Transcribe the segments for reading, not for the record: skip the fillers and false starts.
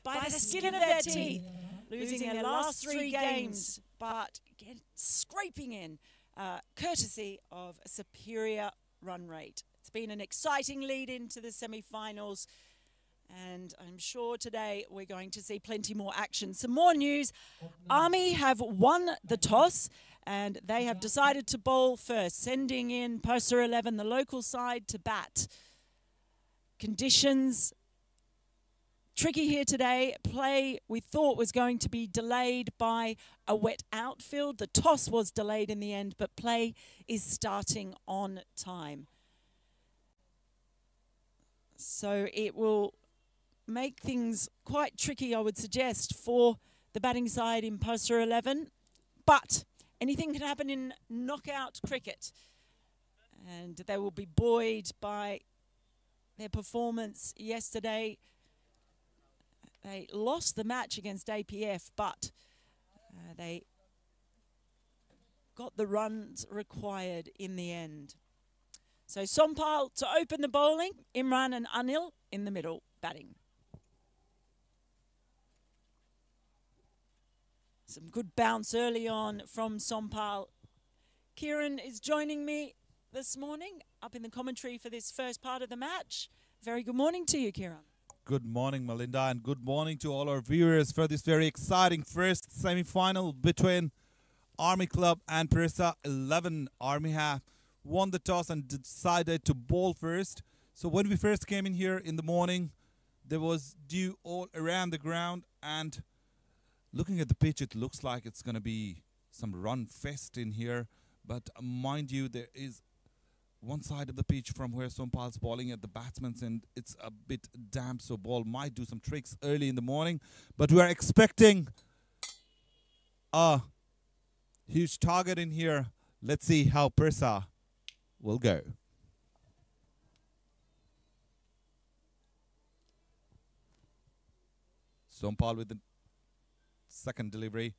by the skin of their teeth, losing their last 3 games, but scraping in, courtesy of a superior run rate. It's been an exciting lead into the semi-finals, and I'm sure today we're going to see plenty more action. Some more news. Army have won the toss, and they have decided to bowl first, sending in Parsa 11, the local side, to bat. Conditions tricky here today. Play we thought was going to be delayed by a wet outfield. The toss was delayed in the end, but play is starting on time. So it will make things quite tricky, I would suggest, for the batting side in Parsa 11. But anything can happen in knockout cricket. And they will be buoyed by their performance yesterday. They lost the match against APF, but they got the runs required in the end. So Sompal to open the bowling, Imran and Anil in the middle batting. Some good bounce early on from Sompal. Kieran is joining me this morning up in the commentary for this first part of the match. Very good morning to you, Kieran. Good morning, Melinda, and good morning to all our viewers for this very exciting first semi-final between Army Club and Parsa 11. Army have won the toss and decided to bowl first. So when we first came in here in the morning, there was dew all around the ground, and looking at the pitch, it looks like it's going to be some run fest in here. But mind you, there is one side of the pitch from where Sompal's bowling at the batsman's end. It's a bit damp, so ball might do some tricks early in the morning. But we are expecting a huge target in here. Let's see how Parsa will go. Sompal with the second delivery.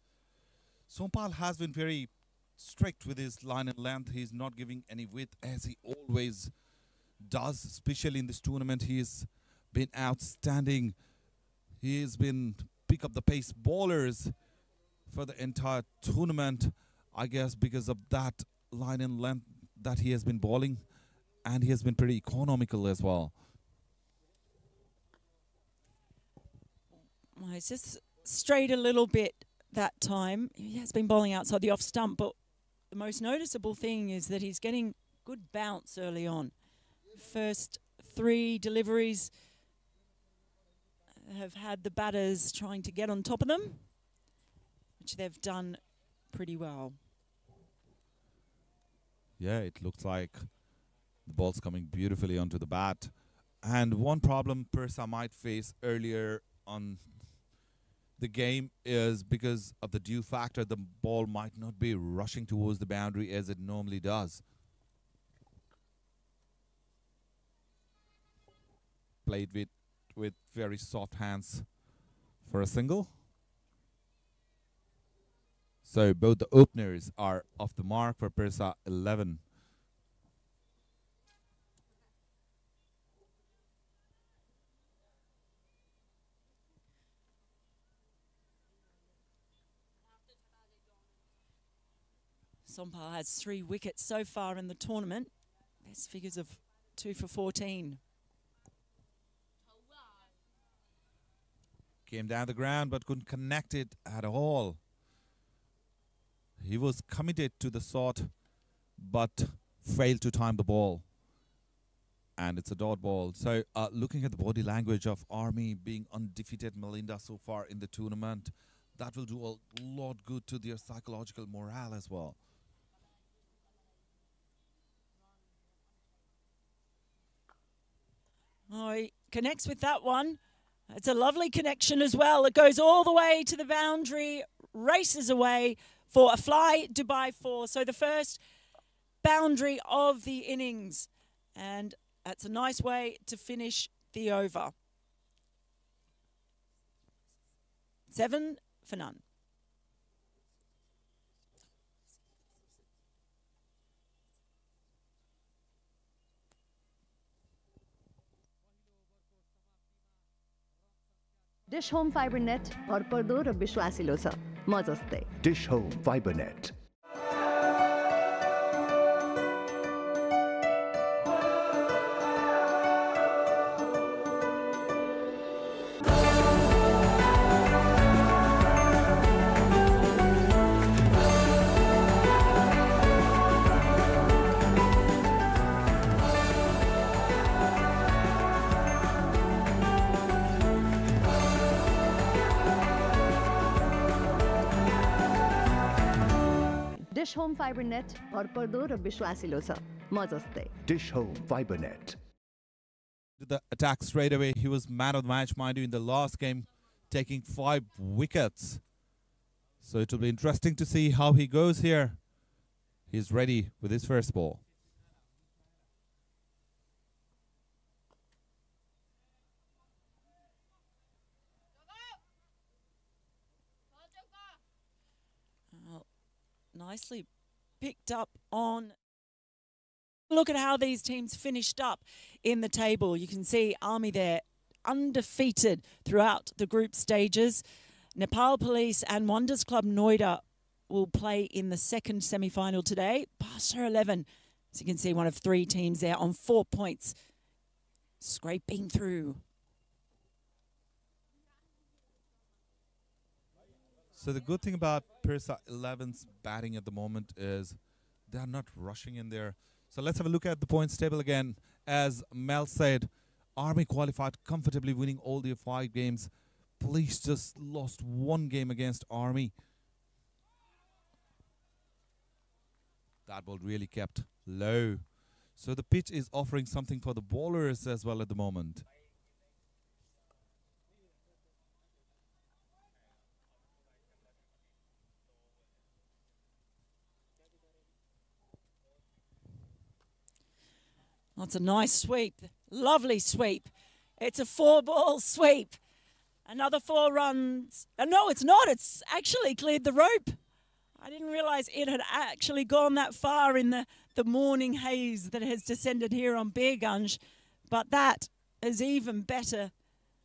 Sompal has been very strict with his line and length. He's not giving any width, as he always does, especially in this tournament. He's been outstanding. He's been pick up the pace bowlers for the entire tournament, I guess, because of that line and length that he has been bowling, and he has been pretty economical as well. Well, it's just strayed a little bit that time. He has been bowling outside the off stump, but the most noticeable thing is that he's getting good bounce early on. First 3 deliveries have had the batters trying to get on top of them, which they've done pretty well. Yeah, it looks like the ball's coming beautifully onto the bat. And one problem Parsa might face earlier on the game is because of the dew factor, the ball might not be rushing towards the boundary as it normally does. Played with very soft hands for a single. So both the openers are off the mark for Parsa 11. Sompal has 3 wickets so far in the tournament. Best figures of 2 for 14. Came down the ground but couldn't connect it at all. He was committed to the shot but failed to time the ball. And it's a dot ball. So looking at the body language of Army being undefeated, Melinda, so far in the tournament, that will do a lot good to their psychological morale as well. Oh, he connects with that one. It's a lovely connection as well. It goes all the way to the boundary, races away for a fly Dubai 4. So the first boundary of the innings. And that's a nice way to finish the over. 7 for none. Dish Home Fiber Net भरपर्दो र विश्वासिलो छ म जस्तै Dish Home Fiber Net. Dish Home Fiber Net भरपर्दो र विश्वासिलो छ म जस्तै Dish Home Fiber Net. The attack straight away. He was man of the match, mind you, in the last game, taking 5 wickets. So it will be interesting to see how he goes here. He's ready with his first ball. Nicely picked up on. Look at how these teams finished up in the table. You can see Army there undefeated throughout the group stages. Nepal Police and Wonders Club Noida will play in the second semi-final today. Parsa 11, as you can see, one of 3 teams there on 4 points, scraping through. So the good thing about Parsa 11's batting at the moment is they are not rushing in there. So let's have a look at the points table again. As Mel said, Army qualified comfortably, winning all their 5 games. Police just lost 1 game against Army. That ball really kept low. So the pitch is offering something for the bowlers as well at the moment. That's a nice sweep, lovely sweep. It's a 4-ball sweep. Another 4 runs. No, it's not. It's actually cleared the rope. I didn't realise it had actually gone that far in the morning haze that has descended here on Birgunj. But that is even better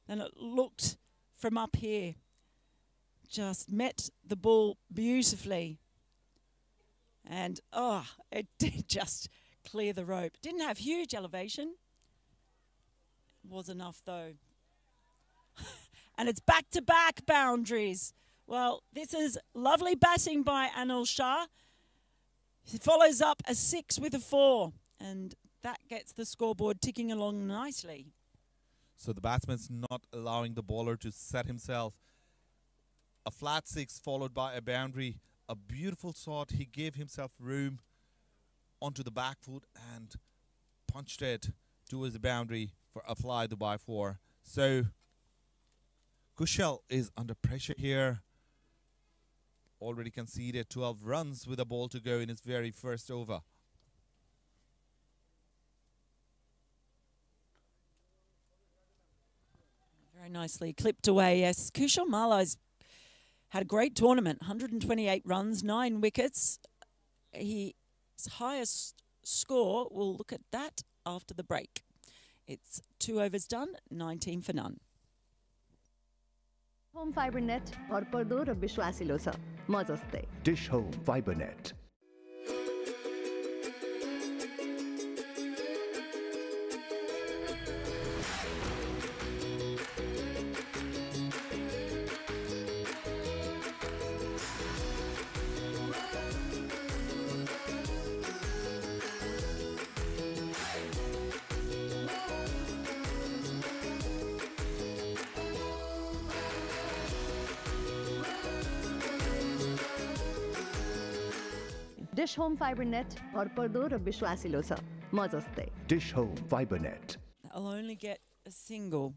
than it looked from up here. Just met the ball beautifully. And, it did just clear the rope. Didn't have huge elevation. Was enough though. And it's back-to-back boundaries. Well, this is lovely batting by Anil Shah. He follows up a 6 with a 4. And that gets the scoreboard ticking along nicely. So the batsman's not allowing the bowler to set himself. A flat 6 followed by a boundary. A beautiful shot. He gave himself room onto the back foot and punched it towards the boundary for a fly to by 4. So Kushal is under pressure here. Already conceded 12 runs with a ball to go in his very first over. Very nicely clipped away. Yes, Kushal Mala's had a great tournament. 128 runs, 9 wickets. His highest score, we'll look at that after the break. It's 2 overs done, 19 for none. Home Fiber Net भरपर्दो र विश्वासिलो छ म जस्तै Dish Home Fiber Net. Dish Home Fiber Net भरपर्दो र विश्वासिलो छ म जस्तै Dish Home Fiber Net. I'll only get a single.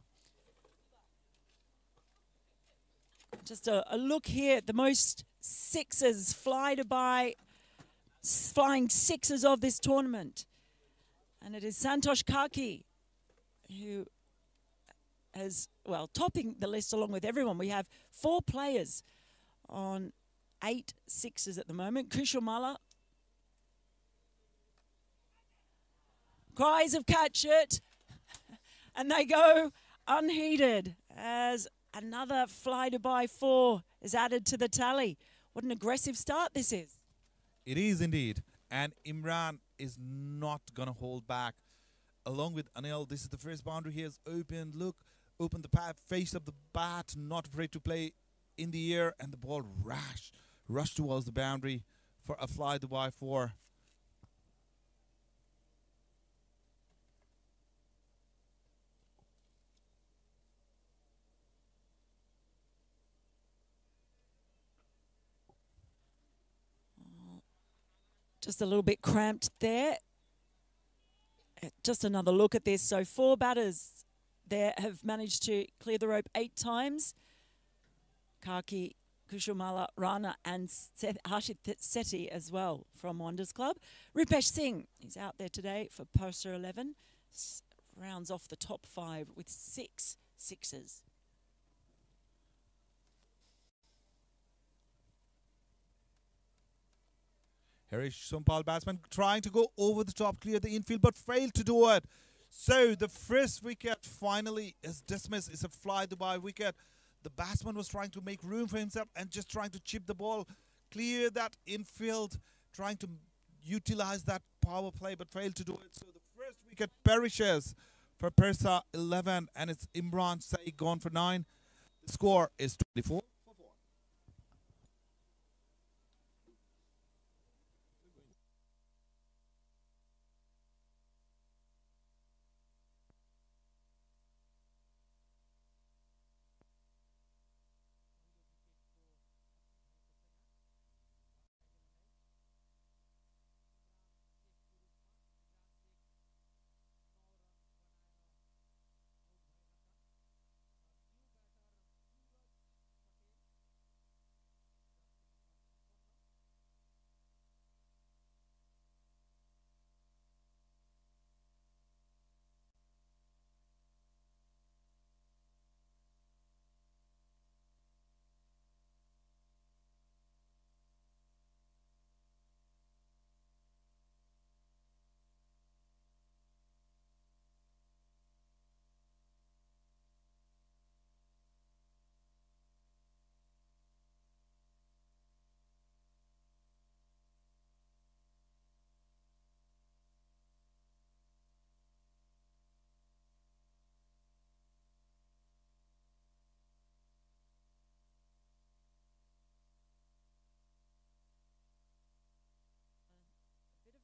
Just a look here at the most sixes flying 6s of this tournament. And it is Santosh Kaki who is, well, topping the list along with everyone. We have 4 players on 8 6s at the moment. Kushamala. Cries of catch it. And they go unheeded as another fly to by 4 is added to the tally. What an aggressive start this is. It is indeed. And Imran is not going to hold back. Along with Anil, this is the first boundary he has opened. Look, open the face of the bat, not afraid to play in the air, and the ball rushed towards the boundary for a fly to by 4. Just a little bit cramped there. Just another look at this. So 4 batters there have managed to clear the rope 8 times. Kaki, Kushamala, Rana and Harshit Sethi as well from Wonders Club. Rupesh Singh is out there today for Parsa 11. Rounds off the top 5 with 6 sixes. Harish Sompal batsman trying to go over the top, clear the infield, but failed to do it. So the first wicket finally is dismissed. It's a fly to by wicket. The batsman was trying to make room for himself and just trying to chip the ball, clear that infield, trying to utilize that power play, but failed to do it. So the first wicket perishes for Parsa 11, and it's Imran Saeed gone for 9. The score is 24.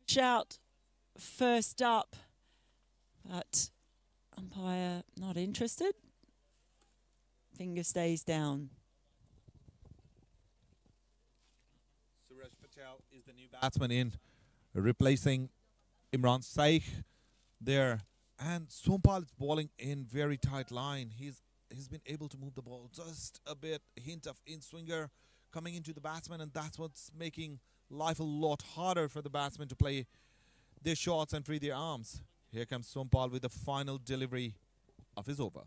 Shout first up, but umpire not interested. Finger stays down. Suraj Patel is the new batsman in, replacing Imran Saeed there. And Sompal is bowling in very tight line. He's been able to move the ball just a bit, hint of in-swinger coming into the batsman, and that's what's making life a lot harder for the batsmen to play their shots and free their arms. Here comes Sompal with the final delivery of his over.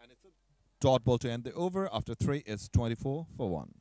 And it's a dot ball to end the over. After 3, it's 24 for 1.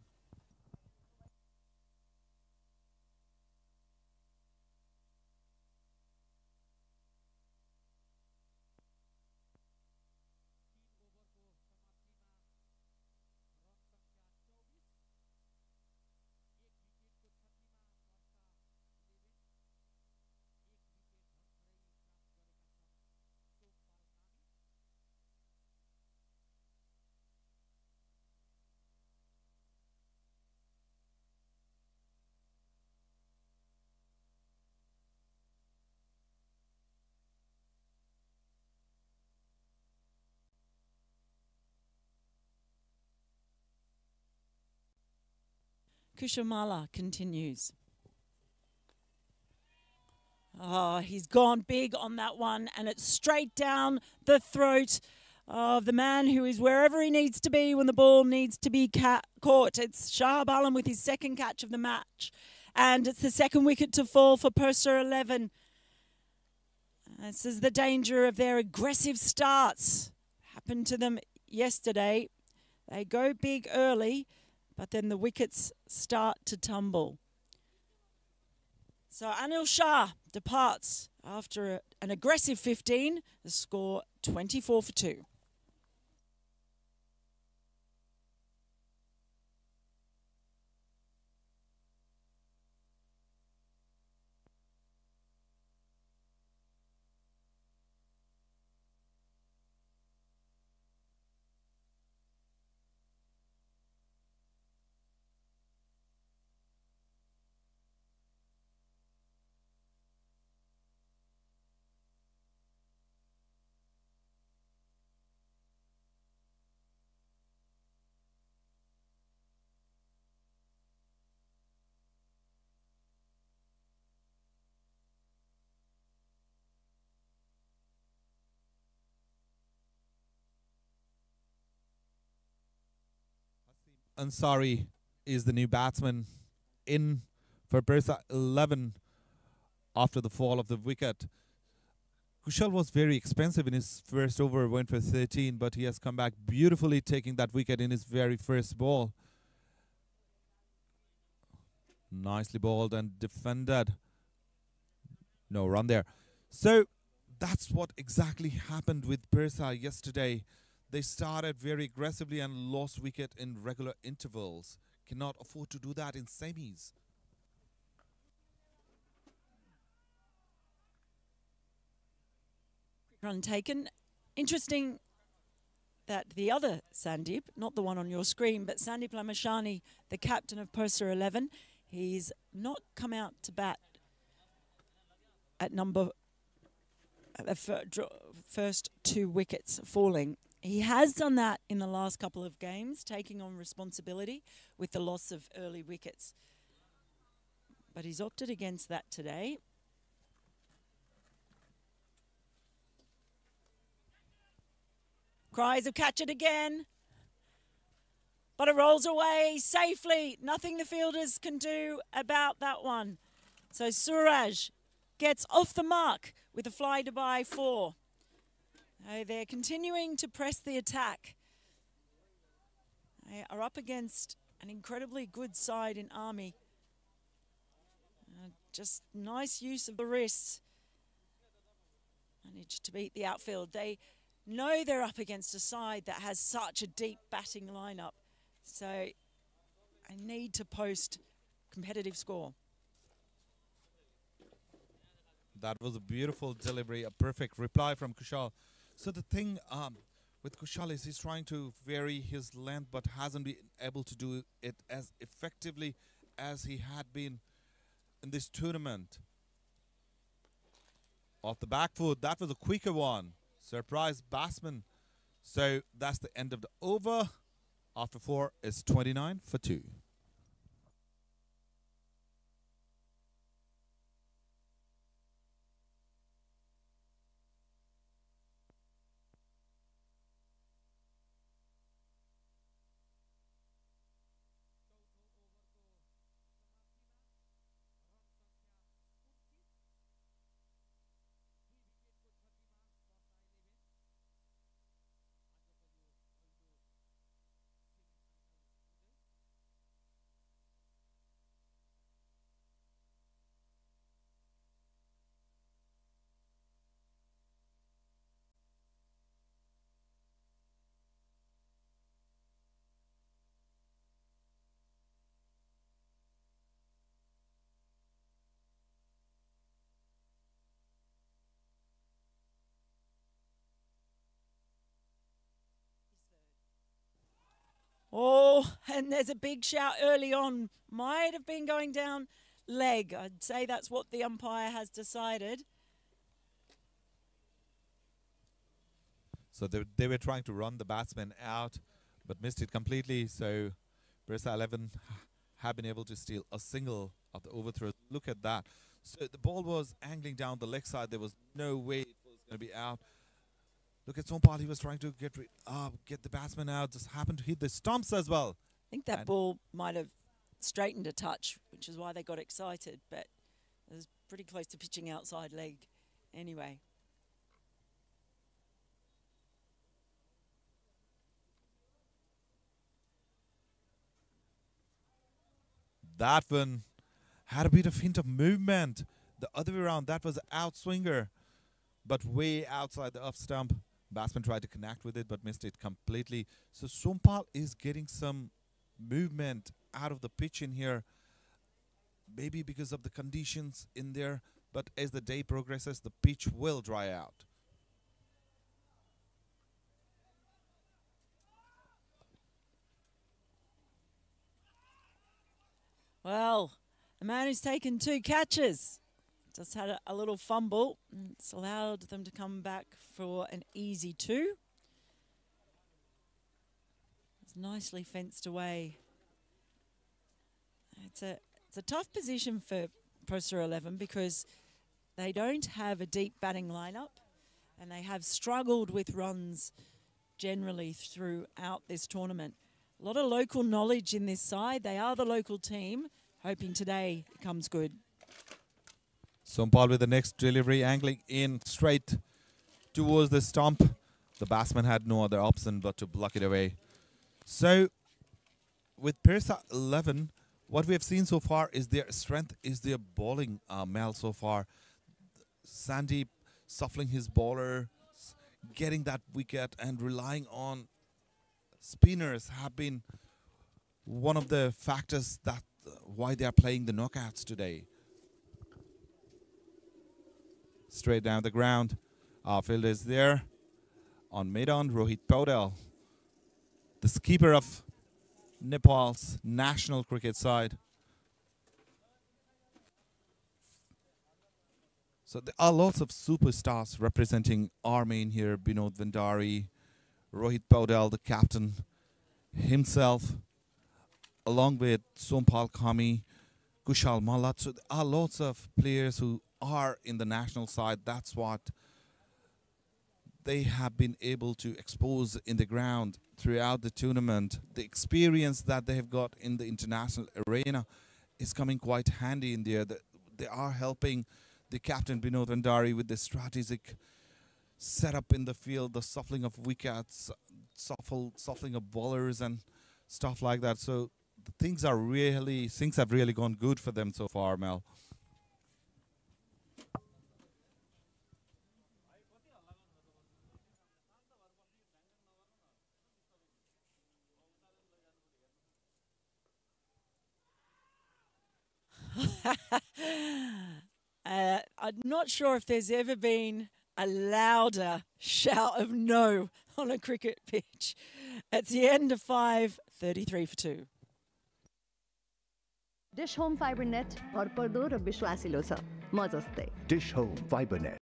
Kushamala continues. Oh, he's gone big on that one, and it's straight down the throat of the man who is wherever he needs to be when the ball needs to be caught. It's Shahab Alam with his second catch of the match, and it's the second wicket to fall for Parsa 11. This is the danger of their aggressive starts. Happened to them yesterday. They go big early, but then the wickets start to tumble. So Anil Shah departs after an aggressive 15. The score 24 for 2. Ansari is the new batsman in for Parsa 11 after the fall of the wicket. Kushal was very expensive in his first over, went for 13, but he has come back beautifully, taking that wicket in his very first ball. Nicely bowled and defended. No run there. So that's what exactly happened with Parsa yesterday. They started very aggressively and lost wicket in regular intervals. Cannot afford to do that in semis. Run taken. Interesting that the other Sandeep, not the one on your screen, but Sandeep Lamashani, the captain of Parsa 11, he's not come out to bat at the first 2 wickets falling. He has done that in the last couple of games, taking on responsibility with the loss of early wickets. But he's opted against that today. Cries of catch it again. But it rolls away safely. Nothing the fielders can do about that one. So Suraj gets off the mark with a fly to by 4. They're continuing to press the attack. They are up against an incredibly good side in Army. Just nice use of the wrists. Managed to beat the outfield. They know they're up against a side that has such a deep batting lineup. So I need to post competitive score. That was a beautiful delivery, a perfect reply from Kushal. So the thing with Kushal is he's trying to vary his length but hasn't been able to do it as effectively as he had been in this tournament. Off the back foot, that was a quicker one. Surprise batsman. So that's the end of the over. After 4 is 29 for 2. Oh, and there's a big shout early on. Might have been going down leg. I'd say that's what the umpire has decided. So they were trying to run the batsman out, but missed it completely. So Parsa 11 have been able to steal a single of the overthrow. Look at that. So the ball was angling down the leg side. There was no way it was going to be out. Look at Sompal. He was trying to get the batsman out. Just happened to hit the stumps as well. I think that ball might have straightened a touch, which is why they got excited. But it was pretty close to pitching outside leg anyway. That one had a bit of hint of movement. The other way around, that was outswinger, but way outside the off stump. Batsman tried to connect with it, but missed it completely. So Sompal is getting some movement out of the pitch in here, maybe because of the conditions in there, but as the day progresses, the pitch will dry out. Well, the man who's taken 2 catches just had a little fumble. It's allowed them to come back for an easy 2. It's nicely fenced away. It's a tough position for Parsa 11 because they don't have a deep batting lineup and they have struggled with runs generally throughout this tournament. A lot of local knowledge in this side. They are the local team, hoping today it comes good. Sompal with the next delivery, angling in straight towards the stump. The batsman had no other option but to block it away. So, with Parsa 11, what we have seen so far is their strength is their bowling, Mel, so far. Sandeep shuffling his bowler, getting that wicket and relying on spinners have been one of the factors that why they are playing the knockouts today. Straight down the ground. Our field is there. On mid-on, Rohit Paudel, the skipper of Nepal's national cricket side. So there are lots of superstars representing Army in here. Binod Vandari, Rohit Paudel, the captain himself, along with Sompal Kami, Kushal Mallat. So there are lots of players who are in the national side. That's what they have been able to expose in the ground throughout the tournament. The experience that they have got in the international arena is coming quite handy in there. They are helping the captain Binod Vandari with the strategic setup in the field, the shuffling of wickets, shuffling of bowlers and stuff like that. So things have really gone good for them so far, Mel. I'm not sure if there's ever been a louder shout of no on a cricket pitch. It's the end of 5, 33 for 2. Dish Home fibre net भरपर्दो र विश्वासिलो छ म जस्तै Dish Home Fiber Net.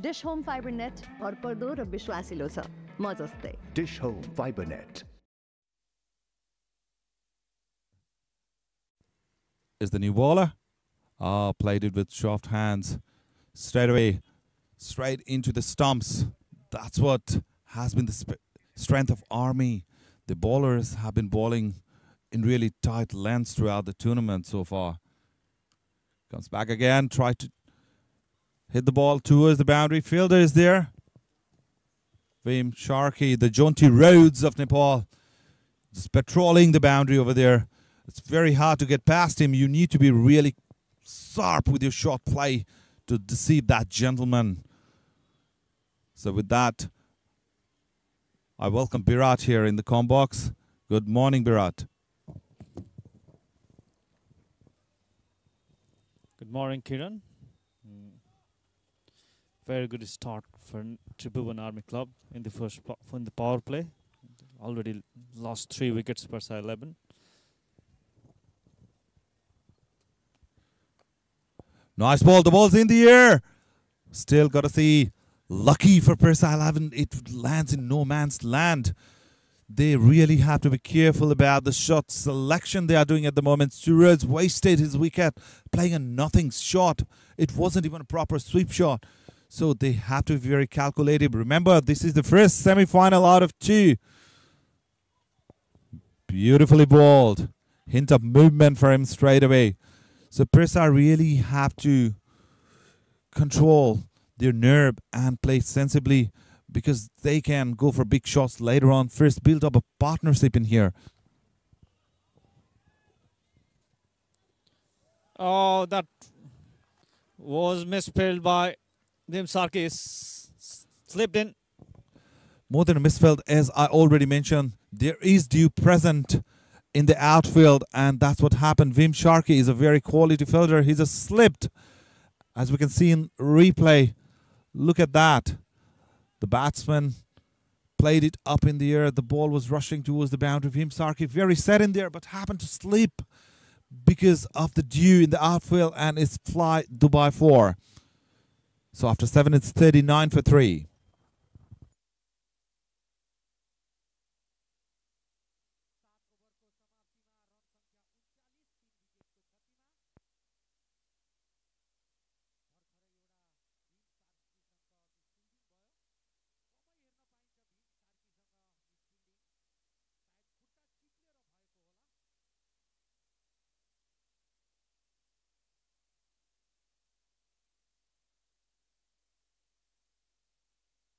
Dish Home fibre net भरपर्दो र विश्वासिलो छ म जस्तै Dish Home Fiber Net. Is the new bowler. Played it with soft hands. Straight away, straight into the stumps. That's what has been the strength of Army. The bowlers have been bowling in really tight lengths throughout the tournament so far. Comes back again, try to hit the ball towards the boundary. Fielder is there. Vim Sharkey, the jaunty roads of Nepal, just patrolling the boundary over there. It's very hard to get past him. You need to be really sharp with your shot play to deceive that gentleman. So with that, I welcome Birat here in the comm box. Good morning, Birat. Good morning, Kiran. Very good start for Tribhuvan Army Club in the power play. Already lost 3 wickets per 11. Nice ball. The ball's in the air. Still got to see. Lucky for Parsa 11. It lands in no man's land. They really have to be careful about the shot selection they are doing at the moment. Suraj wasted his wicket playing a nothing shot. It wasn't even a proper sweep shot. So they have to be very calculative. Remember, this is the first semi-final out of 2. Beautifully bowled. Hint of movement for him straight away. So Parsa really have to control their nerve and play sensibly because they can go for big shots later on. First, build up a partnership in here. Oh, that was misspelled by Dim Sarkis. Slipped in. More than a misfield, as I already mentioned, there is dew present in the outfield, and that's what happened. Vim Sharkey is a very quality fielder. He's just slipped, as we can see in replay. Look at that. The batsman played it up in the air. The ball was rushing towards the boundary. Vim Sharkey very set in there, but happened to slip because of the dew in the outfield, and it's fly Dubai 4. So after 7, it's 39 for 3.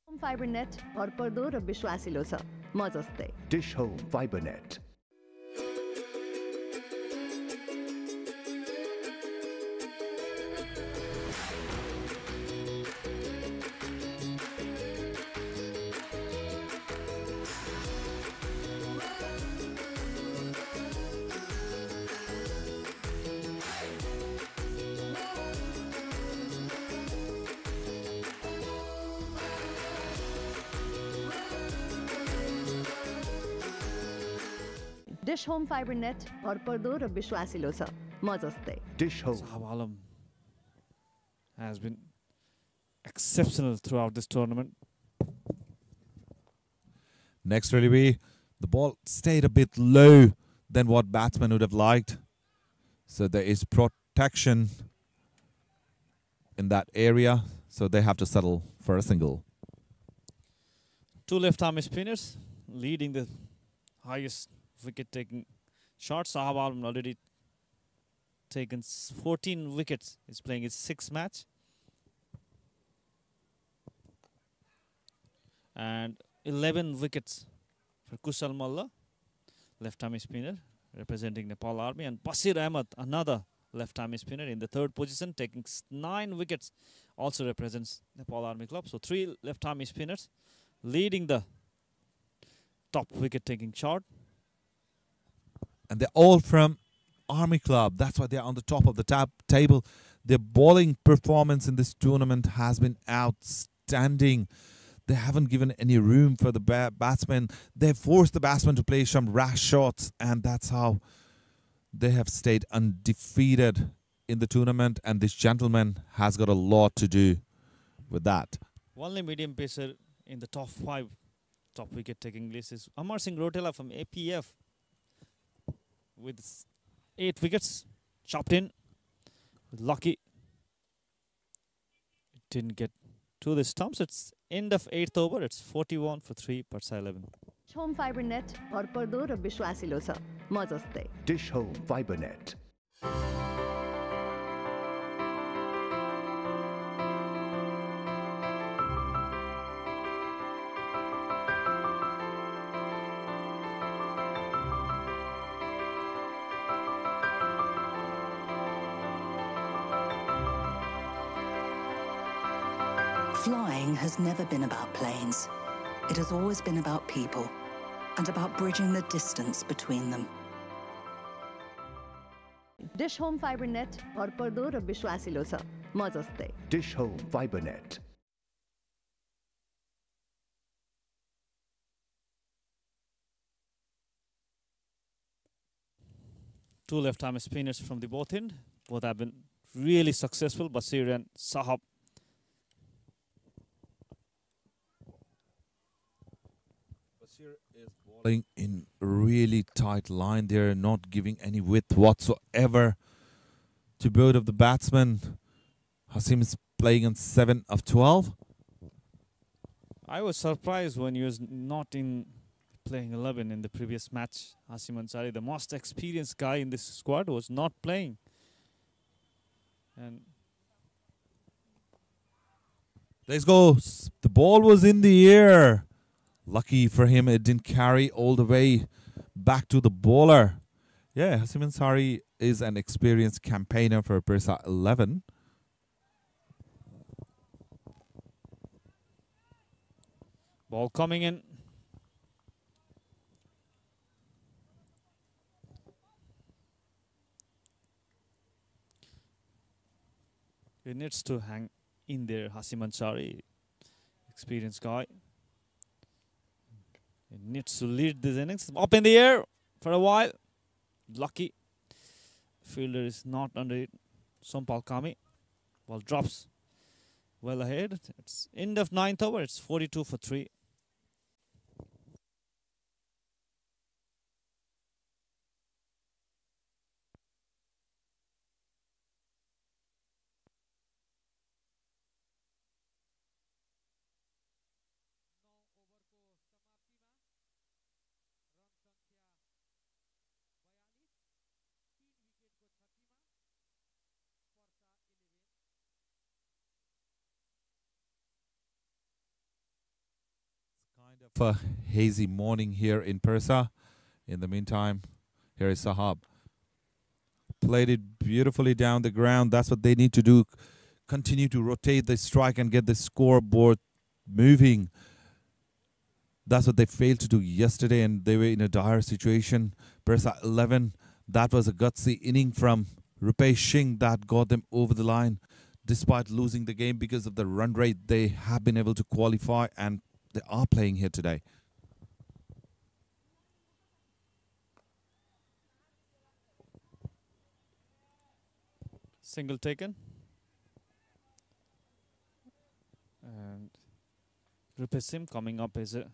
Home fibre net भरपर्दो र विश्वासिलो छ म जस्तै Dish Home Fiber Net. Dish Home fibre net भरपर्दो र विश्वासिलो छ म जस्तै Dish Home. Sahab Alam has been exceptional throughout this tournament. Next release, the ball stayed a bit low than what batsmen would have liked. So there is protection in that area. So they have to settle for a single. 2 left-arm spinners leading the highest wicket-taking shot. Sahab Alam already taken 14 wickets. He's playing his 6th match. And 11 wickets for Kushal Malla, left-arm spinner representing Nepal Army. And Basir Ahmed, another left-arm spinner in the 3rd position, taking 9 wickets, also represents Nepal Army Club. So 3 left-arm spinners leading the top wicket-taking shot. And they're all from Army Club. That's why they're on the top of the table. Their bowling performance in this tournament has been outstanding. They haven't given any room for the batsmen. They've forced the batsmen to play some rash shots, and that's how they have stayed undefeated in the tournament. And this gentleman has got a lot to do with that. Only medium pacer in the top 5 top wicket taking list is Amar Singh Rotela from APF with 8 wickets chopped in. Lucky it didn't get to the stumps. It's end of 8th over. It's 41 for 3 Parsa 11. Home fibre net भरपर्दो र विश्वासिलो छ म जस्तै Dish Home Fiber Net. Flying has never been about planes. It has always been about people and about bridging the distance between them. Dish Home fibre net भरपर्दो र विश्वासिलो छ म जस्तै Dish Home Fiber Net. Two left-arm spinners from the both end. Both have been really successful. Basir and Sahab. Basir is bowling in really tight line. They're not giving any width whatsoever to both of the batsmen. Hasim is playing on 7 of 12. I was surprised when he was not in playing 11 in the previous match. Hasim Ansari, the most experienced guy in this squad, was not playing. And Let's go. The ball was in the air. Lucky for him, it didn't carry all the way back to the bowler. Yeah, Hasim Ansari is an experienced campaigner for Parsa 11. ball coming in. He needs to hang in there, Hasim Ansari, experienced guy. He needs to lead this innings. Up in the air for a while. Lucky. Fielder is not under it. Sompal Kami. Ball drops well ahead. It's end of 9th over. It's 42 for 3. Kind of a hazy morning here in Parsa. In the meantime, here is Sahab. Played it beautifully down the ground. That's what they need to do. Continue to rotate the strike and get the scoreboard moving. That's what they failed to do yesterday, and they were in a dire situation. Parsa 11, that was a gutsy inning from Rupesh Singh that got them over the line. Despite losing the game because of the run rate, they have been able to qualify, and they are playing here today. Single taken. And Rupesh Singh coming up as a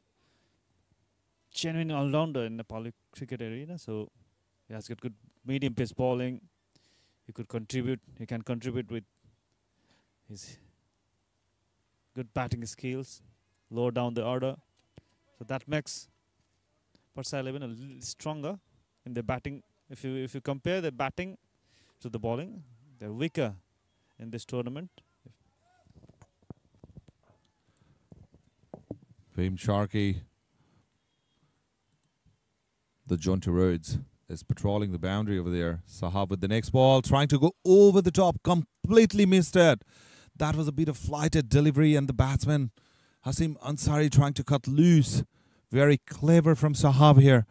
genuine all-rounder in the Nepali cricket arena. So he has got good medium pace bowling. He could contribute. He can contribute with his good batting skills. Lower down the order. So that makes Parsa 11 a little stronger in the batting. If you compare the batting to the bowling, they're weaker in this tournament. Fame Sharkey, the jaunty roads, is patrolling the boundary over there. Sahab with the next ball, trying to go over the top, completely missed it. That was a bit of flighted delivery, and the batsman Hasim Ansari trying to cut loose. Very clever from Sahab here.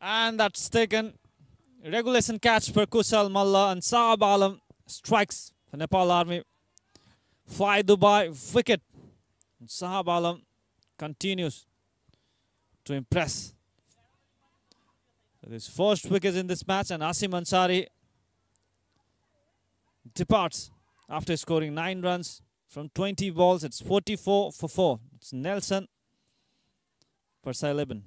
And that's taken. Regulation catch for Kusal Malla, and Sahab Alam strikes for Nepal Army. Fly Dubai wicket. And Sahab Alam continues to impress His first wicket in this match, and Asim Ansari departs after scoring 9 runs from 20 balls. It's 44 for 4. It's Nelson, Parsa 11.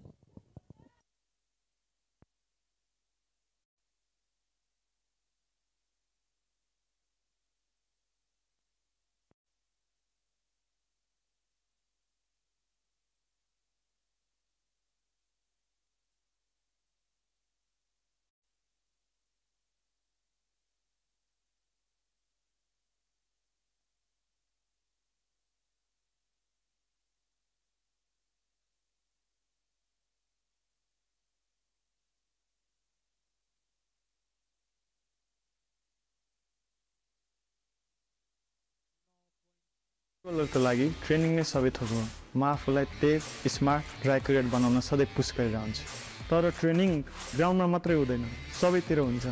फुटबलको लागि training नै सबै थोक हो म आफूलाई तेज smart र accurate बनाउन सधैँ पुस गरिरहन्छु तर ट्रेनिङ ग्राउन्डमा मात्रै हुँदैन सबैतिर हुन्छ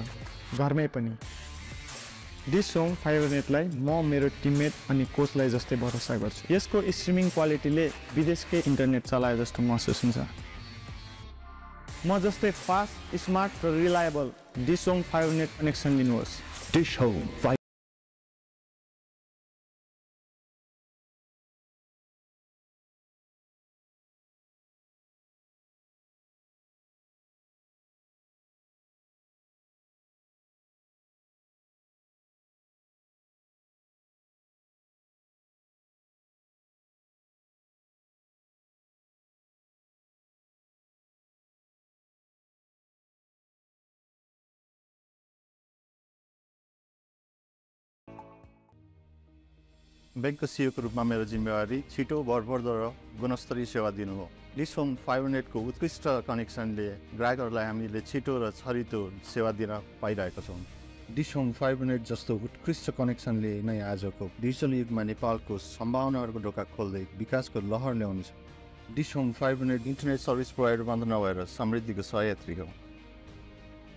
घरमै पनि दिस होम फाइबर नेटलाई म मेरो टिममेट अनि कोचलाई जस्तै भरोसा गर्छु यसको स्ट्रिमिङ क्वालिटीले विदेशकै इन्टरनेट चलाए जस्तो महसुस हुन्छ म जस्तै फास्ट स्मार्ट र reliable Dish Home fibre net connection लिनुहोस् Dish Home Fiber. ब्याङ्कको सिओको रूपमा मेरो जिम्मेवारी छिटो भरपर्दो र गुणस्तरीय सेवा दिनु हो दिस होम फाइबर नेटको उत्कृष्ट कनेक्सनले ग्राहकहरूलाई हामीले छिटो र छरितो सेवा दिन पाइरहेका छौँ दिस होम फाइबर नेट जस्तो उत्कृष्ट कनेक्सनले नै आजको डिजिटल युगमा नेपालको सम्भावनाहरूको ढोका खोल्दै विकासको लहर ल्याउनेछ Dish Home fibre Net internet service provider मात्र नभएर समृद्धिको सहयात्री हो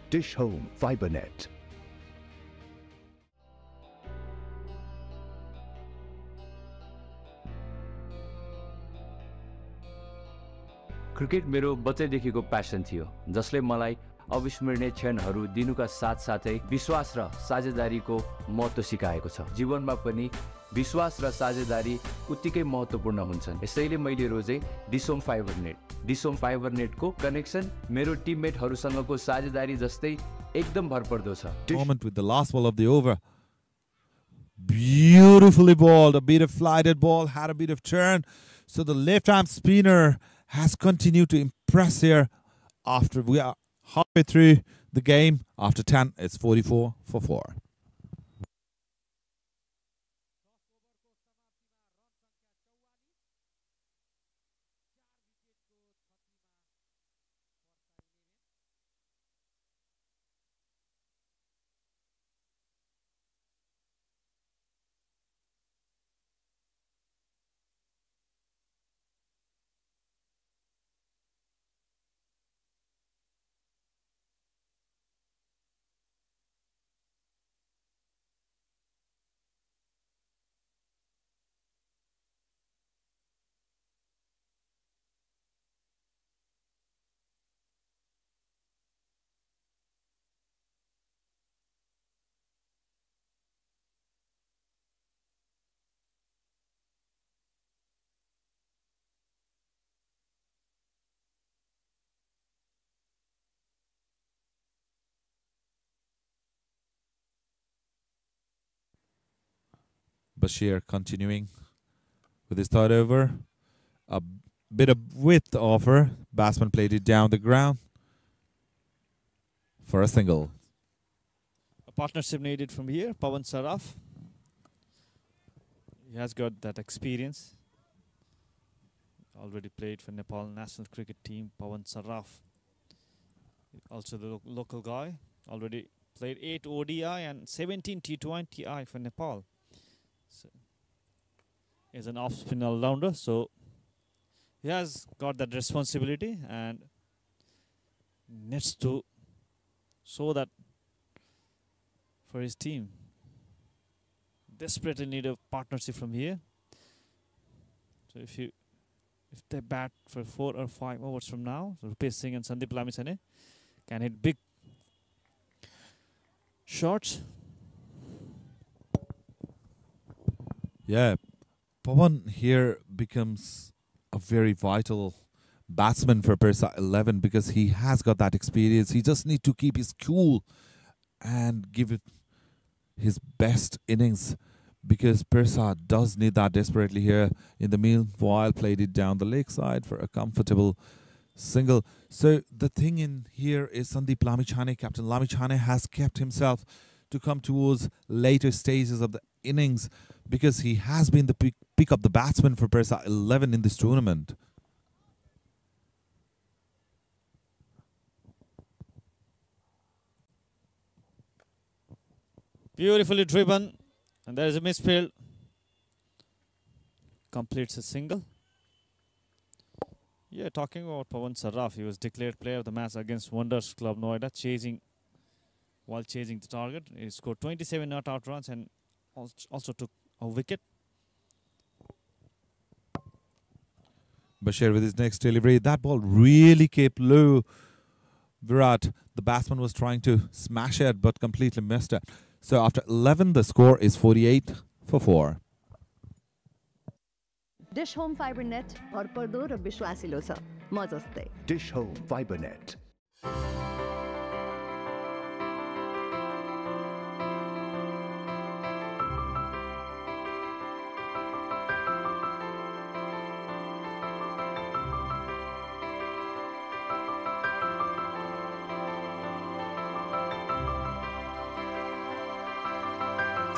Dish Home Fiber Net. Cricket मेरो बच्चैदेखिको प्यासन थियो जसले मलाई अविस्मरणीय क्षणहरू दिनुका साथसाथै विश्वास र साझेदारीको महत्त्व सिकाएको छ जीवनमा पनि विश्वास र साझेदारी उत्तिकै महत्त्वपूर्ण हुन्छन् यसैले मैले रोजे डिसोम फाइबर नेटको कनेक्सन मेरो टिममेटहरूसँगको साझेदारी जस्तै एकदम भरपर्दो छ Moment with the last ball of the over. Beautifully balled, a bit of flighted ball, had a bit of turn. So the left-arm spinner has continued to impress here after we are halfway through the game. After 10, it's 44 for 4. Bashir continuing with his third over. A bit of width offer. Batsman played it down the ground for a single. A partnership needed from here. Pawan Saraf. He has got that experience. Already played for Nepal national cricket team. Pawan Saraf. Also the local guy. Already played 8 ODI and 17 T20I for Nepal. So he's an off-spin all-rounder, so he has got that responsibility and needs to show that for his team. Desperately need a partnership from here. So if they bat for 4 or 5 overs from now, so Rupesh Singh and Sandeep Lamisane can hit big shots. Yeah, Pawan here becomes a very vital batsman for Parsa 11 because he has got that experience. He just need to keep his cool and give it his best innings because Parsa does need that desperately here. In the meanwhile, played it down the leg side for a comfortable single. So the thing in here is Sandeep Lamichhane, Captain Lamichhane, has kept himself to come towards later stages of the innings because he has been the pick up the batsman for Parsa 11 in this tournament. Beautifully driven, and there is a misfield. Completes a single. Yeah, talking about Pawan Sarraf, he was declared player of the match against Wonders Club Noida, while chasing the target. He scored 27 not-out runs and also took a wicket. Bashir with his next delivery. That ball really kept low. Virat, the batsman, was trying to smash it but completely missed it. So after 11, the score is 48 for 4. Dish Home fibre net भरपर्दो र विश्वासिलो छ म जस्तै Dish Home Fiber Net.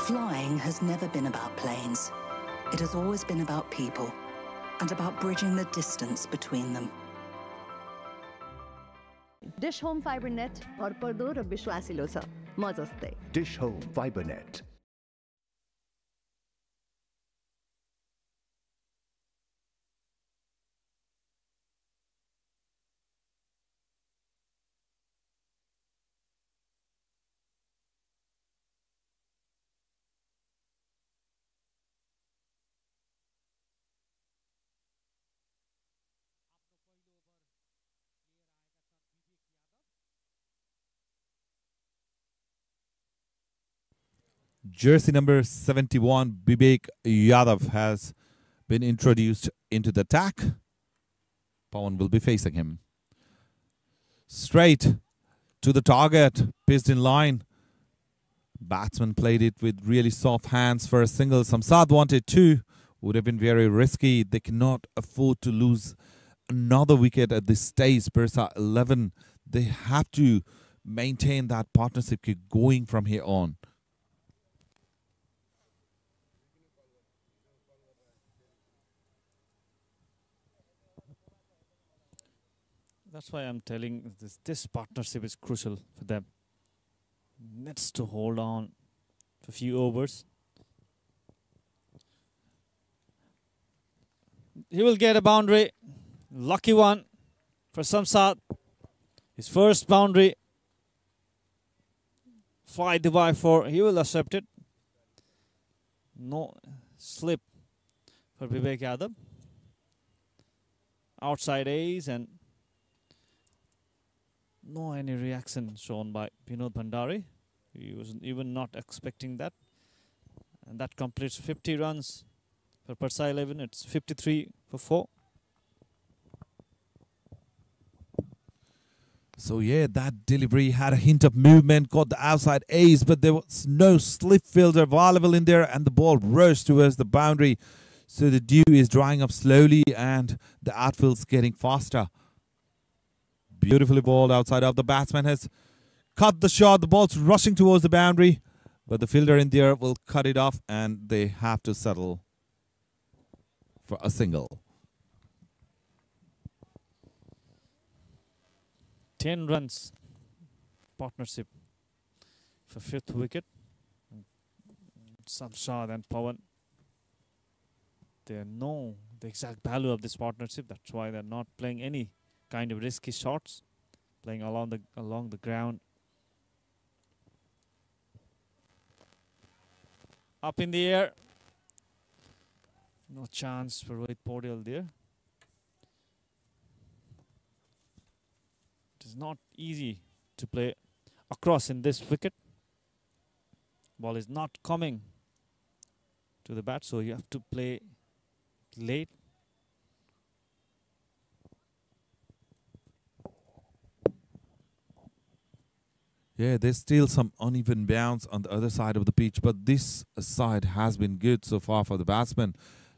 Flying has never been about planes. It has always been about people and about bridging the distance between them. Dish Home fibre net भरपर्दो र विश्वासिलो छ म जस्तै Dish Home Fiber Net. Jersey number 71, Bibek Yadav, has been introduced into the attack. Pawan will be facing him. Straight to the target, pitched in line. Batsman played it with really soft hands for a single. Samsad wanted two. Would have been very risky. They cannot afford to lose another wicket at this stage. Parsa 11, they have to maintain that partnership keep going from here on. That's why I'm telling this partnership is crucial for them. Needs to hold on for a few overs. He will get a boundary. Lucky one for Samsad. His first boundary. 5/4. He will accept it. No slip for Bibek Yadav. Outside A's and no any reaction shown by Vinod Bhandari. He was even not expecting that. And that completes 50 runs for Parsa 11. It's 53 for 4. So yeah, that delivery had a hint of movement, got the outside ace, but there was no slip fielder available in there, and the ball rushed towards the boundary. So the dew is drying up slowly, and the outfield's getting faster. Beautifully balled outside of the batsman has cut the shot. The ball's rushing towards the boundary, but the fielder in there will cut it off, and they have to settle for a single. 10 runs partnership for 5th wicket. Samsad and Pawan, they know the exact value of this partnership. That's why they're not playing any kind of risky shots, playing along the ground. Up in the air. No chance for Rohit Podial there. It is not easy to play across in this wicket. Ball is not coming to the bat, so you have to play late. Yeah, there's still some uneven bounce on the other side of the pitch, but this side has been good so far for the batsman.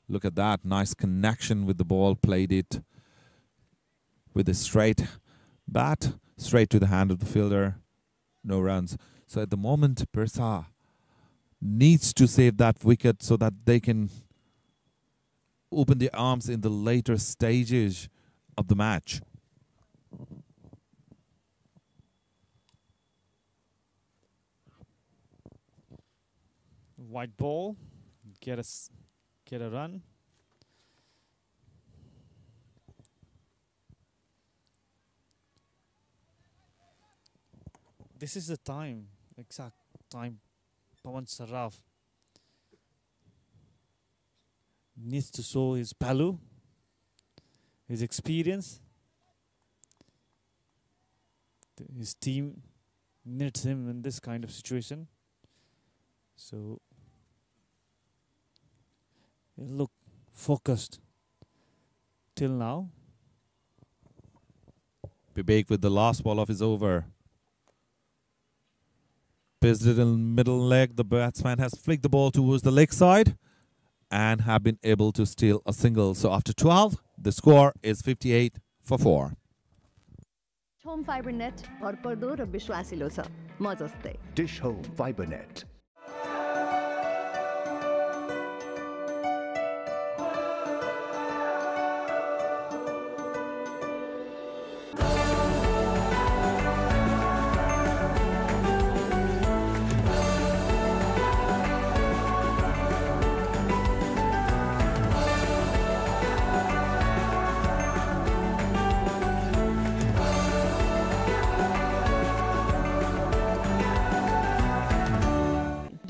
Look at that, nice connection with the ball, played it with a straight bat, straight to the hand of the fielder, no runs. So at the moment, Parsa needs to save that wicket so that they can open their arms in the later stages of the match. White ball, get a run. This is the time, exact time. Pawan Saraf needs to show his value, his experience. His team needs him in this kind of situation. So look focused till now. Bibek with the last ball of his over. Pitched it in middle leg. The batsman has flicked the ball towards the leg side and have been able to steal a single. So after 12, the score is 58 for 4. Home fibre net भरपर्दो र विश्वासिलो छ म जस्तै Dish Home Fiber Net.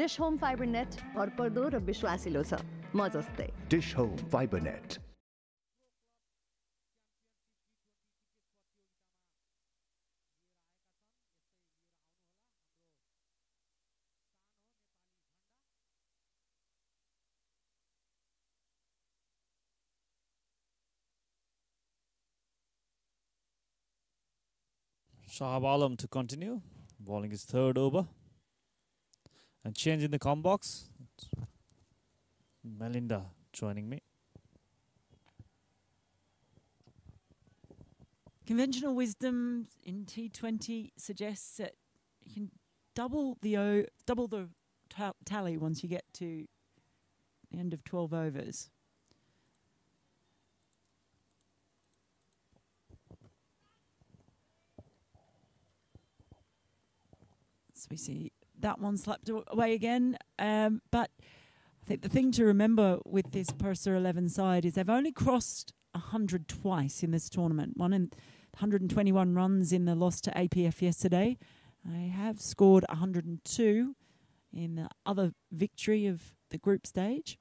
Dish Home fibre net भरपर्दो र विश्वासिलो छ म जस्तै Dish Home Fiber Net. Shahab Alam to continue. Bowling his third over. And change in the com box. Melinda joining me. Conventional wisdom in T20 suggests that you can double the tally once you get to the end of 12 overs. So we see that one slapped away again. But I think the thing to remember with this Parsa 11 side is they've only crossed 100 twice in this tournament. One in 121 runs in the loss to APF yesterday. They have scored 102 in the other victory of the group stage.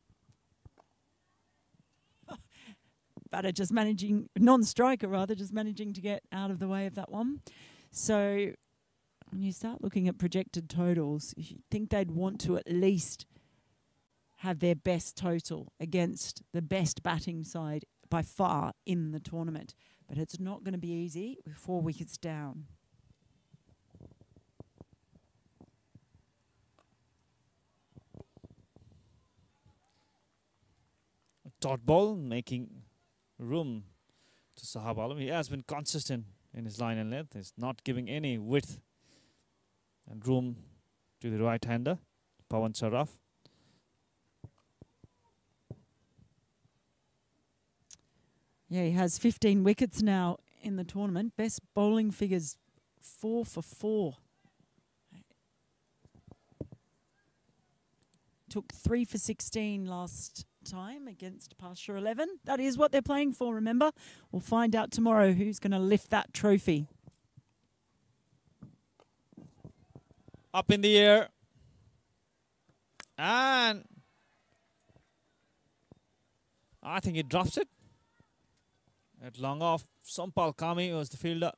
Batter just managing, non-striker rather, just managing to get out of the way of that one. So when you start looking at projected totals, you think they'd want to at least have their best total against the best batting side by far in the tournament. But it's not going to be easy with 4 wickets down. Dot ball making room to Shahab Alam. He has been consistent in his line and length. He's not giving any width and room to the right-hander, Pawan Saraf. Yeah, he has 15 wickets now in the tournament. Best bowling figures, 4 for 4. Took 3 for 16 last time against Parsa 11. That is what they're playing for, remember? We'll find out tomorrow who's going to lift that trophy. Up in the air. And I think he drops it. At long off, Sampal Kami was the fielder.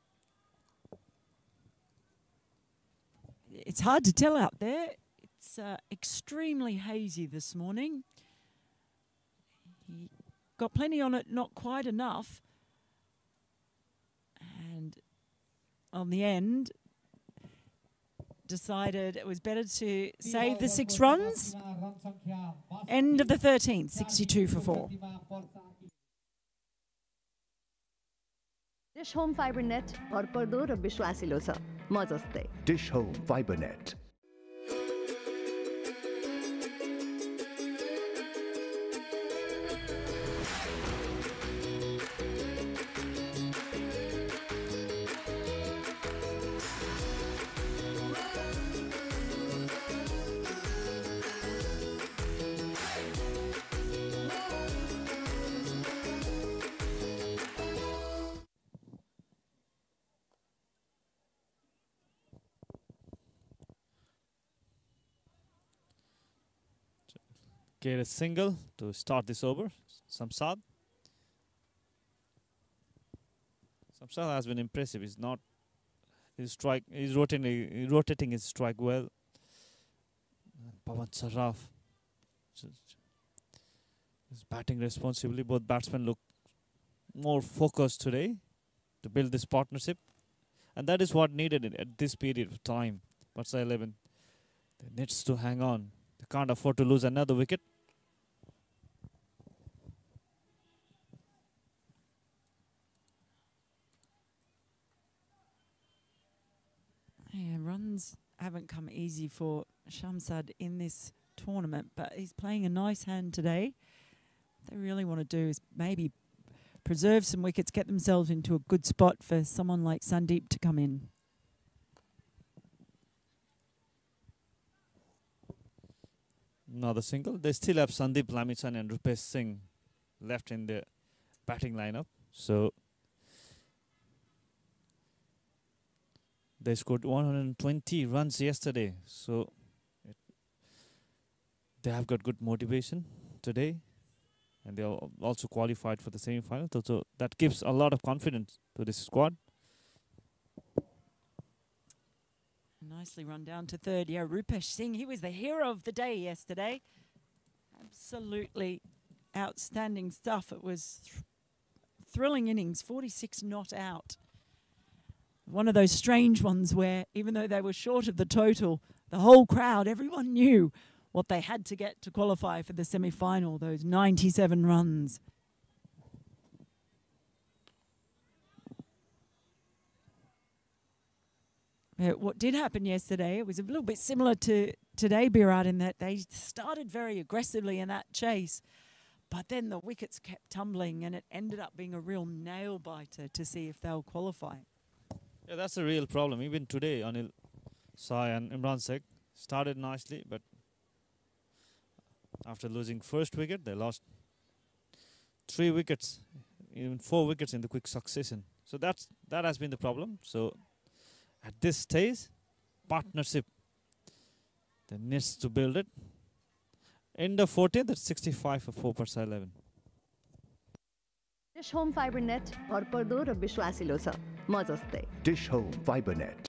it's hard to tell out there. It's extremely hazy this morning. He got plenty on it, not quite enough. And on the end, decided it was better to save the 6 runs. End of the 13th, 62 for 4. Dish Home fibre net भरपर्दो र विश्वासिलो छ म जस्तै Dish Home Fiber Net. Get a single to start this over. Samsad. Samsad has been impressive. He's not his strike. He's rotating his strike well. Pawan Saraf is batting responsibly. Both batsmen look more focused today to build this partnership, and that is what needed at this period of time. Parsa 11 needs to hang on. They can't afford to lose another wicket. Yeah, runs haven't come easy for Shamsad in this tournament, but he's playing a nice hand today. What they really want to do is maybe preserve some wickets, get themselves into a good spot for someone like Sandeep to come in. Another single. They still have Sandeep Lamichan and Rupesh Singh left in the batting lineup. So they scored 120 runs yesterday. So they have got good motivation today. And they are also qualified for the semi-final. So that gives a lot of confidence to this squad. Nicely run down to third. Yeah, Rupesh Singh, he was the hero of the day yesterday. Absolutely outstanding stuff. It was thrilling innings, 46 not out. One of those strange ones where even though they were short of the total, the whole crowd, everyone knew what they had to get to qualify for the semi-final, those 97 runs. What did happen yesterday, it was a little bit similar to today, Birat, in that they started very aggressively in that chase, but then the wickets kept tumbling and it ended up being a real nail-biter to see if they'll qualify. Yeah, that's a real problem. Even today, Anil Sai and Imran Sheikh started nicely, but after losing first wicket, they lost 3 wickets, even 4 wickets in the quick succession. So that has been the problem. So at this stage, partnership, they needs to build it. End of 14th at 65 for 4 Parsa 11. Dish Home fibre net भरपर्दो र विश्वासिलो छ म जस्तै Dish Home Fiber Net.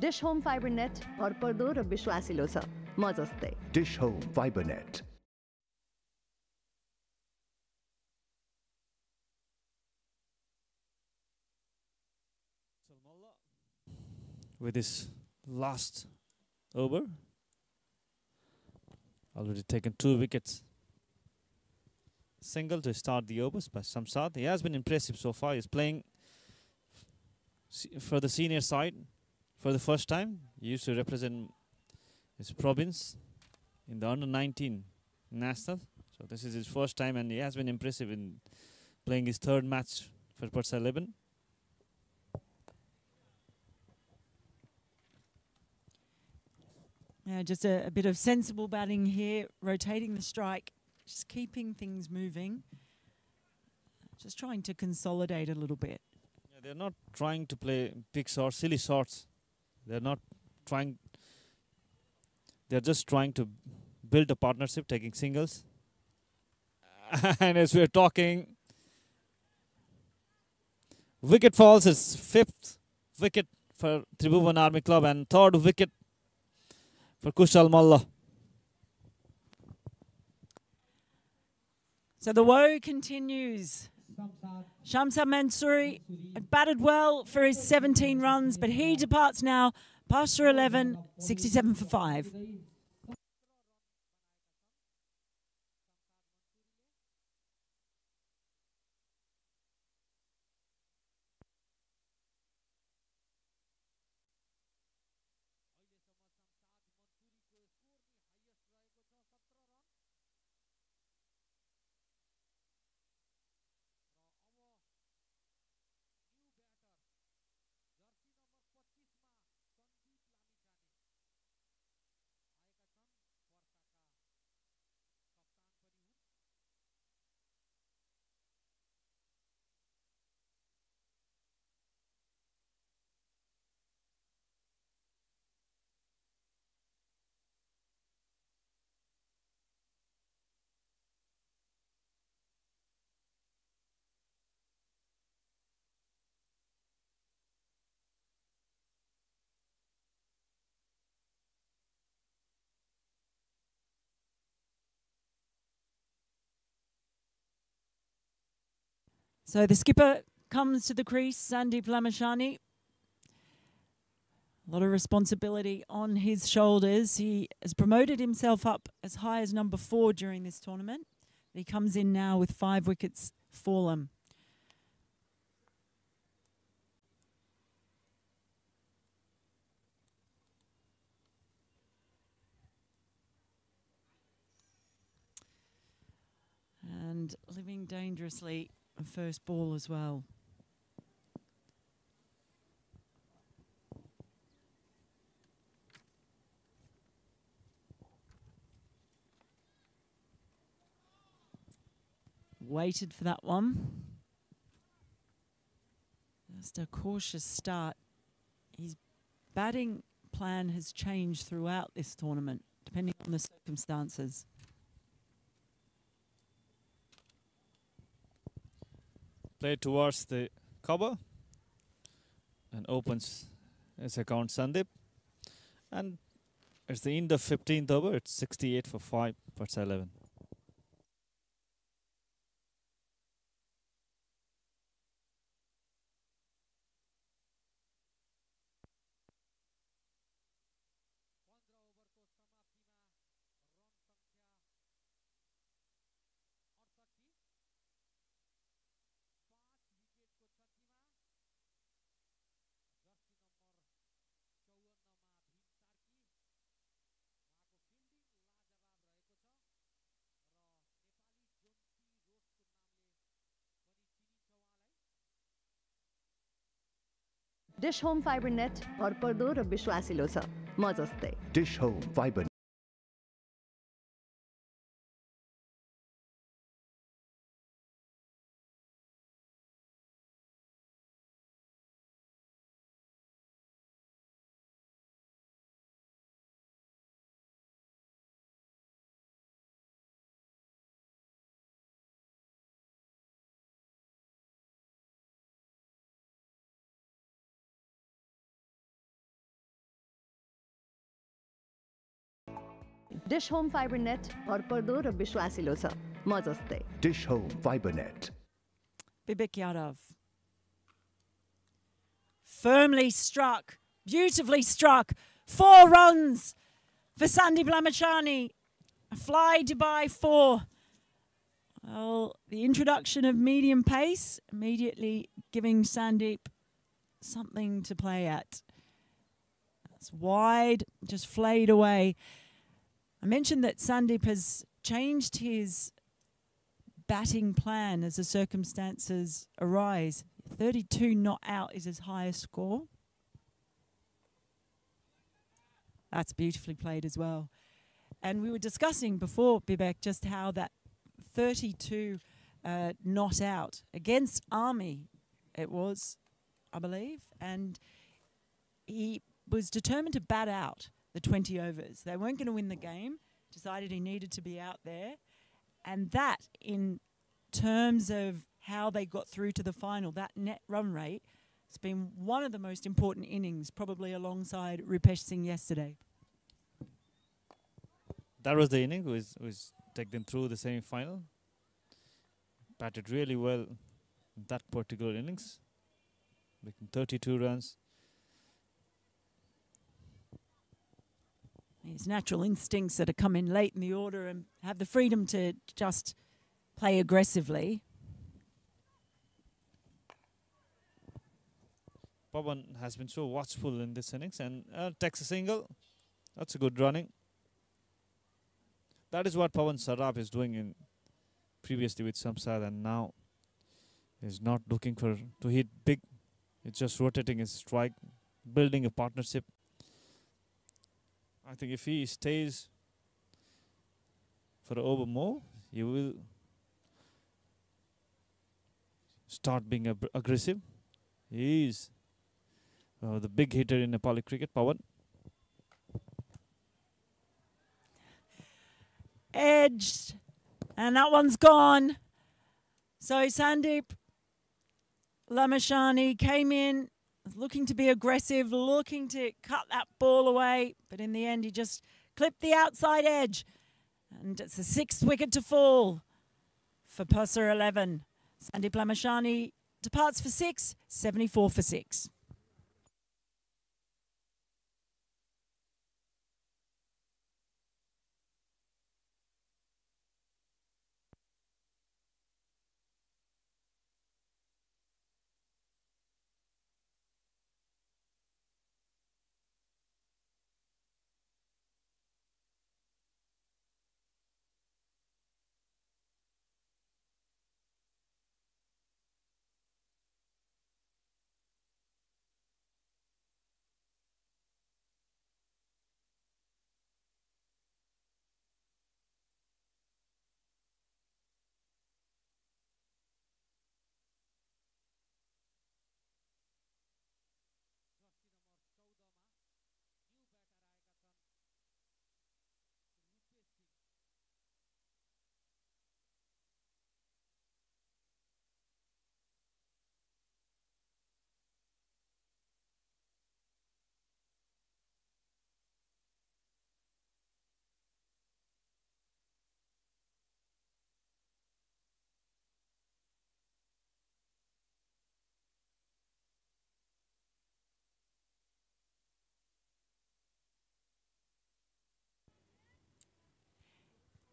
Dish Home fibre net भरपर्दो र विश्वासिलो छ म जस्तै Dish Home Fiber Net. With his last over, already taken 2 wickets. Single to start the overs by Samsad. He has been impressive so far. He's playing for the senior side for the first time. He used to represent his province in the under-19 national. So this is his first time, and he has been impressive in playing his 3rd match for Parsa 11. Yeah, just a bit of sensible batting here, rotating the strike, just keeping things moving, just trying to consolidate a little bit. Yeah, they're not trying to play big shots, silly shots. They're not trying. They're just trying to build a partnership, taking singles. And as we're talking, wicket falls. It's 5th wicket for Tribhuvan Army Club and 3rd wicket for Kushal Malla. So the woe continues. Shamsa Mansouri batted well for his 17 runs, but he departs now. Parsa 11, 67 for 5. So the skipper comes to the crease, Sandeep Lamashani. A lot of responsibility on his shoulders. He has promoted himself up as high as number 4 during this tournament. He comes in now with 5 wickets for them. And living dangerously, a first ball as well. Waited for that one. Just a cautious start. His batting plan has changed throughout this tournament, depending on the circumstances. Play towards the cover and opens his account Sandeep. And it's the end of 15th over. It's 68 for 5 for 11. Dish Home fibre net भरपर्दो र विश्वासिलो छ म जस्तै Dish Home Fiber. Dish Home fibre net भरपर्दो र विश्वासिलो छ म जस्तै Dish Home Fiber Net. Bibik Yadav. Firmly struck, beautifully struck. 4 runs for Sandeep Lamachani. A fly Dubai 4. Well, the introduction of medium pace immediately giving Sandeep something to play at. It's wide, just flayed away. I mentioned that Sandeep has changed his batting plan as the circumstances arise. 32 not out is his highest score. That's beautifully played as well. And we were discussing before, Bibek, just how that 32 not out against Army, it was, I believe, and he was determined to bat out the 20 overs. They weren't going to win the game, decided he needed to be out there. And that, in terms of how they got through to the final, that net run rate, has been one of the most important innings, probably alongside Rupesh Singh yesterday. That was the inning was take them through the semi-final. Batted really well in that particular innings, making 32 runs. His natural instincts that have come in late in the order and have the freedom to just play aggressively. Pawan has been so watchful in this innings and takes a single. That's a good running. That is what Pawan Saraf is doing in previously with Samsad, and now he's not looking to hit big. It's just rotating his strike, building a partnership. I think if he stays for over more, he will start being aggressive. He is the big hitter in Nepali cricket, Pawan. Edged, and that one's gone. So Sandeep Lamashani came in looking to be aggressive, looking to cut that ball away, but in the end he just clipped the outside edge, and it's the 6th wicket to fall for Parsa 11. Sandeep Lamashani departs for 6, 74 for 6.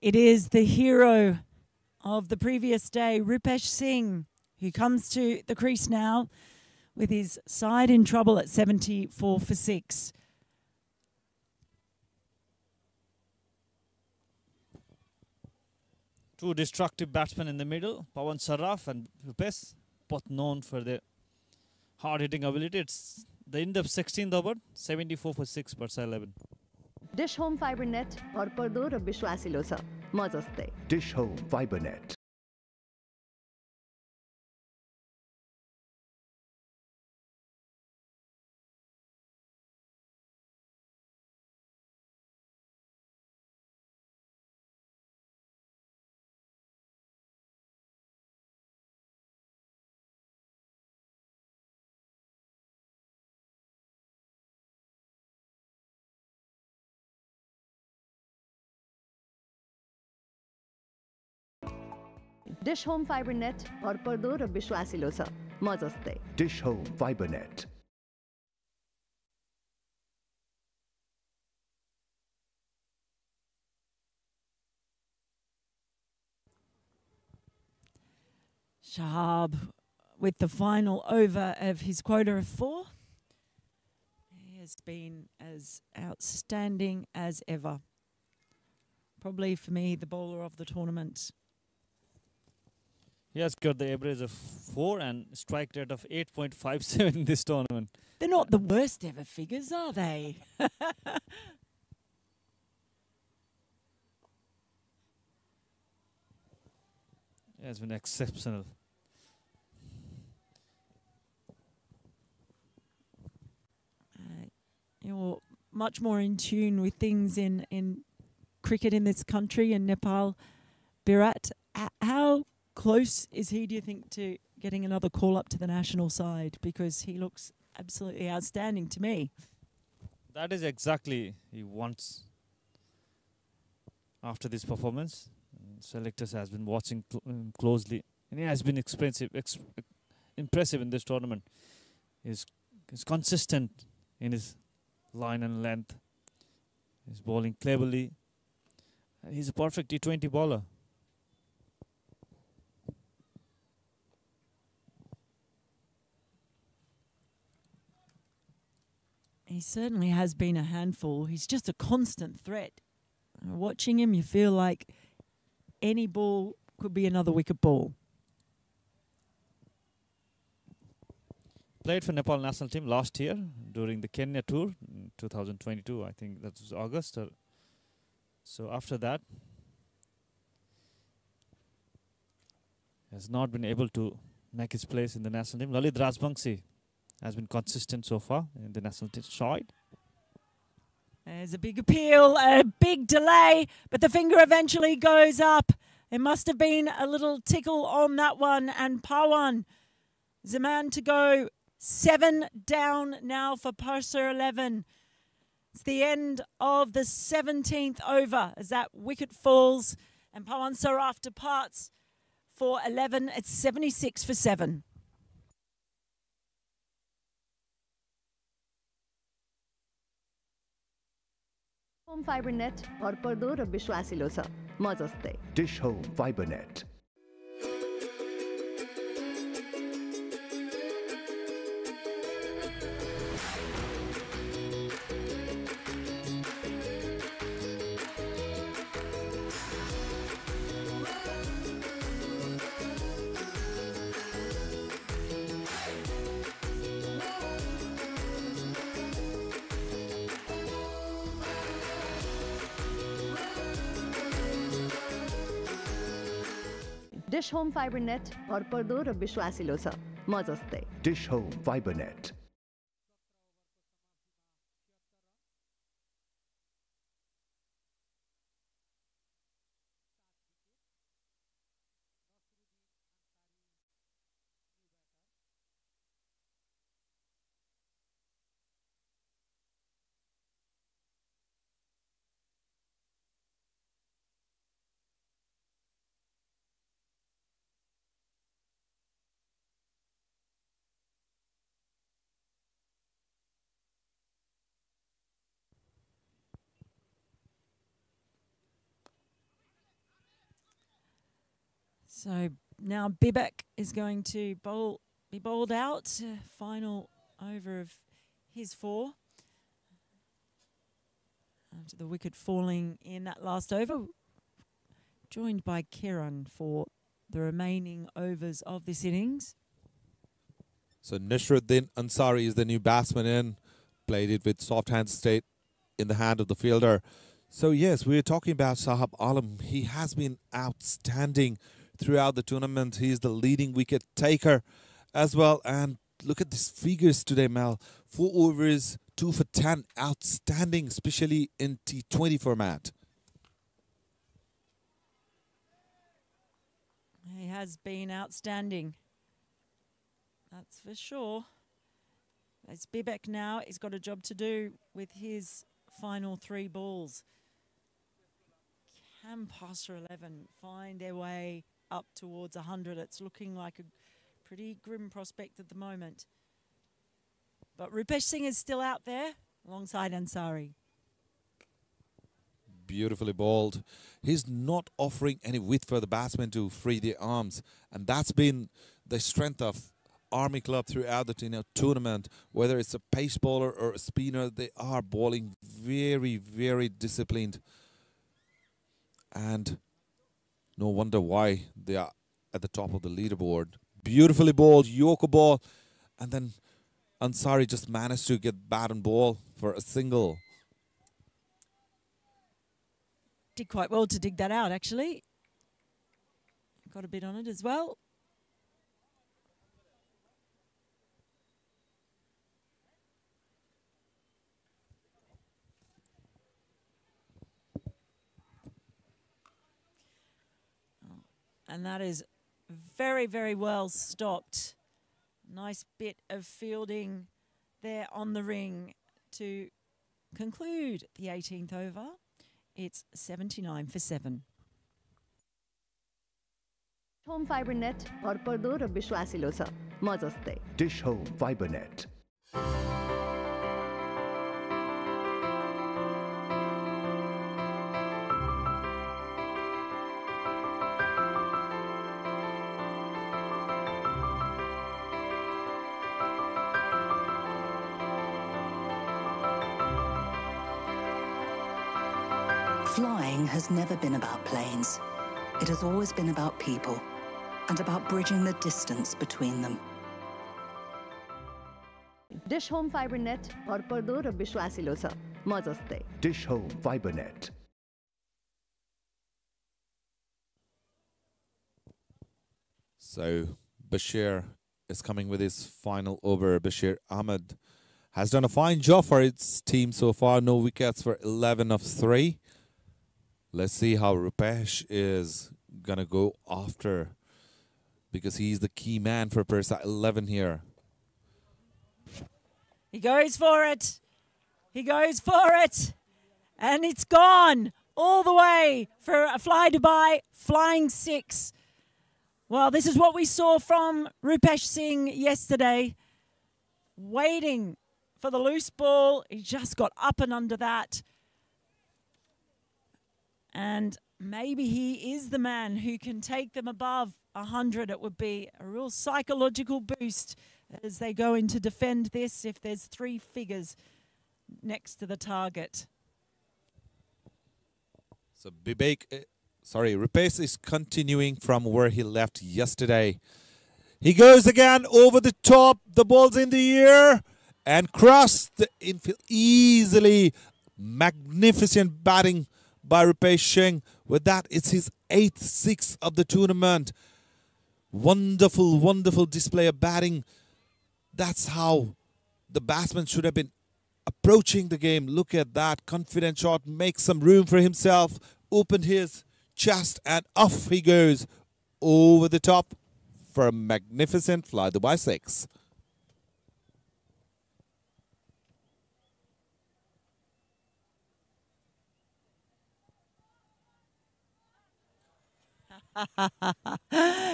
It is the hero of the previous day, Rupesh Singh, who comes to the crease now with his side in trouble at 74 for 6. Two destructive batsmen in the middle, Pawan Saraf and Rupesh, both known for their hard-hitting ability. It's the end of 16th over, 74 for 6, Parsa 11. Dish Home fibre net भरपर्दो र विश्वासिलो छ म जस्तै Dish Home Fiber Net. Dish Home fibre net भरपर्दो र विश्वासिलो छ म जस्तै Dish Home Fiber Net. Shahab with the final over of his quota of 4. He has been as outstanding as ever. Probably for me the bowler of the tournament. He has got the average of 4 and strike rate of 8.57 in this tournament. They're not the worst ever figures, are they? has been exceptional. You're much more in tune with things in cricket in this country, in Nepal. Virat, how close is he, do you think, to getting another call up to the national side? Because he looks absolutely outstanding to me. That is exactly he wants after this performance. Selectors has been watching closely, and he has been impressive in this tournament. He's consistent in his line and length. He's bowling cleverly. And he's a perfect T20 bowler. He certainly has been a handful. He's just a constant threat. Watching him, you feel like any ball could be another wicket ball. Played for Nepal national team last year during the Kenya tour in 2022. I think that was August. So after that, has not been able to make his place in the national team. Lalit Rajbangshi has been consistent so far in the national team side. There's a big appeal, a big delay, but the finger eventually goes up. It must have been a little tickle on that one, and Pawan is a man to go. 7 down now for Parsa 11. It's the end of the 17th over as that wicket falls, and Pawan Saraf departs for 11 at 76 for 7. Home fibre net भरपर्दो र विश्वासिलो छ म जस्तै Dish Home Fiber Net. Dish Home fibre net भरपर्दो र विश्वासिलो छ म जस्तै Dish Home Fiber Net. So now Bibek is going to be bowled out. Final over of his 4. After the wicket falling in that last over. Joined by Kiran for the remaining overs of this innings. So Nishruddin Ansari is the new batsman in. Played it with soft hand state in the hand of the fielder. So yes, we're talking about Shahab Alam. He has been outstanding throughout the tournament. He's the leading wicket taker as well. And look at these figures today, Mel. 4 overs, 2 for 10. Outstanding, especially in T20 format. He has been outstanding. That's for sure. It's Bibek now. He's got a job to do with his final 3 balls. Can Parsa 11 find their way up towards 100? It's looking like a pretty grim prospect at the moment. But Rupesh Singh is still out there alongside Ansari. Beautifully bowled. He's not offering any width for the batsmen to free their arms. And that's been the strength of Army Club throughout the tournament. Whether it's a pace bowler or a spinner, they are bowling very, very disciplined. And no wonder why they are at the top of the leaderboard. Beautifully bowled, Yorker ball. And then Ansari just managed to get bat and ball for a single. Did quite well to dig that out, actually. got a bit on it as well. And that is very, very well stopped. Nice bit of fielding there on the ring to conclude the 18th over. It's 79 for 7. Home fibre net भरपर्दो र विश्वासिलो छ म जस्तै Dish Home Fiber Net. Flying has never been about planes. It has always been about people and about bridging the distance between them. Dish Home fibre net भरपर्दो र विश्वासिलो छ म जस्तै Dish Home Fiber Net. So Bashir is coming with his final over. Bashir Ahmed has done a fine job for its team so far. No wickets for 11 of 3. Let's see how Rupesh is going to go after, because he's the key man for Parsa 11 here. He goes for it. He goes for it. And it's gone all the way for a fly Dubai, flying 6. Well, this is what we saw from Rupesh Singh yesterday. Waiting for the loose ball. He just got up and under that. And maybe he is the man who can take them above 100. It would be a real psychological boost as they go in to defend this if there's 3 figures next to the target. So Rupesh is continuing from where he left yesterday. He goes again over the top. The ball's in the air and crossed the infield easily. Magnificent batting by Rupesh Singh. With that, it's his 8th 6 of the tournament. Wonderful, wonderful display of batting. That's how the batsman should have been approaching the game. Look at that. Confident shot. Makes some room for himself. Opened his chest and off he goes over the top for a magnificent fly Dubai 6.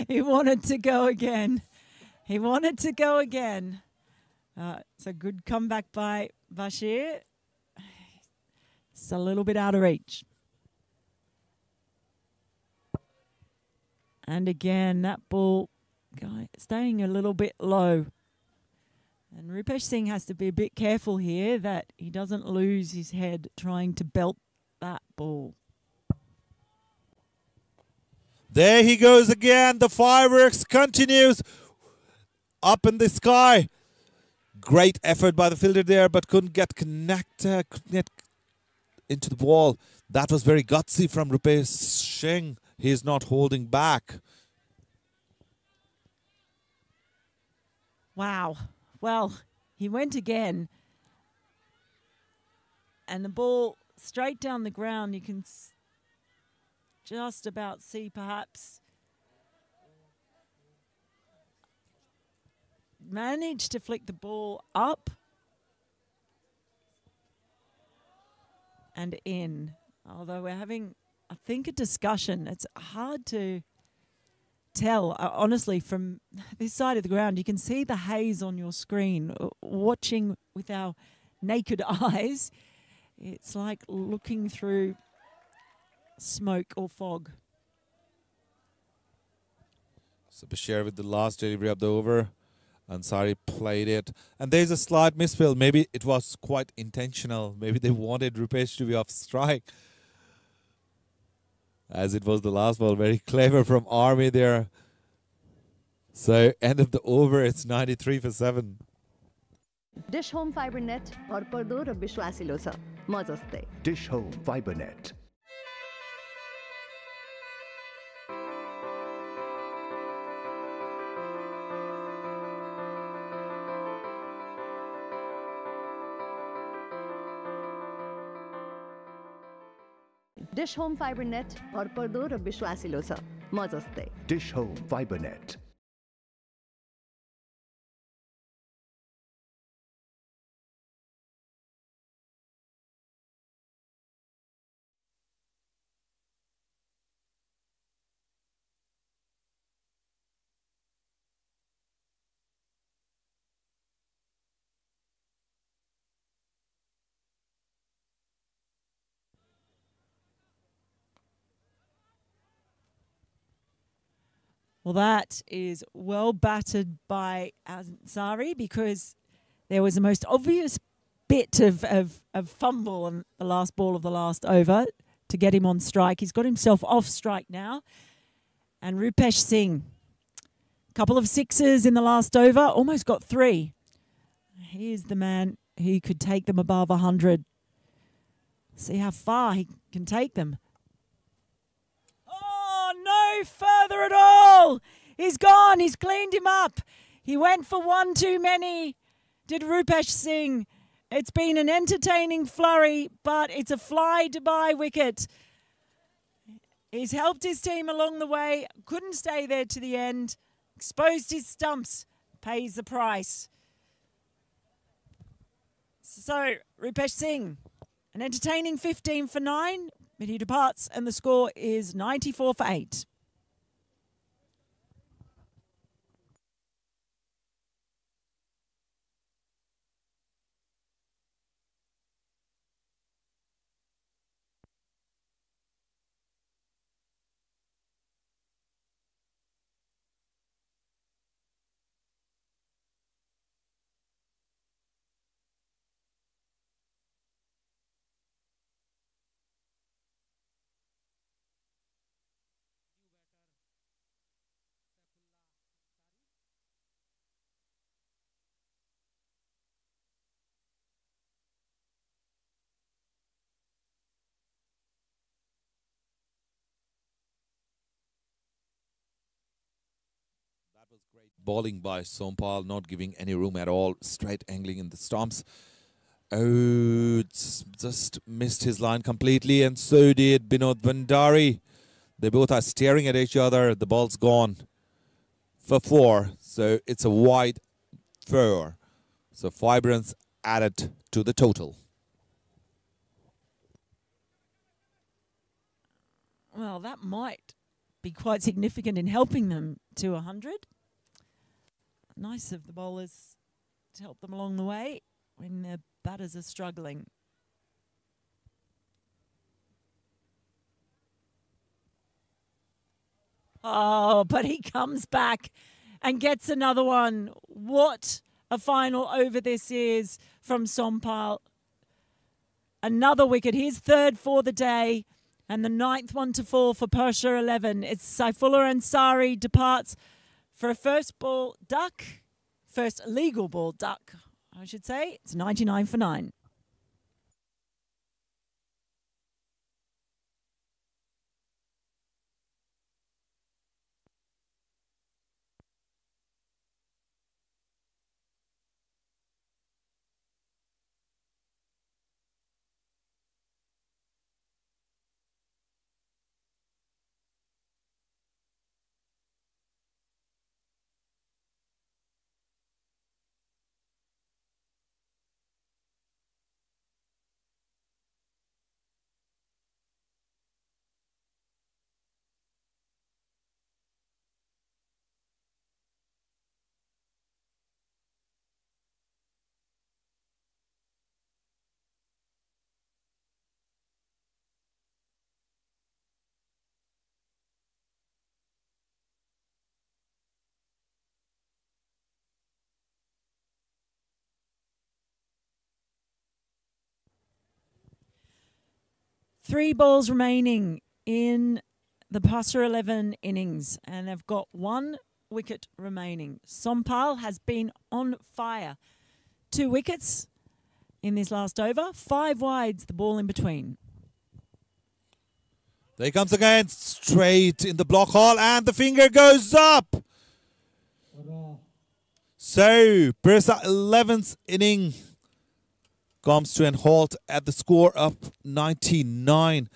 He wanted to go again. He wanted to go again. It's a good comeback by Bashir. It's a little bit out of reach. And again, that ball staying a little bit low. And Rupesh Singh has to be a bit careful here that he doesn't lose his head trying to belt that ball. There he goes again. The fireworks continues up in the sky. Great effort by the fielder there, but couldn't get connected, couldn't get into the ball. That was very gutsy from Rupesh Singh. He's not holding back. Wow. Well, he went again. And the ball straight down the ground. You can just about see perhaps. Managed to flick the ball up and in. Although we're having, I think, a discussion. It's hard to tell, honestly, from this side of the ground. You can see the haze on your screen. Watching with our naked eyes, it's like looking through smoke or fog. So Bashir with the last delivery of the over. Ansari played it. And there's a slight misfill. Maybe it was quite intentional. Maybe they wanted Rupesh to be off strike. As it was the last ball. Very clever from Army there. So end of the over. It's 93 for 7. Dish Home fibre net भरपर्दो र विश्वासिलो छ म जस्तै Dish Home Fiber Net. Dish Home fibre net भरपर्दो र विश्वासिलो छ म जस्तै Dish Home Fiber Net. Well, that is well battered by Ansari because there was the most obvious bit of fumble on the last ball of the last over to get him on strike. He's got himself off strike now. And Rupesh Singh, couple of sixes in the last over, almost got 3. Here's the man who could take them above 100. See how far he can take them. No further at all. He's gone. He's cleaned him up. He went for one too many, did Rupesh Singh. It's been an entertaining flurry, but it's a fly-to-by wicket. He's helped his team along the way, couldn't stay there to the end, exposed his stumps, pays the price. So, Rupesh Singh, an entertaining 15 for 9, but he departs and the score is 94 for 8. That was great bowling by Sompal, not giving any room at all, straight angling in the stumps. Oh, just missed his line completely, and so did Binod Bandari. They both are staring at each other. The ball's gone for 4, so it's a wide 4. So 5 runs added to the total. Well, that might be quite significant in helping them to 100. Nice of the bowlers to help them along the way when their batters are struggling. Oh, but he comes back and gets another one. What a final over this is from Sompal. Another wicket, his 3rd for the day. And the 9th one to fall for Parsa 11. It's Saifullah Ansari departs for a first ball duck. First legal ball duck, I should say. It's 99 for 9. Three balls remaining in the Parsa 11 innings, and they've got 1 wicket remaining. Sompal has been on fire. 2 wickets in this last over. 5 wides, the ball in between. There he comes again, straight in the block hole, and the finger goes up. So, Parsa 11's inning comes to an halt at the score of 99.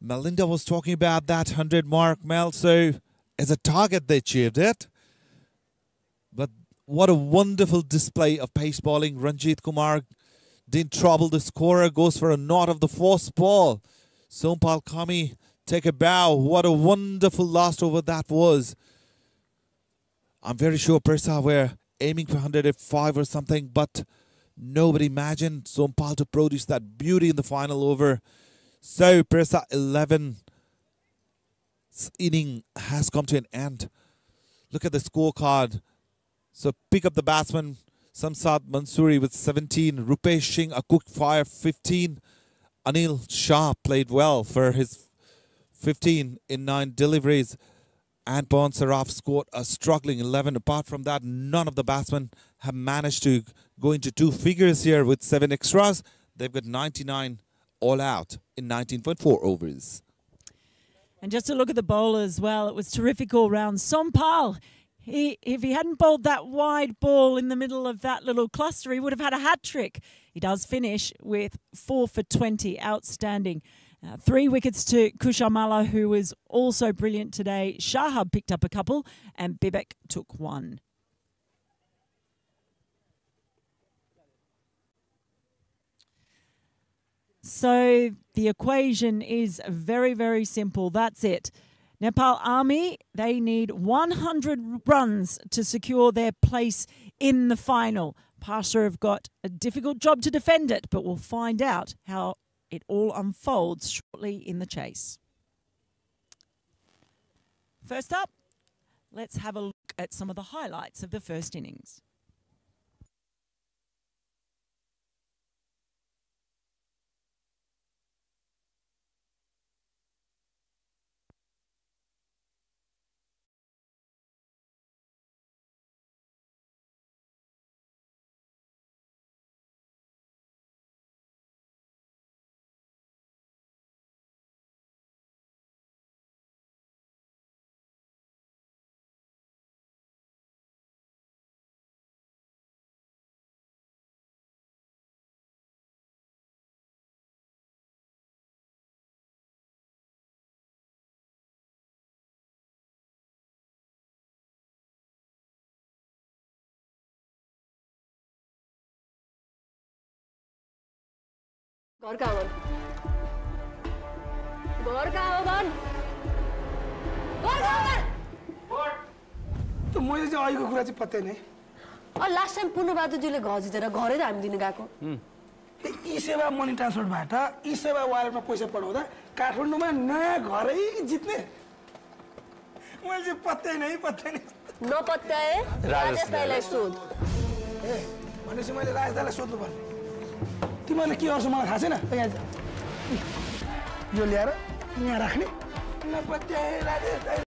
Melinda was talking about that 100 mark, Mel. So as a target, they achieved it. But what a wonderful display of pace bowling. Ranjit Kumar didn't trouble the scorer. Goes for a knot of the first ball. Sompal Kami take a bow. What a wonderful last over that was. I'm very sure Parsa were aiming for 105 or something, but nobody imagined Sompal to produce that beauty in the final over. So Parsa 11 inning has come to an end. Look at the scorecard. So pick up the batsman, Samsad Mansoori with 17, Rupesh Singh a quick fire 15, Anil Shah played well for his 15 in 9 deliveries, and Pawan Saraf scored a struggling 11. Apart from that, none of the batsmen have managed to go into 2 figures here with 7 extras. They've got 99 all out in 19.4 overs. And just to look at the bowler as well, it was terrific all round. Sompal, if he hadn't bowled that wide ball in the middle of that little cluster, he would have had a hat trick. He does finish with 4 for 20, outstanding. 3 wickets to Kushamala, who was also brilliant today. Shahab picked up a couple and Bibek took 1. So the equation is very, very simple. That's it. Nepal Army, they need 100 runs to secure their place in the final. Parsa have got a difficult job to defend it, but we'll find out how it all unfolds shortly in the chase. First up, let's have a look at some of the highlights of the first innings. घर कहाँ भन् घर कहाँ हो भन् घर कहाँ भन् त मैले चाहिँ अहिलेको कुरा चाहिँ पत्तै नै लास्ट टाइम पूर्णबहादुरजीले घर जितेर घरै त हामी दिन गएको ई सेवा मनी ट्रान्सफरबाट ई सेवा वालेटमा पैसा पठाउँदा काठमाडौँमा नयाँ घरै जित्ने मैले चाहिँ पत्तै नै नपत्याए राजेश दाइलाई सोध ए भनेपछि मैले राजेश दाइलाई सोध्नु पर्ने तिमीहरूले के गर्छ मलाई थाहा छैन यो ल्याएर यहाँ राख्ने नपत्याए राजेश दाइ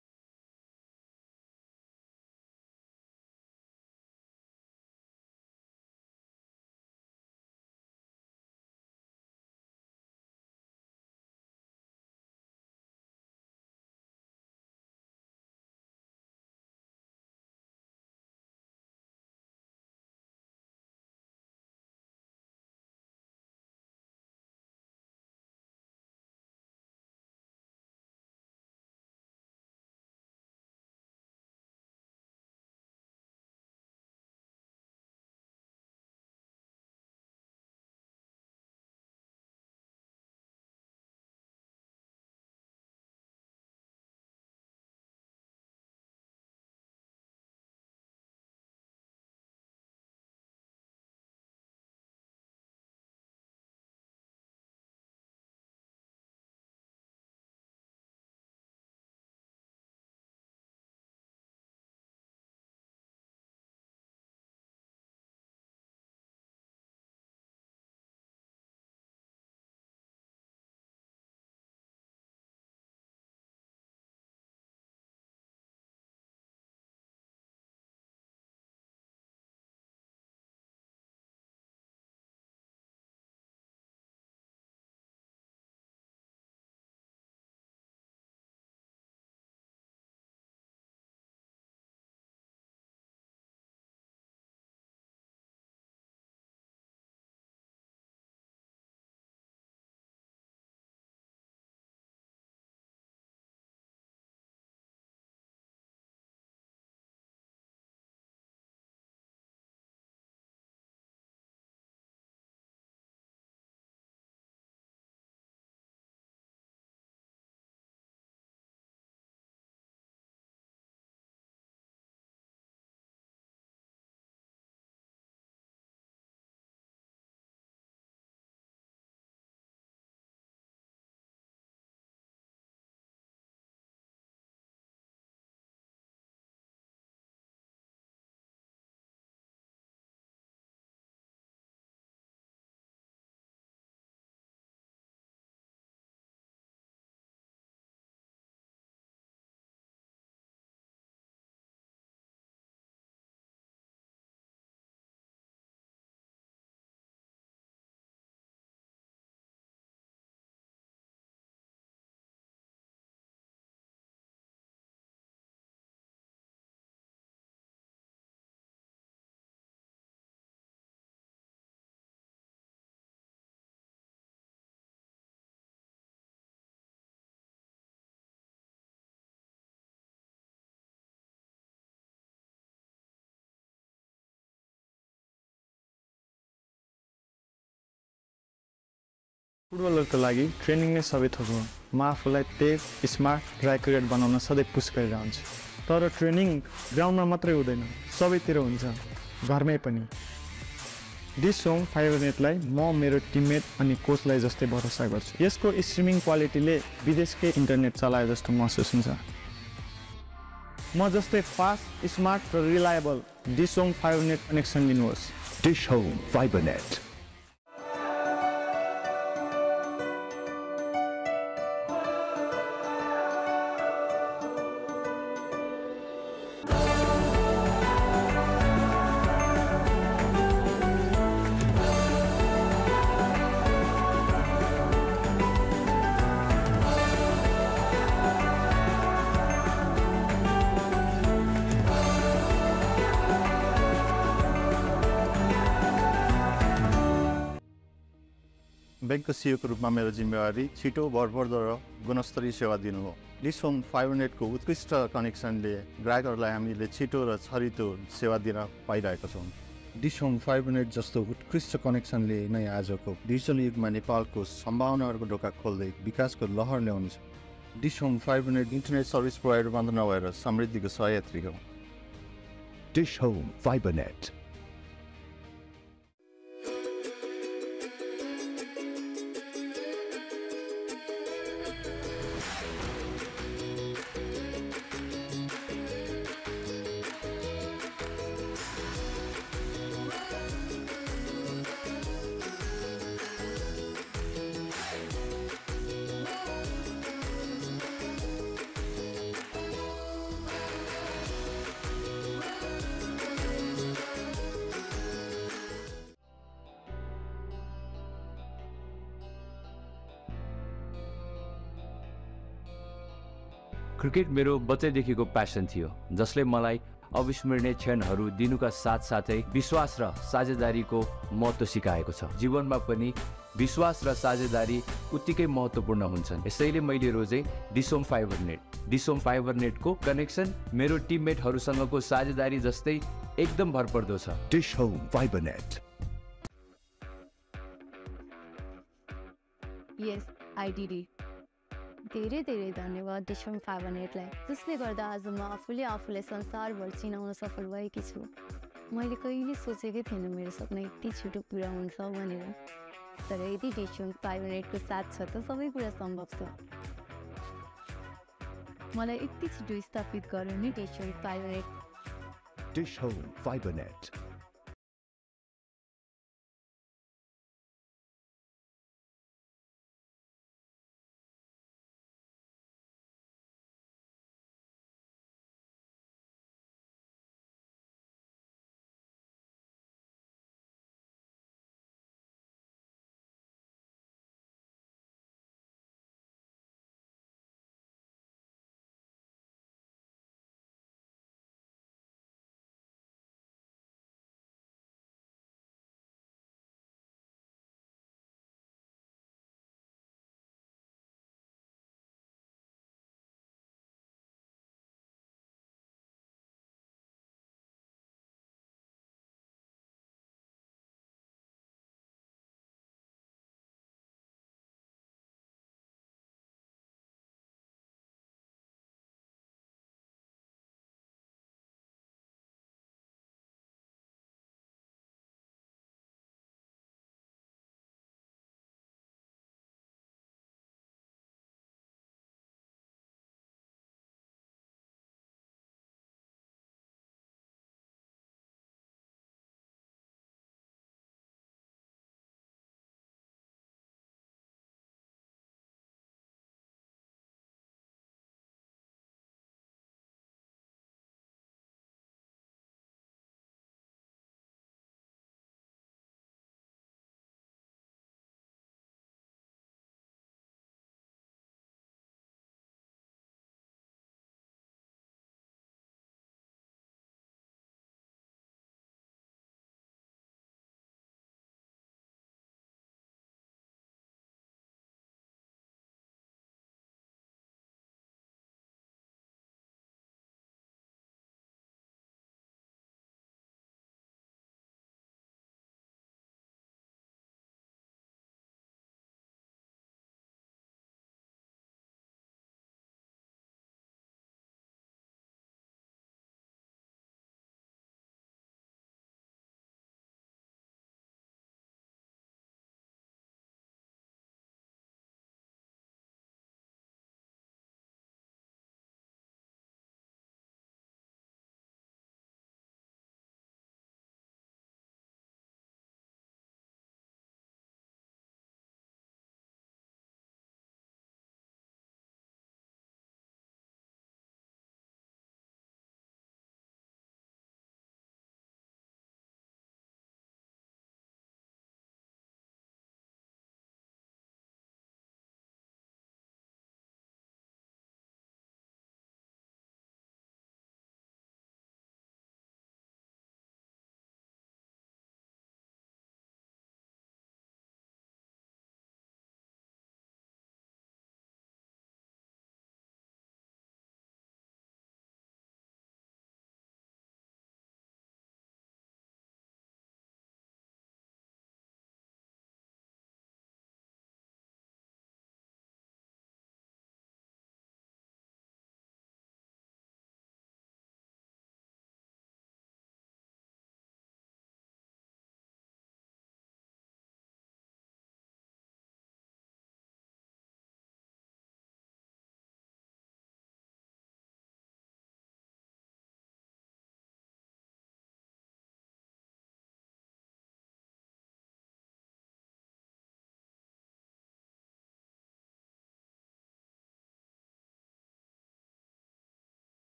फुटबलरको लागि ट्रेनिङ नै सबै थोक हो। म आफूलाई तेज, स्मार्ट र एक्युरेट बनाउन सधैँ पुस गरिरहन्छु। तर ट्रेनिङ ग्राउन्डमा मात्रै हुँदैन, सबैतिर हुन्छ, घरमै पनि। डिस होम फाइबरनेटलाई म मेरो टिममेट अनि कोचलाई जस्तै भरोसा गर्छु। यसको स्ट्रिमिङ क्वालिटीले विदेशकै इन्टरनेट चलाए जस्तो महसुस हुन्छ। म जस्तै फास्ट, स्मार्ट र reliable Dish Home Fibernet connection लिनुहोस्। Dish Home FiberNet. ब्याङ्कको सिओको रूपमा मेरो जिम्मेवारी छिटो, भरपर्दो र गुणस्तरीय सेवा दिनु हो। डिस होम फाइबरनेटको उत्कृष्ट कनेक्सनले ग्राहकहरूलाई हामीले छिटो र छरितो सेवा दिन पाइरहेका छौँ। डिस होम फाइबरनेट जस्तो उत्कृष्ट कनेक्सनले नै आजको डिजिटल युगमा नेपालको सम्भावनाहरूको ढोका खोल्दै विकासको लहर ल्याउनेछ। Dish Home Fibernet internet service provider मात्र नभएर समृद्धिको सहयात्री हो। Dish Home FiberNet. क्रिकेट मेरो बच्चैदेखिको प्यासन थियो, जसले मलाई अविस्मरणीय क्षणहरू दिनुका साथसाथै विश्वास र साझेदारीको महत्त्व सिकाएको छ। जीवनमा पनि विश्वास र साझेदारी उत्तिकै महत्त्वपूर्ण हुन्छन्। यसैले मैले रोजे Dish Home Fibernet. Dish Home फाइबरनेटको कनेक्सन मेरो टिममेटहरूसँगको साझेदारी जस्तै एकदम भरपर्दो छ। Dish Home FiberNet. Yes, I did it. धेरै धेरै धन्यवाद डिस होम फाइबरनेटलाई, जसले गर्दा आज म आफूलाई संसारभर चिनाउन सफल भएकी छु। मैले कहिले सोचेकै थिएन मेरो सपना यति छिटो पुरा हुन्छ भनेर। तर यदि डिस होम फाइबरनेटको साथ छ त सबै कुरा सम्भव छ। मलाई यति छिटो स्थापित गर्नु नि Dish Home FiberNet. Dish Home FiberNet.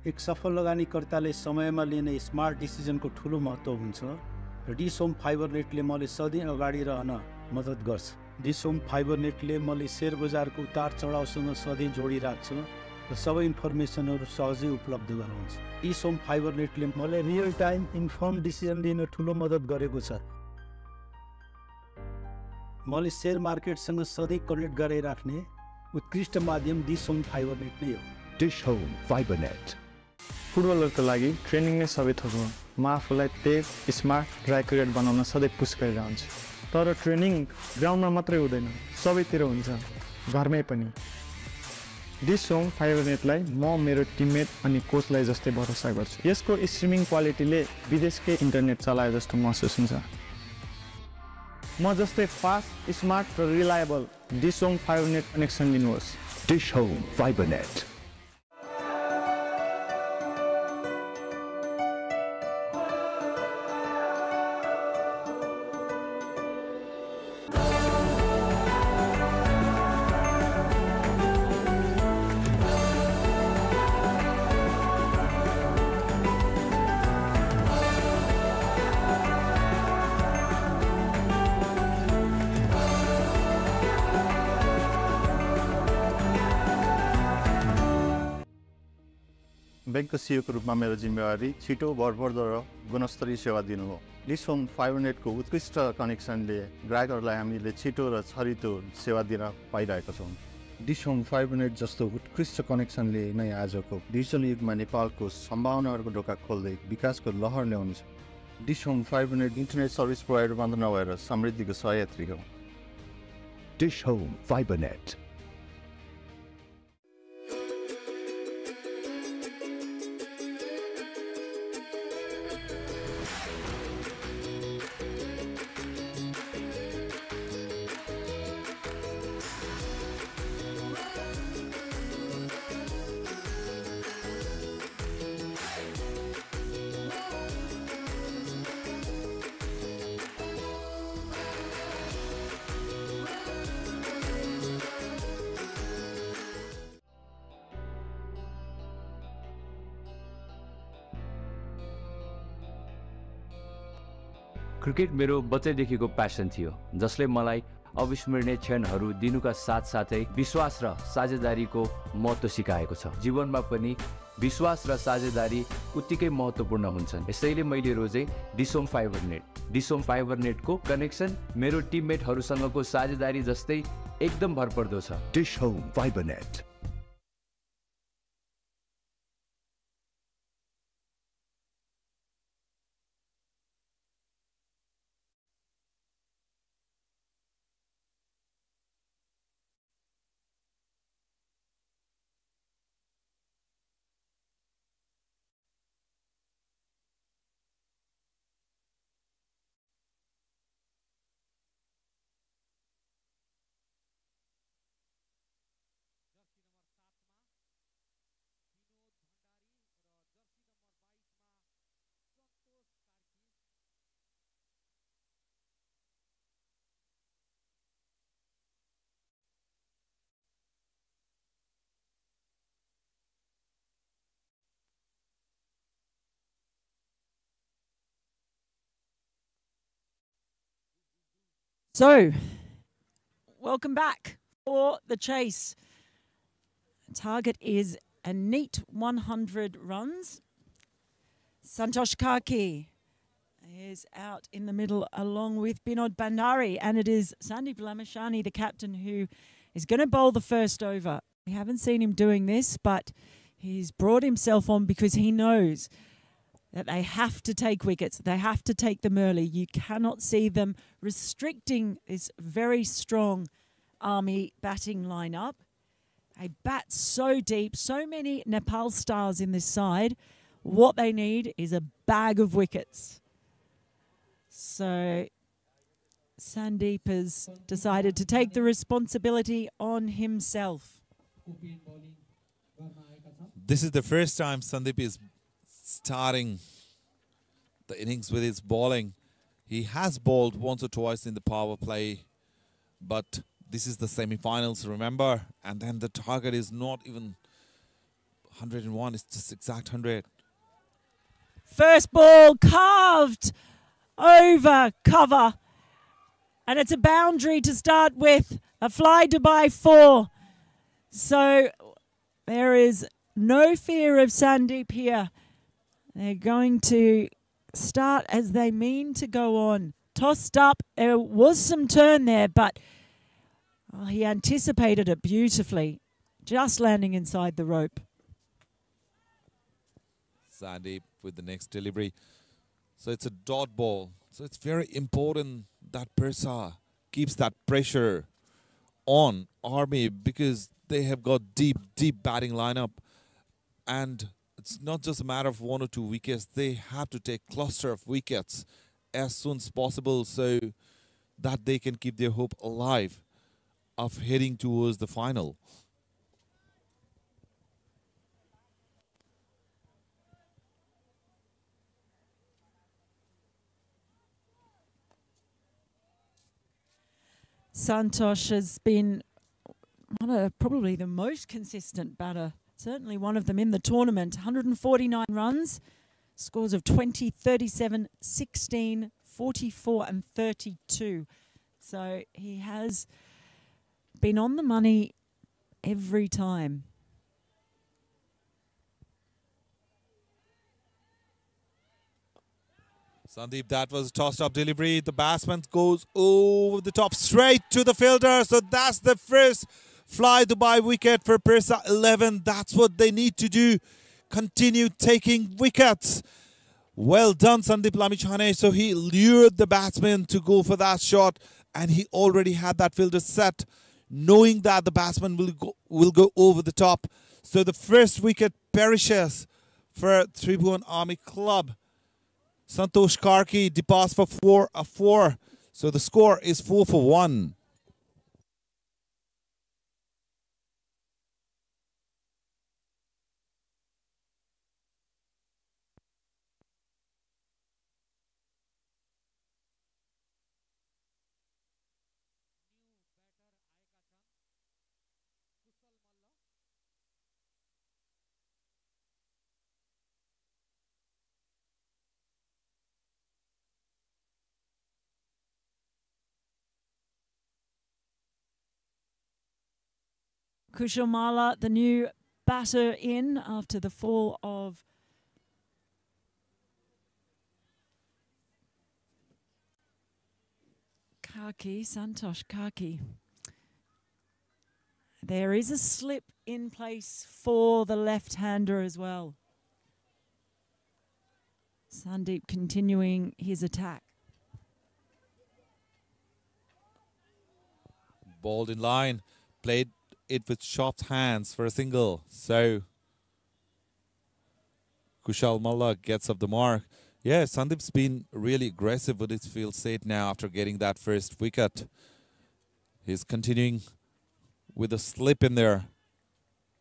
एक सफल लगानीकर्ताले समयमा लिने स्मार्ट डिसिजनको ठुलो महत्त्व हुन्छ र डिसोम फाइबर नेटले मलाई सधैँ अगाडि रहन मद्दत गर्छ। डिसोम फाइबर नेटले मलाई सेयर बजारको उतार चढावसँग सधैँ जोडिराख्छ र सबै इन्फर्मेसनहरू सहजै उपलब्ध गराउँछ। डिसोम फाइबर नेटले मलाई रियल टाइम इन्फर्म डिसिजन लिन ठुलो मद्दत गरेको छ। मलाई सेयर मार्केटसँग सधैँ कनेक्ट गराइराख्ने उत्कृष्ट माध्यम डिसोम फाइबर नेट नै हो। Dish Home fibre Net. फुटबलरको लागि ट्रेनिङ नै सबै थोक हो। म आफूलाई तेज स्मार्ट र एक्युरेट बनाउन सधैँ पुस गरिरहन्छु। तर ट्रेनिङ ग्राउन्डमा मात्रै हुँदैन, सबैतिर हुन्छ, घरमै पनि। डिस होम फाइबर नेटलाई म मेरो टिममेट अनि कोचलाई जस्तै भरोसा गर्छु। यसको स्ट्रिमिङ क्वालिटीले विदेशकै इन्टरनेट चलाए जस्तो महसुस हुन्छ। म जस्तै फास्ट, स्मार्ट र reliable Dish Home fibre net connection दिनुहोस्। Dish Home fibre Net. ब्याङ्कको सिओको रूपमा मेरो जिम्मेवारी छिटो, भरपर्दो र गुणस्तरीय सेवा दिनु हो। डिस होम फाइबर नेटको उत्कृष्ट कनेक्सनले ग्राहकहरूलाई हामीले छिटो र छरितो सेवा दिन पाइरहेका छौँ। डिस होम फाइबर नेट जस्तो उत्कृष्ट कनेक्सनले नै आजको डिजिटल युगमा नेपालको सम्भावनाहरूको ढोका खोल्दै विकासको लहर ल्याउनेछ। Dish Home fibre Net internet service provider मात्र नभएर समृद्धिको सहयात्री हो। Dish Home fibre Net. Cricket मेरो बच्चैदेखिको प्यासन थियो, जसले मलाई अविस्मरणीय क्षणहरू दिनुका साथसाथै विश्वास र साझेदारीको महत्त्व सिकाएको छ। जीवनमा पनि विश्वास र साझेदारी उत्तिकै महत्त्वपूर्ण हुन्छन्। यसैले मैले रोजे Dish Home fibre Net. Dish Home Fiber नेटको कनेक्सन मेरो टिममेटहरूसँगको साझेदारी जस्तै एकदम भरपर्दो छ। Dish Home fibre Net. So, welcome back for the chase. Target is a neat 100 runs. Santosh Kaki is out in the middle along with Binod Bandari, and it is Sandeep Lamashani, the captain, who is going to bowl the first over. We haven't seen him doing this, but he's brought himself on because he knows that they have to take wickets. They have to take them early. You cannot see them restricting this very strong Army batting lineup. They bat so deep, so many Nepal stars in this side. What they need is a bag of wickets. So Sandeep has decided to take the responsibility on himself. This is the first time Sandeep is starting the innings with his bowling. He has bowled once or twice in the power play, but this is the semi-finals, remember, and then the target is not even 101 is just exact 100. First ball carved over cover. And it's a boundary to start with. A fly Dubai 4. So there is no fear of Sandeep here. They're going to start as they mean to go on. Tossed up. There was some turn there, but he anticipated it beautifully. Just landing inside the rope. Sandeep with the next delivery. So it's a dot ball. So it's very important that Parsa keeps that pressure on Army because they have got deep batting lineup. And it's not just a matter of 1 or 2 wickets. They have to take cluster of wickets as soon as possible so that they can keep their hope alive of heading towards the final. Santosh has been probably the most consistent batter, certainly one of them in the tournament. 149 runs, scores of 20, 37, 16, 44 and 32. So he has been on the money every time. Sandeep, that was a tossed-up delivery. The batsman goes over the top, straight to the fielder. So that's the first fly Dubai wicket for Parsa 11. That's what they need to do. Continue taking wickets. Well done, Sandeep Lamichhane. So he lured the batsman to go for that shot, and he already had that fielder set, knowing that the batsman will go over the top. So the first wicket perishes for Tribhuvan Army Club. Santosh Karki departs for 4. So the score is 4 for 1. Kushalmala, the new batter in after the fall of Santosh Karki. There is a slip in place for the left-hander as well. Sandeep continuing his attack. Balled in line, played it with sharp hands for a single. So Kushalmala gets up the mark. Yeah, Sandeep's been really aggressive with his field state now after getting that first wicket. He's continuing with a slip in there.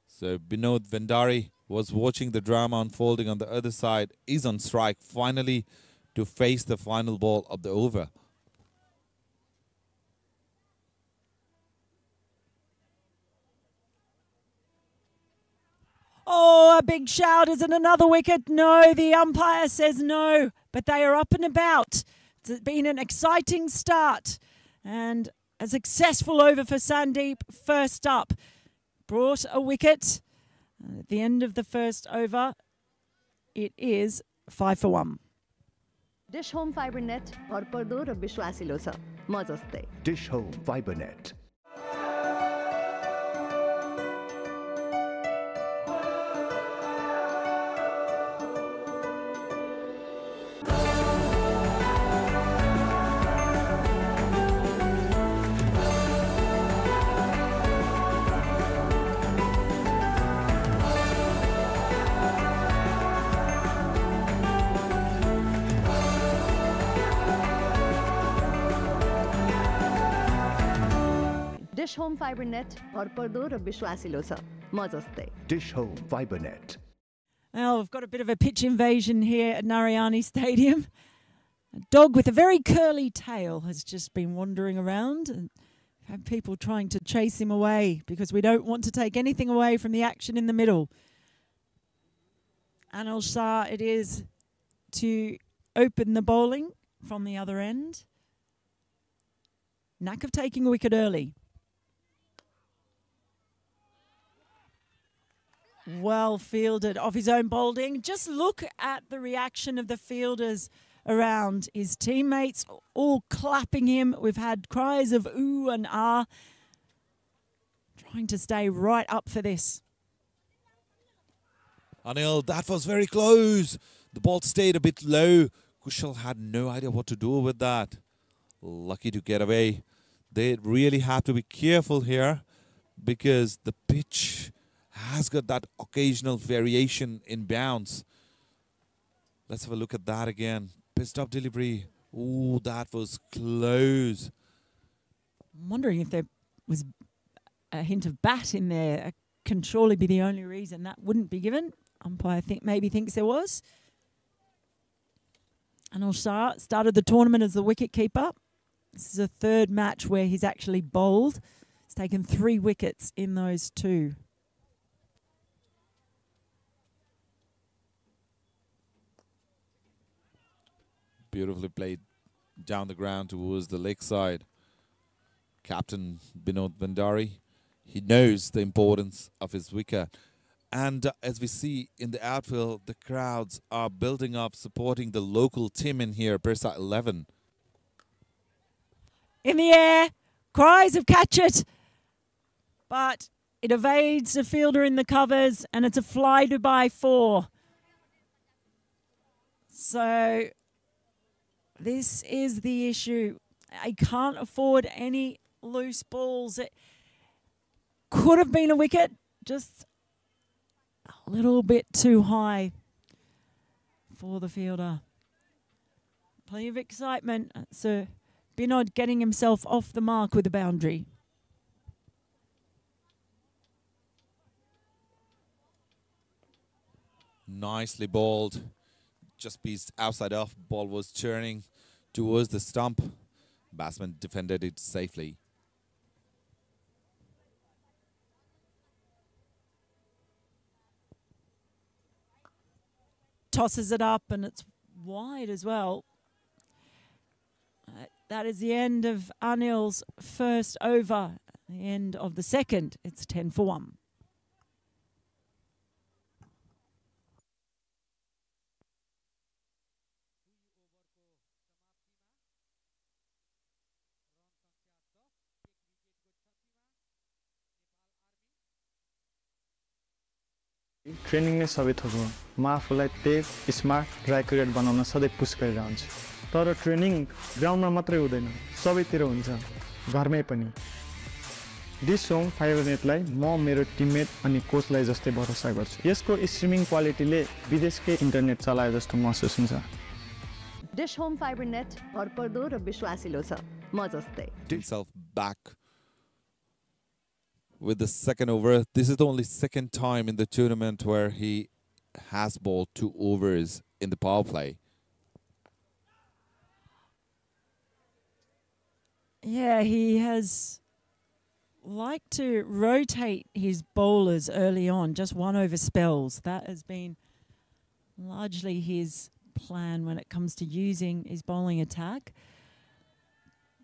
So Binod Vendari was watching the drama unfolding on the other side. Is on strike finally to face the final ball of the over. Oh, a big shout. Is it another wicket? No, the umpire says no, but they are up and about. It's been an exciting start and a successful over for Sandeep. First up, brought a wicket. At the end of the first over, it is 5 for 1. Dish Home Fiber Net भरपर्दो र विश्वासिलो छ म जस्तै. Dish Home Fiber Net. Dish Home Fiber Net भरपर्दो र विश्वासिलो छ म जस्तै. Dish Home Fiber Net. Well, we've got a bit of a pitch invasion here at Narayani Stadium. A dog with a very curly tail has just been wandering around and had people trying to chase him away because we don't want to take anything away from the action in the middle. Anil Shah it is to open the bowling from the other end. Knack of taking a wicket early. Well fielded off his own bowling. Just look at the reaction of the fielders around. His teammates all clapping him. We've had cries of ooh and ah. Trying to stay right up for this. Anil, that was very close. The ball stayed a bit low. Kushal had no idea what to do with that. Lucky to get away. They really have to be careful here because the pitch has got that occasional variation in bounce. Let's have a look at that again. Pissed up delivery. Ooh, that was close. I'm wondering if there was a hint of bat in there. Can surely be the only reason that wouldn't be given. Umpire maybe thinks there was. Anil Shah started the tournament as the wicket keeper. This is a third match where he's actually bowled. He's taken 3 wickets in those 2. Beautifully played down the ground towards the leg side. Captain Binod Bandari, he knows the importance of his wicket. And as we see in the outfield, the crowds are building up, supporting the local team in here, Parsa 11. In the air, cries of catch it, but it evades the fielder in the covers, and it's a fly to by 4. So this is the issue. I can't afford any loose balls. It could have been a wicket, just a little bit too high for the fielder. Plenty of excitement. So Binod getting himself off the mark with a boundary. Nicely bowled. Just pieced outside off. Ball was turning towards the stump. Batsman defended it safely. Tosses it up and it's wide as well. That is the end of Anil's first over. The end of the second. It's 10 for 1. Training नै सबै थोक हो म आफूलाई तेज smart र accurate बनाउन सधैँ पुस गरिरहन्छु तर ट्रेनिङ ग्राउन्डमा मात्रै हुँदैन सबैतिर हुन्छ घरमै पनि दिस होम फाइबर नेटलाई म मेरो टिममेट अनि कोचलाई जस्तै भरोसा गर्छु यसको स्ट्रिमिङ क्वालिटीले विदेशकै इन्टरनेट चलाए जस्तो महसुस हुन्छ डिश होम फाइबर नेट भरपर्दो र विश्वासिलो छ म जस्तै Himself back with the second over. This is the only second time in the tournament where he has bowled 2 overs in the power play. Yeah, he has liked to rotate his bowlers early on, just 1 over spells. That has been largely his plan when it comes to using his bowling attack.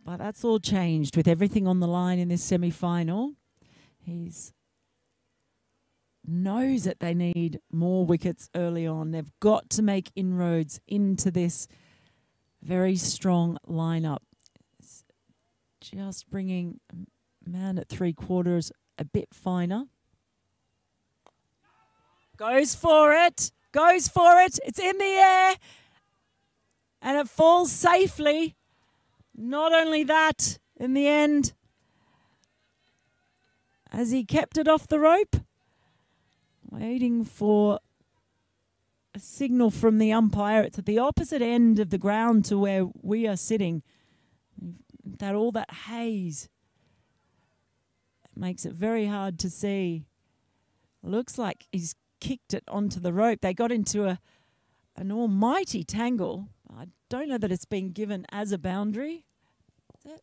But that's all changed with everything on the line in this semi-final. He knows that they need more wickets early on. They've got to make inroads into this very strong lineup. Just bringing man at 3/4 a bit finer. Goes for it. Goes for it. It's in the air. And it falls safely. Not only that, in the end, as he kept it off the rope, waiting for a signal from the umpire. It's at the opposite end of the ground to where we are sitting. All that haze makes it very hard to see. Looks like he's kicked it onto the rope. They got into an almighty tangle. I don't know that it's been given as a boundary. Is it?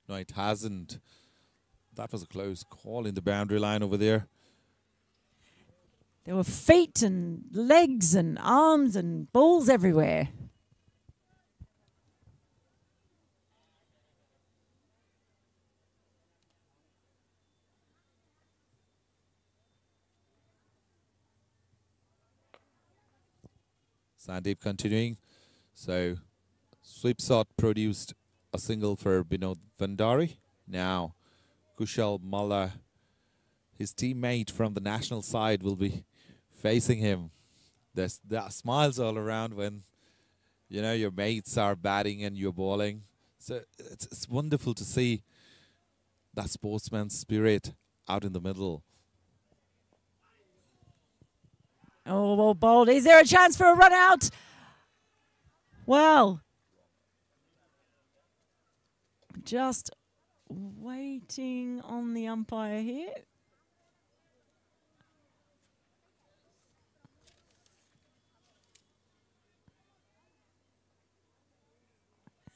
No, it hasn't. That was a close call in the boundary line over there. There were feet and legs and arms and balls everywhere. Sandeep continuing. So, sweep shot produced a single for Binod Vandari. Now, Kushal Malla, his teammate from the national side, will be facing him. There are smiles all around when, you know, your mates are batting and you're bowling. So it's wonderful to see that sportsman's spirit out in the middle. Oh, well bowled. Is there a chance for a run out? Well, just waiting on the umpire here.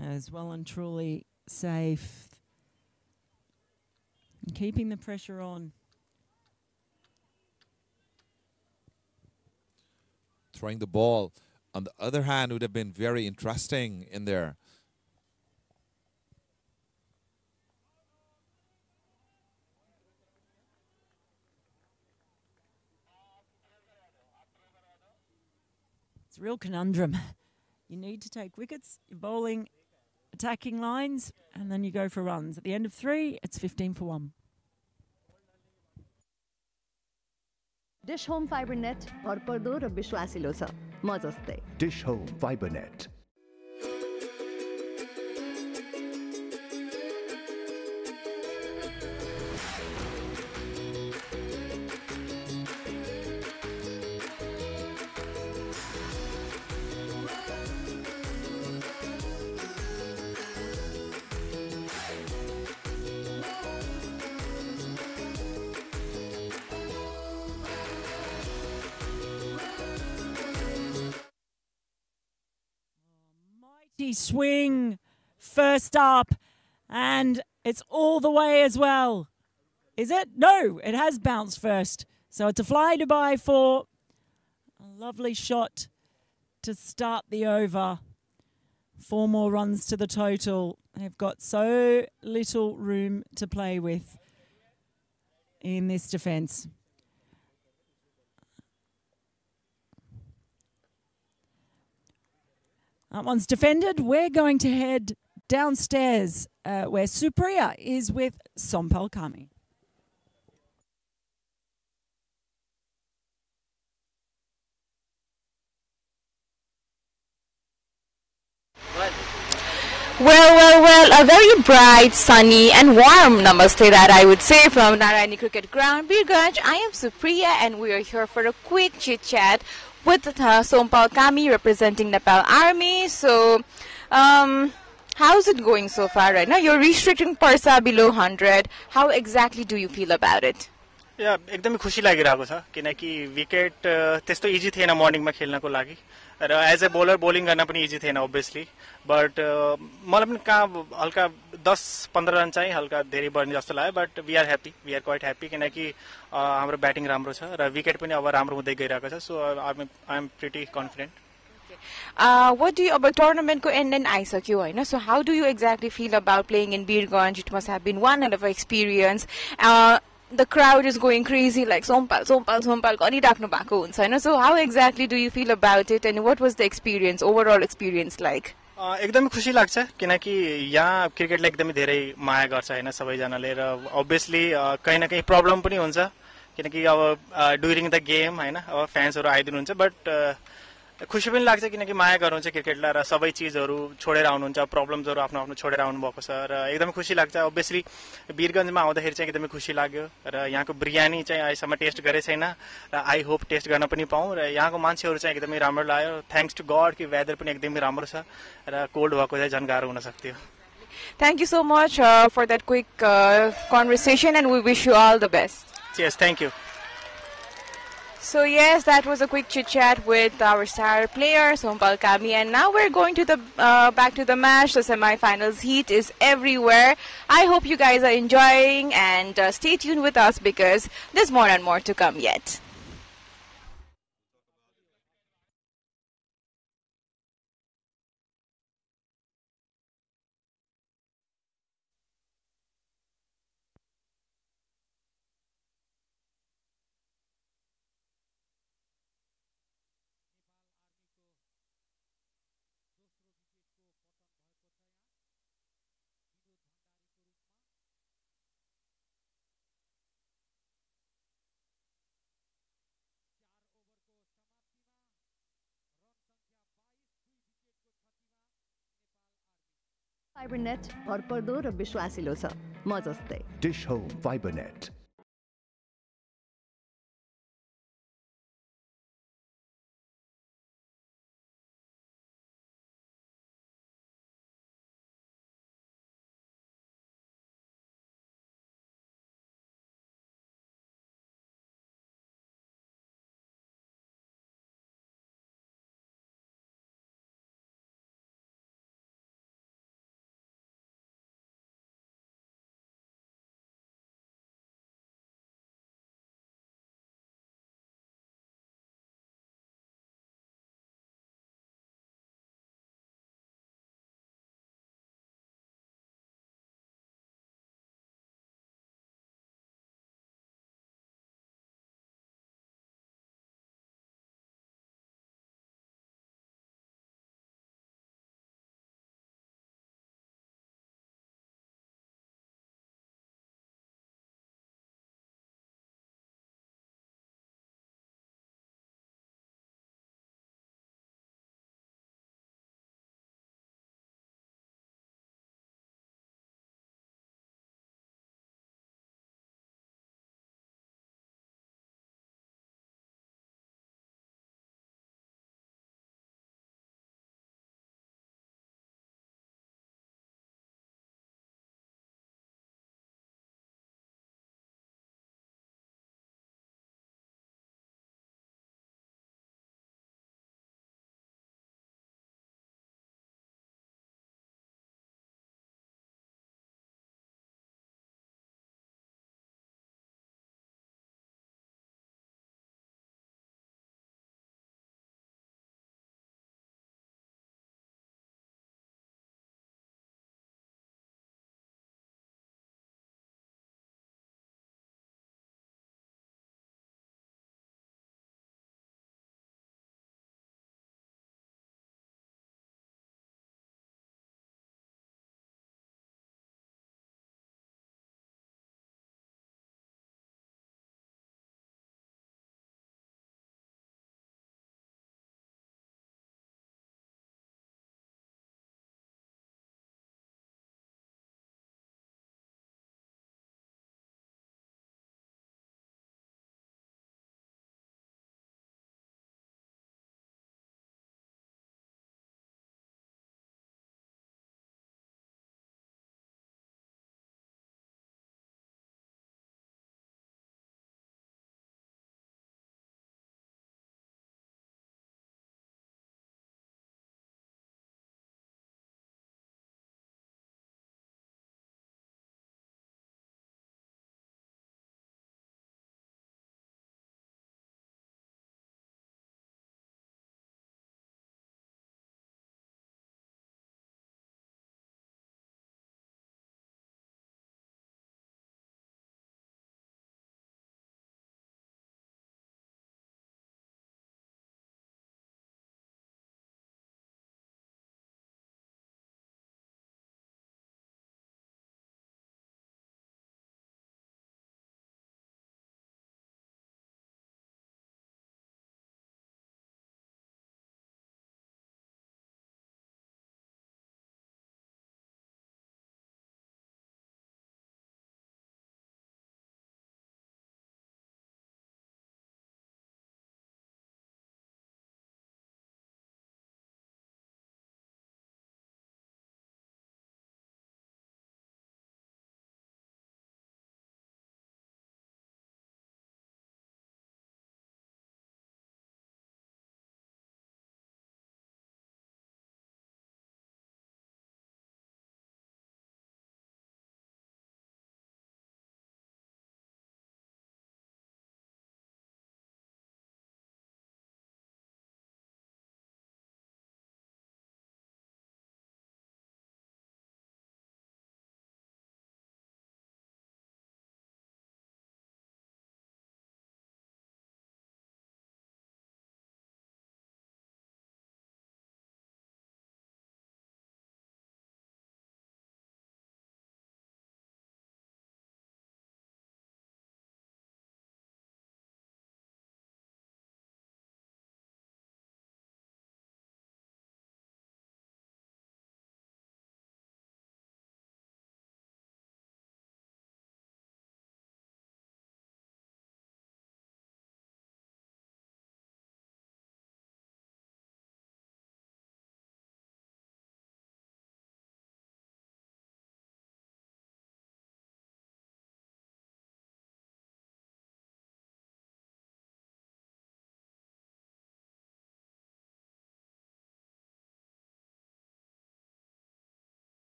As well and truly safe. And keeping the pressure on. Throwing the ball, on the other hand, would have been very interesting in there. It's a real conundrum. You need to take wickets, you're bowling attacking lines, and then you go for runs. At the end of 3, it's 15 for 1. Dish Home fibre net भरपर्दो र विश्वासिलो छ म जस्तै Dish Home Fiber Net. Swing first up, and it's all the way as well. Is it? No, it has bounced first. So it's a fly Dubai for a lovely shot to start the over. 4 more runs to the total. They've got so little room to play with in this defence. That one's defended. We're going to head downstairs where Supriya is with Sompal Kami. Well, a very bright, sunny and warm namaste that I would say from Narayani Cricket Ground, Birgunj. I am Supriya and we are here for a quick chit-chat with Sompal Kami representing Nepal Army. So, how's it going so far right now? You're restricting Parsa below 100. How exactly do you feel about it? या एकदमै खुसी लागिरहेको छ किनकि wicket त्यस्तो easy थिएन मर्निङमा खेल्नको लागि र as a bowler bowling गर्न पनि इजी थिएन obviously बट मलाई पनि कहाँ हल्का 10-15 रन चाहिँ हल्का धेरै बढ्ने जस्तो लाग्यो but we are quite happy किनकि हाम्रो ब्याटिङ राम्रो छ र विकेट पनि अब राम्रो हुँदै गइरहेको छ so I am pretty confident What do you about tournament ko end aisakyo haina? So how do you exactly feel about playing in Birgunj? It must have been one hell of an experience. The crowd is going crazy like Sompal गरिराख्नु भएको हुन्छ हैन. So how exactly do you feel about it and what was the experience, overall experience like? एकदमै खुसी लाग्छ किनकि यहाँ क्रिकेटलाई एकदमै धेरै माया गर्छ हैन सबैजनाले र obviously कहीं न कहीं प्रब्लम पनि हुन्छ किनकि अब ड्युरिङ द गेम हैन अब फ्यान्सहरु आइदिनुहुन्छ बट खुसी पनि लाग्छ किनकि माया गर्नुहुन्छ क्रिकेटलाई र सबै चीजहरु छोडेर आउनुहुन्छ प्रब्लम्सहरु आफ्नो आफ्नो छोडेर आउनु भएको छ र एकदमै खुसी लाग्छ obviously वीरगञ्जमा आउँदाखेरि चाहिँ एकदमै खुसी लाग्यो र यहाँको बिरयानी चाहिँ अहिलेसम्म टेस्ट गरे छैन र आई होप टेस्ट गर्न पनि पाऊँ र यहाँको मान्छेहरु चाहिँ एकदमै राम्रो लाग्यो थ्यांक्स टु गॉड कि वेदर पनि एकदमै राम्रो छ र कोल्ड भएको चाहिँ झन् गाह्रो हुन सक्थ्यो Thank you so much for that quick conversation and we wish you all the best. Yes, thank you. So yes, that was a quick chit-chat with our star player, Sompal Kami. And now we're going to the back to the match. The semi-finals heat is everywhere. I hope you guys are enjoying and stay tuned with us because there's more and more to come yet. Fibre net भरपर्दो र विश्वासिलो छ म जस्तै Dish Home Fiber Net.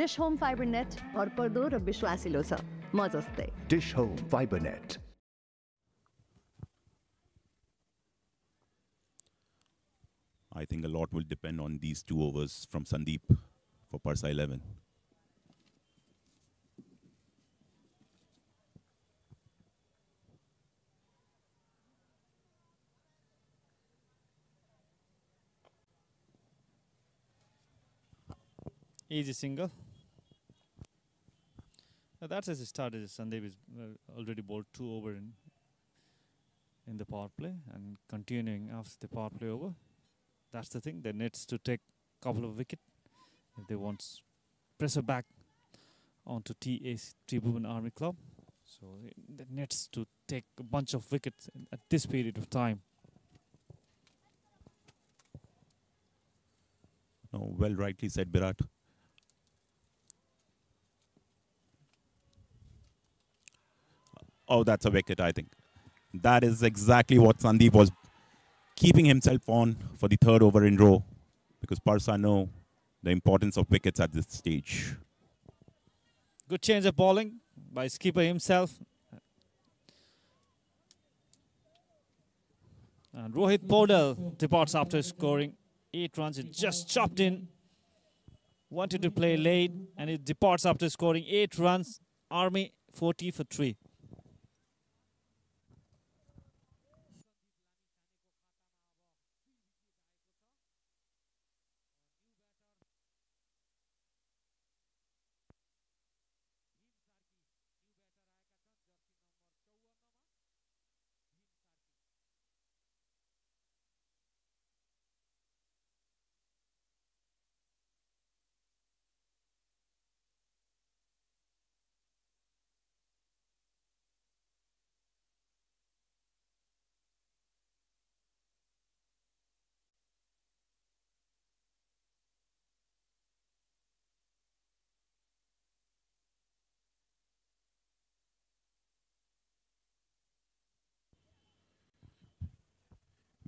Dish Home fibre net भरपर्दो र विश्वासिलो छ म जस्तै Dish Home Fiber Net. I think a lot will depend on these 2 overs from Sandeep for Parsa 11. Easy single. That's as it started. Sandeep is already bowled 2 over in the power play and continuing after the power play over. That's the thing. They needs to take a couple of wickets if they want pressure back onto Tribhuvan Army Club. So they needs to take a bunch of wickets at this period of time. No, well, rightly said, Virat. Oh, that's a wicket, I think. That is exactly what Sandeep was keeping himself on for the 3rd over in row, because Parsa know the importance of wickets at this stage. Good change of bowling by skipper himself. And Rohit Podal departs after scoring 8 runs. It just chopped in. Wanted to play late, and it departs after scoring 8 runs. Army 40 for 3.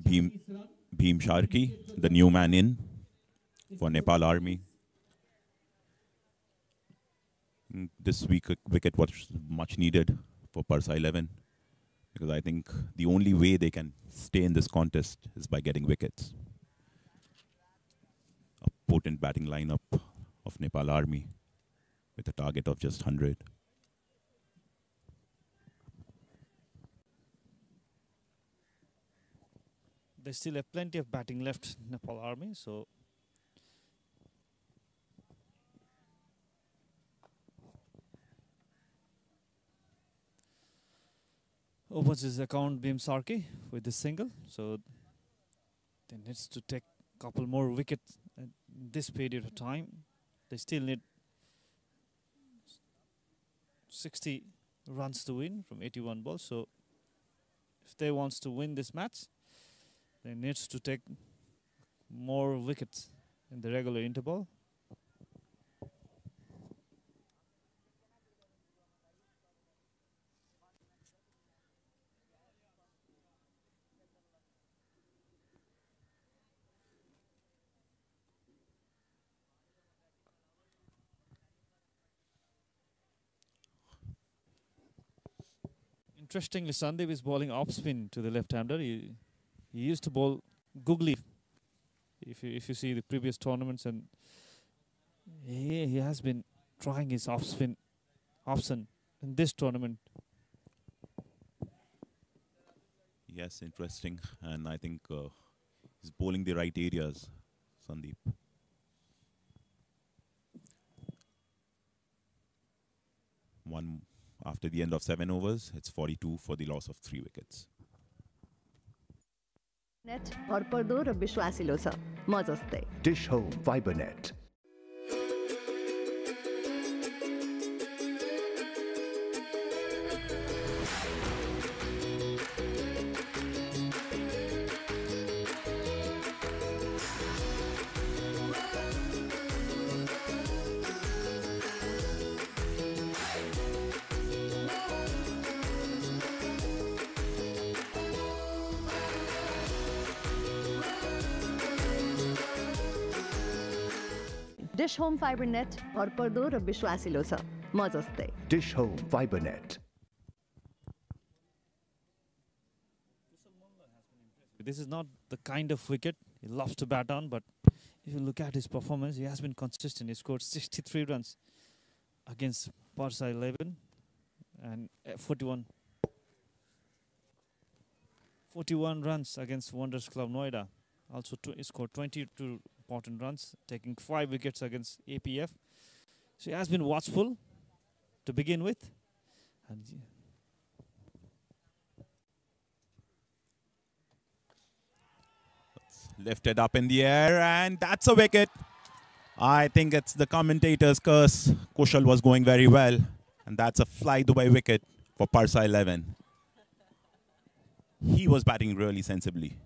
Bhim Sharki, the new man in for Nepal Army. This wicket was much needed for Parsa 11, because I think the only way they can stay in this contest is by getting wickets. A potent batting lineup of Nepal Army with a target of just 100. They still have plenty of batting left, Nepal Army, so opens his account Bhim Sarki with this single, so they needs to take a couple more wickets at this period of time. They still need 60 runs to win from 81 balls, so if they wants to win this match, they needs to take more wickets in the regular interval. Interestingly, Sandeep is bowling off spin to the left-hander. He used to bowl googly, if you see the previous tournaments, and he has been trying his off spin option in this tournament. Yes, interesting, and I think he's bowling the right areas, Sandeep. One after the end of 7 overs, it's 42 for the loss of 3 wickets. Net भरपर्दो र विश्वासिलो छ म जस्तै Dish Home Fiber Net. Dish Home fibre net भरपर्दो र विश्वासिलो छ म जस्तै Dish Home Fiber Net. This is not the kind of wicket he loves to bat on, but if you look at his performance, he has been consistent. He scored 63 runs against Parsa 11 and 41 runs against Wonders Club Noida. Also, he scored 22 important runs, taking 5 wickets against APF. So he has been watchful to begin with. And Lifted up in the air, and that's a wicket. I think it's the commentator's curse. Kushal was going very well, and that's a fly-the-way wicket for Parsa 11. He was batting really sensibly.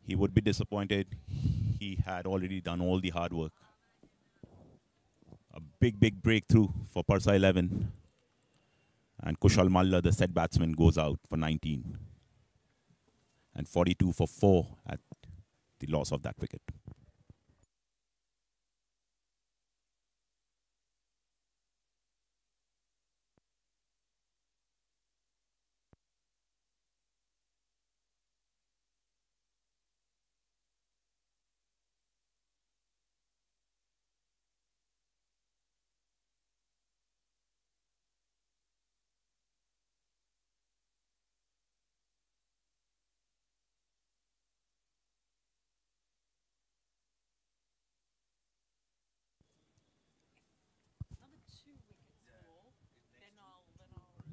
He would be disappointed. He had already done all the hard work. A big breakthrough for Parsa 11. And Kushal Malla, the set batsman, goes out for 19. And 42 for 4 at the loss of that wicket.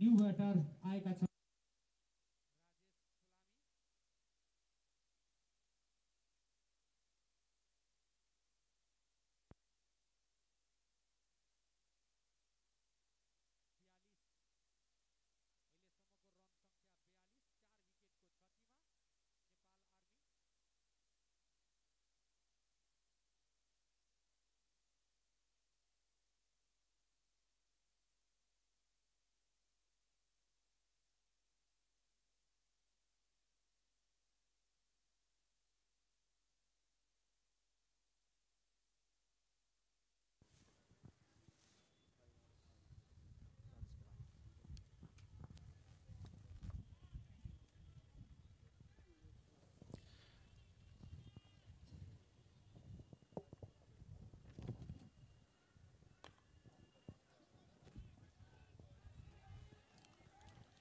New batter आएका छन्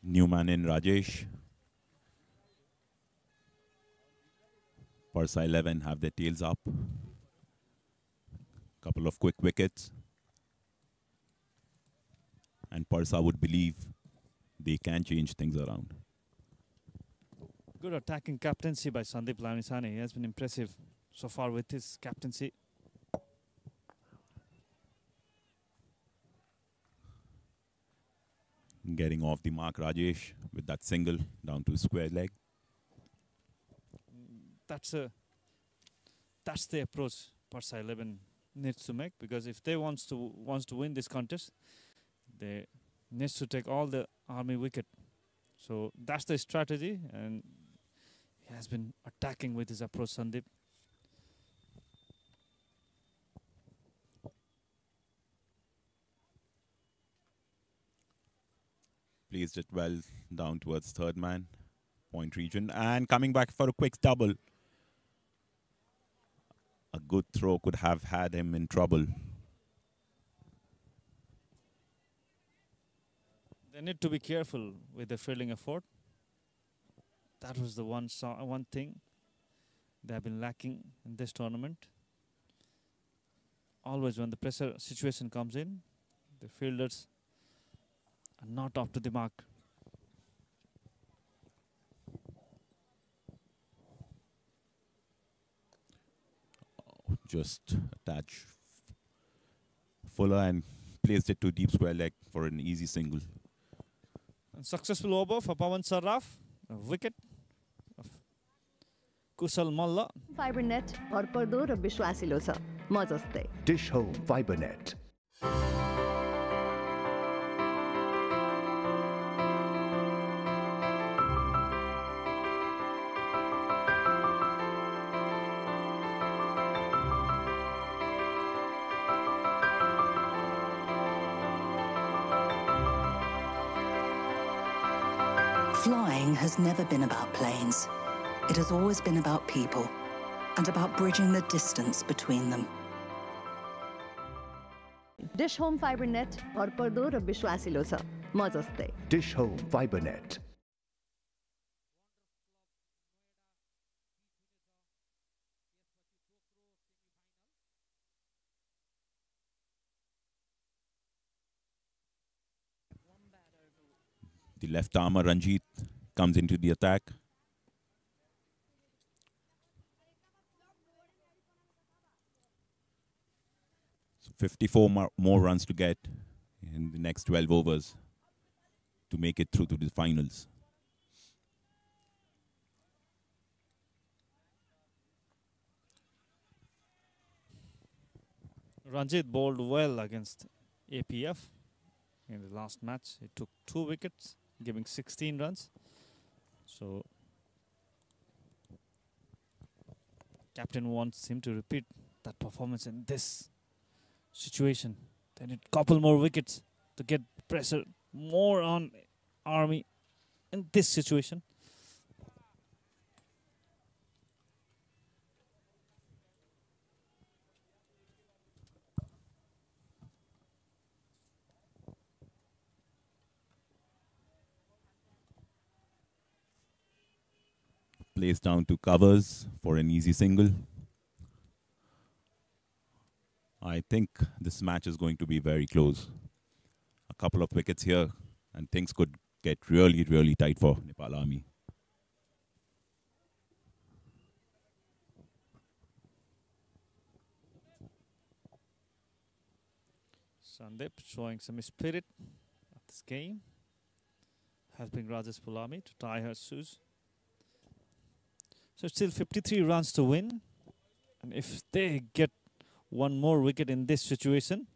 New man in Rajesh. Parsa 11 have their tails up. Couple of quick wickets. And Parsa would believe they can change things around. good attacking captaincy by Sandeep Lamisani. He has been impressive so far with his captaincy. Getting off the mark, Rajesh, with that single down to square leg. That's the approach Parsa 11 needs to make, because if they wants to win this contest, they needs to take all the army wicket. So that's the strategy, and he has been attacking with his approach, Sandeep. Placed it well down towards third man, point region, and coming back for a quick double. A good throw could have had him in trouble. They need to be careful with the fielding effort. That was the one thing they have been lacking in this tournament. Always when the pressure situation comes in, the fielders are not up to the mark. Just attach Fuller and placed it to deep square leg for an easy single. And successful over for Pawan Sarraf, a wicket of Kusal Malla. Fibre net भरपर्दो र विश्वासिलो छ म जस्तै Dish Home Fiber Net. Flying has never been about planes. It has always been about people and about bridging the distance between them. Dish Home fibre net भरपर्दो र विश्वासिलो छ म जस्तै Dish Home Fiber Net. The left armer Ranjit comes into the attack. So 54 more runs to get in the next 12 overs to make it through to the finals. Ranjit bowled well against APF in the last match. He took 2 wickets, giving 16 runs. So captain wants him to repeat that performance in this situation. They need a couple more wickets to get pressure more on Army in this situation. Plays down to covers for an easy single. I think this match is going to be very close. A couple of wickets here and things could get really, really tight for Nepal Army. Sandeep showing some spirit at this game, helping Rajesh Pulami to tie her shoes. So still 53 runs to win, and if they get one more wicket in this situation,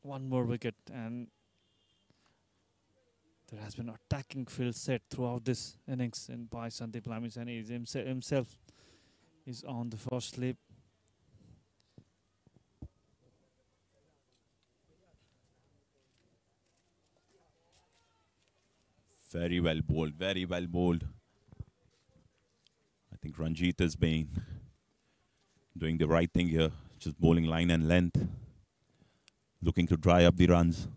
one more wicket, and there has been attacking field set throughout this innings and by Sandeep Lamisani himself is on the first slip. Very well bowled, very well bowled. I think Ranjit has been doing the right thing here, just bowling line and length, looking to dry up the runs.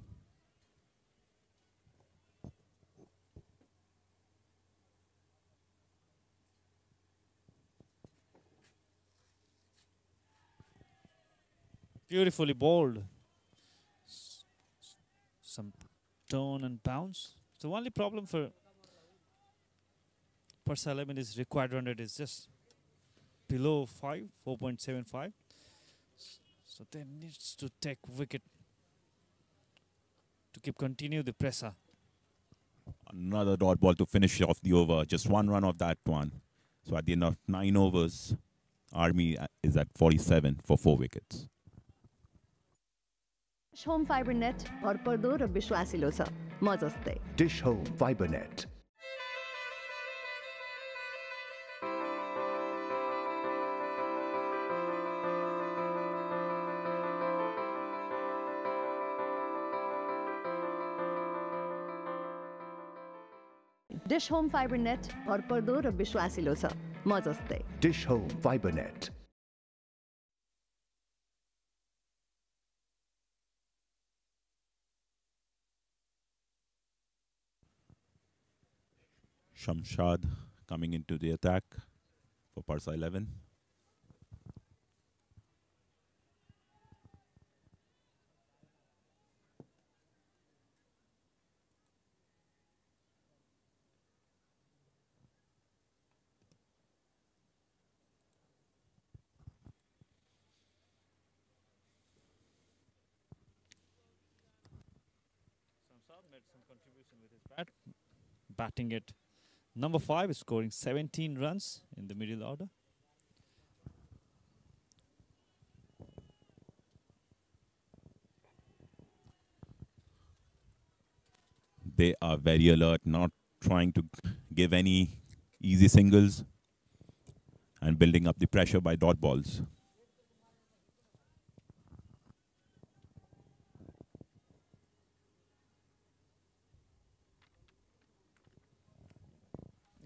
Beautifully bowled. Some tone and bounce. The only problem for Parsa 11 is required run rate is just below 4.75. So they needs to take wicket to continue the pressure. Another dot ball to finish off the over. Just one run of that one. So at the end of 9 overs, Army is at 47 for 4 wickets. Dish Home fibre net भरपर्दो र विश्वासिलो छ म जस्तै Dish Home Fiber Net. Dish Home fibre net भरपर्दो र विश्वासिलो छ म जस्तै Dish Home Fiber Net. Shamshad coming into the attack for Parsa 11. Shamshad made some contribution with his bat, batting it. Number 5 is scoring 17 runs in the middle order. They are very alert, not trying to give any easy singles and building up the pressure by dot balls.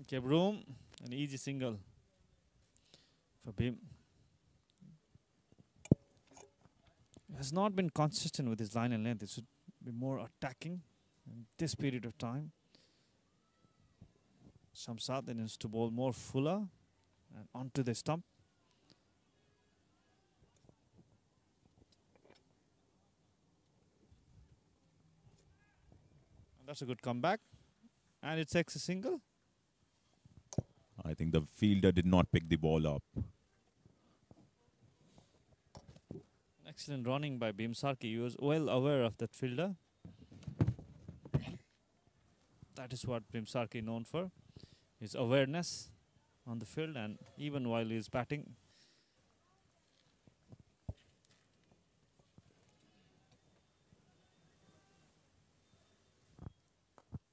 Okay, Broom, an easy single for Bhim. He has not been consistent with his line and length. It should be more attacking in this period of time. Shamsad then needs to bowl more fuller and onto the stump. And that's a good comeback. And it takes a single. I think the fielder did not pick the ball up. Excellent running by Bhimsarki. He was well aware of that fielder. That is what Bhimsarki is known for. His awareness on the field and even while he is batting.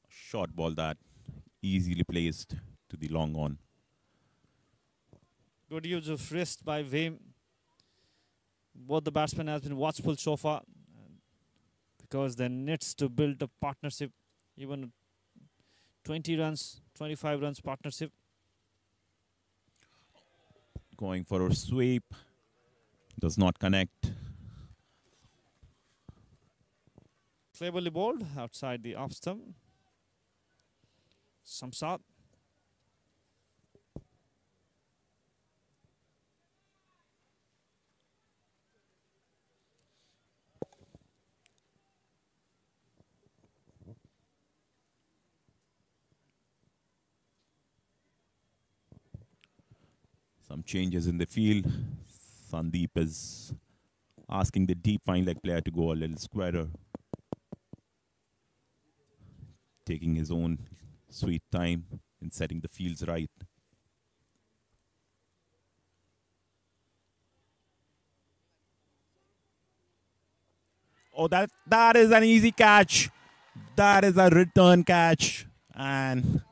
Short ball that easily placed to the long on. Good use of wrist by Bhim. Both the batsmen has been watchful so far because they needs to build a partnership, even 20 runs, 25 runs partnership. Going for a sweep. Does not connect. Cleverly bowled outside the off stump. Shamsad. Some changes in the field. Sandeep is asking the deep fine leg player to go a little squarer. Taking his own sweet time in setting the fields right. Oh, that is an easy catch. That is a return catch. And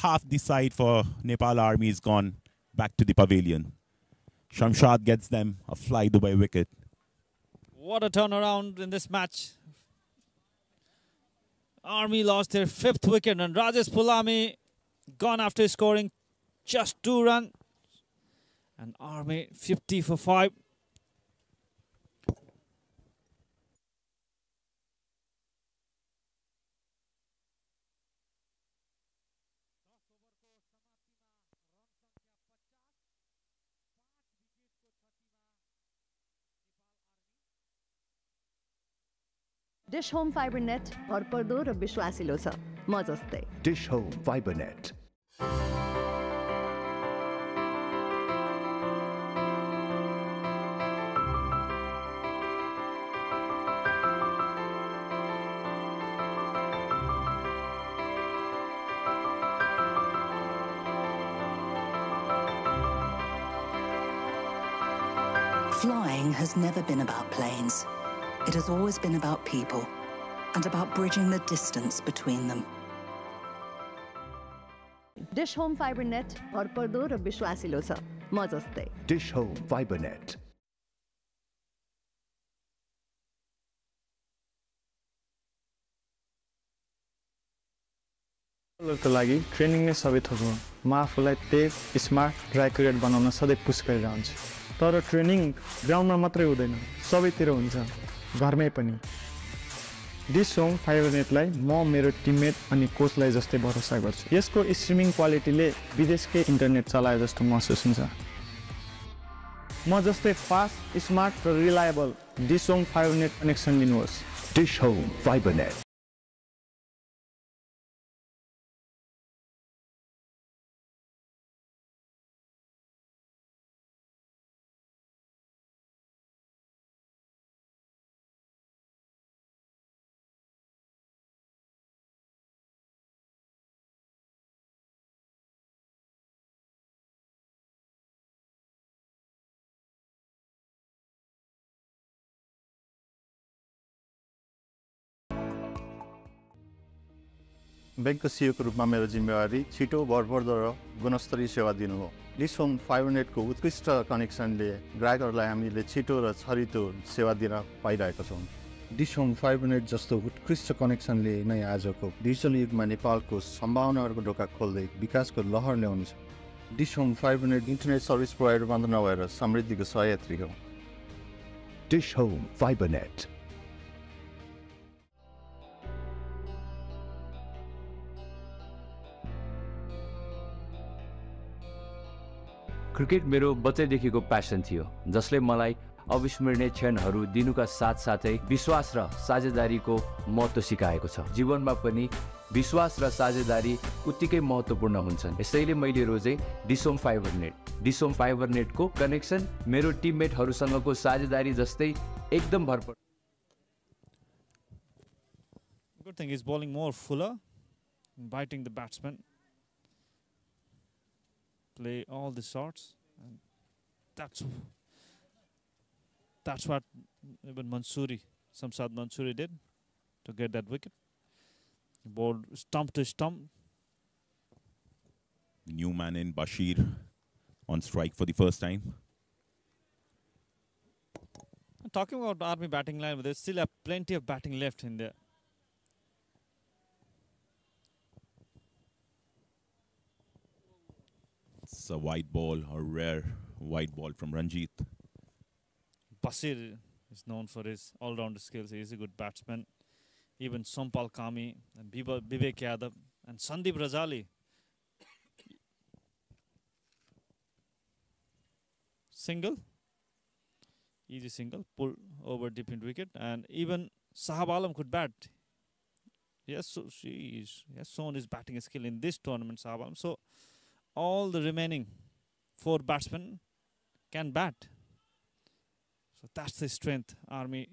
half the side for Nepal Army is gone back to the pavilion. Shamsad gets them a fly Dubai wicket. What a turnaround in this match. Army lost their 5th wicket and Rajesh Pulami gone after scoring just 2 runs. And Army 50 for 5. Dish Home fibre net भरपर्दो र विश्वासिलो छ म जस्तै Dish Home Fiber Net. Flying has never been about planes. It has always been about people and about bridging the distance between them. Dish Home fibre net भरपर्दो र विश्वासिलो छ म जस्तै Dish Home Fiber Net. को लागि training नै सबै थोक हो म आफूलाई तेज स्मार्ट र एक्युरेट बनाउन सधैँ पुस गरिरहन्छु तर ट्रेनिङ ग्राउन्डमा मात्रै हुँदैन सबैतिर हुन्छ घरमै पनि डिश होम फाइबर नेटलाई म मेरो टिममेट अनि कोचलाई जस्तै भरोसा गर्छु यसको स्ट्रिमिङ क्वालिटीले विदेशकै इन्टरनेट चलाए जस्तो महसुस हुन्छ म जस्तै फास्ट स्मार्ट र reliable Dish Home fibre net connection लिनुहोस् Dish Home Fiber Net. ब्याङ्कको सिओको रूपमा मेरो जिम्मेवारी छिटो भरपर्दो र गुणस्तरीय सेवा दिनु हो। डिस होम फाइबर नेटको उत्कृष्ट कनेक्सनले ग्राहकहरूलाई हामीले छिटो र छरितो सेवा दिन पाइरहेका छौँ। डिस होम फाइबर नेट जस्तो उत्कृष्ट कनेक्सनले नै आजको डिजिटल युगमा नेपालको सम्भावनाहरूको ढोका खोल्दै विकासको लहर ल्याउनेछ। Dish Home fibre Net internet service provider मात्र नभएर समृद्धिको सहयात्री हो। Dish Home FiberNet. क्रिकेट मेरो बच्चैदेखिको प्यासन थियो, जसले मलाई अविस्मरणीय क्षणहरू दिनुका साथसाथै विश्वास र साझेदारीको महत्त्व सिकाएको छ। जीवनमा पनि विश्वास र साझेदारी उत्तिकै महत्त्वपूर्ण हुन्छन्। यसैले मैले रोजे Dish Home fibre Net. Dish Home Fiber नेटको कनेक्सन मेरो टिममेटहरूसँगको साझेदारी जस्तै एकदम भरपर्दो। Good thing is bowling more fuller, inviting the batsman, play all the shots, and that's what even Samsad Mansoori did to get that wicket. Bowled stump to stump. New man in Bashir on strike for the first time. Talking about Army batting line, there's still plenty of batting left in there. It's a white ball, a rare white ball from Ranjit. Bashir is known for his all-round skills. He is a good batsman. Even Sompal Kami and Vivek Yadav and Sandeep Razali. Single. Easy single. Pull over deep into wicket. And even Sahab Alam could bat. Yes, so he has shown his batting skill in this tournament, Sahab Alam. So all the remaining 4 batsmen can bat. So that's the strength Army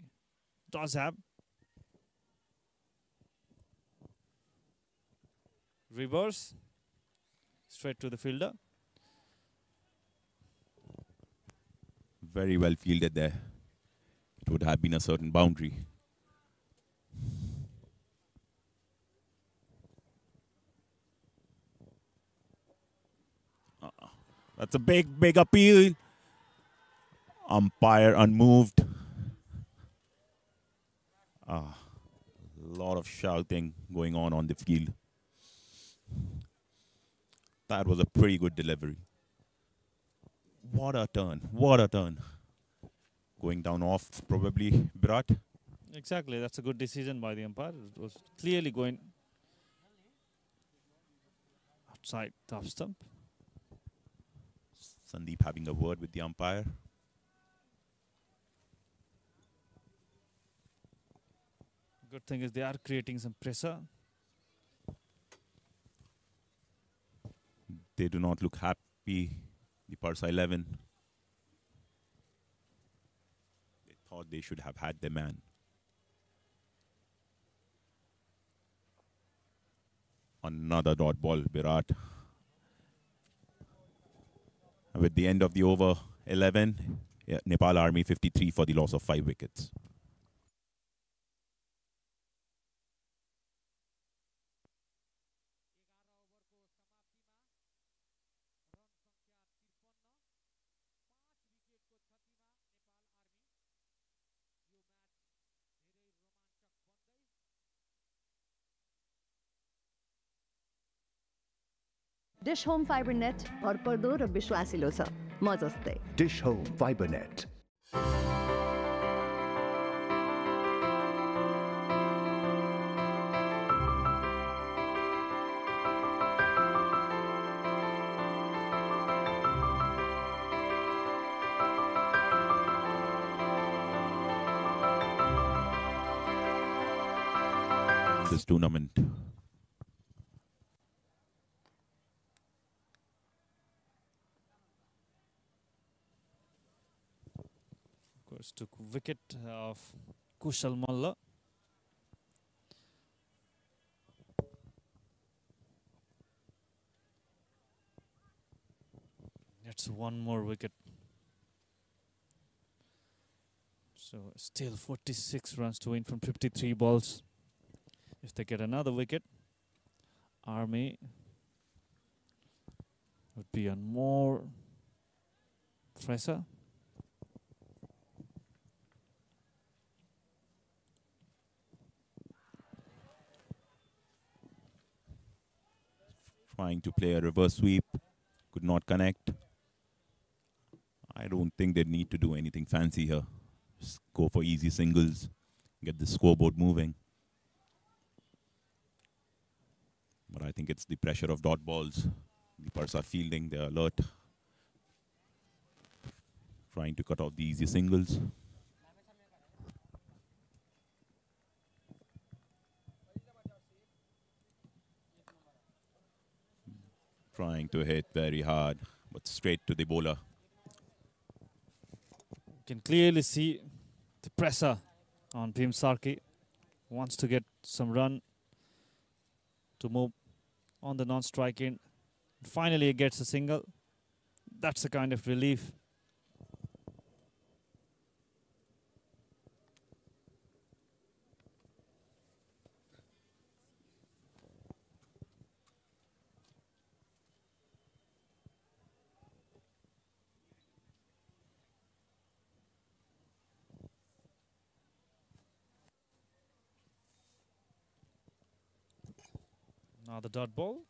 does have. Reverse, straight to the fielder. Very well fielded there. It would have been a certain boundary. That's a big appeal. Umpire unmoved. A lot of shouting going on the field. That was a pretty good delivery. What a turn. What a turn. Going down off, probably, Virat. Exactly. That's a good decision by the umpire. It was clearly going outside the off stump. Sandeep having a word with the umpire. Good thing is they are creating some pressure. They do not look happy, the Parsa 11. They thought they should have had their man. Another dot ball, Virat. With the end of the over 11, Nepal Army 53 for the loss of 5 wickets. Dish Home fibre net भरपर्दो र विश्वासिलो छ, म जस्तै। Dish Home FiberNet. This tournament. Took wicket of Kushal Malla. That's one more wicket. So still 46 runs to win from 53 balls. If they get another wicket, Army would be on more pressure. Trying to play a reverse sweep, could not connect. I don't think they need to do anything fancy here. Just go for easy singles, get the scoreboard moving. But I think it's the pressure of dot balls. The Parsa fielding, they're alert. Trying to cut off the easy singles. Trying to hit very hard, but straight to the bowler. You can clearly see the pressure on Bhim Sarki. Wants to get some run to move on the non-strike end. Finally, he gets a single. That's a kind of relief. Now the dot ball.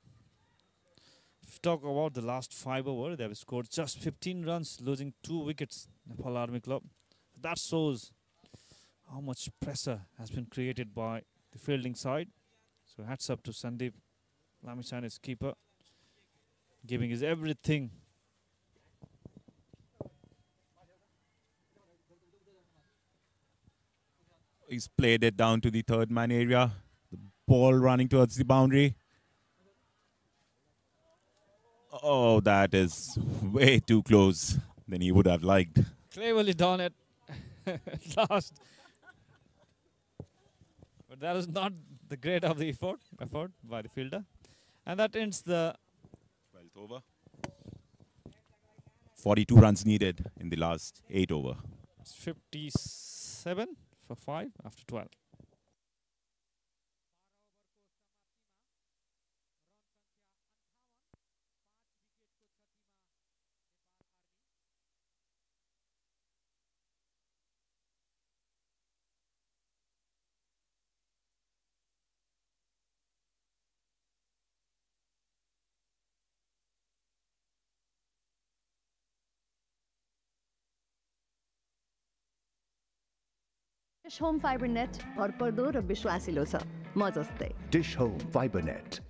If you talk about the last 5 overs, they have scored just 15 runs, losing 2 wickets, Nepal Army Club. That shows how much pressure has been created by the fielding side. So hats up to Sandeep Lamichhane, keeper, giving his everything. He's played it down to the third man area. The ball running towards the boundary. Oh, that is way too close than he would have liked. Cleverly done it last. But that was not the grade of the effort by the fielder. And that ends the 12th over. 42 runs needed in the last 8 over. 57 for 5 after 12. Dish Home fibre net भरपर्दो र विश्वासिलो छ म जस्तै Dish Home Fiber Net.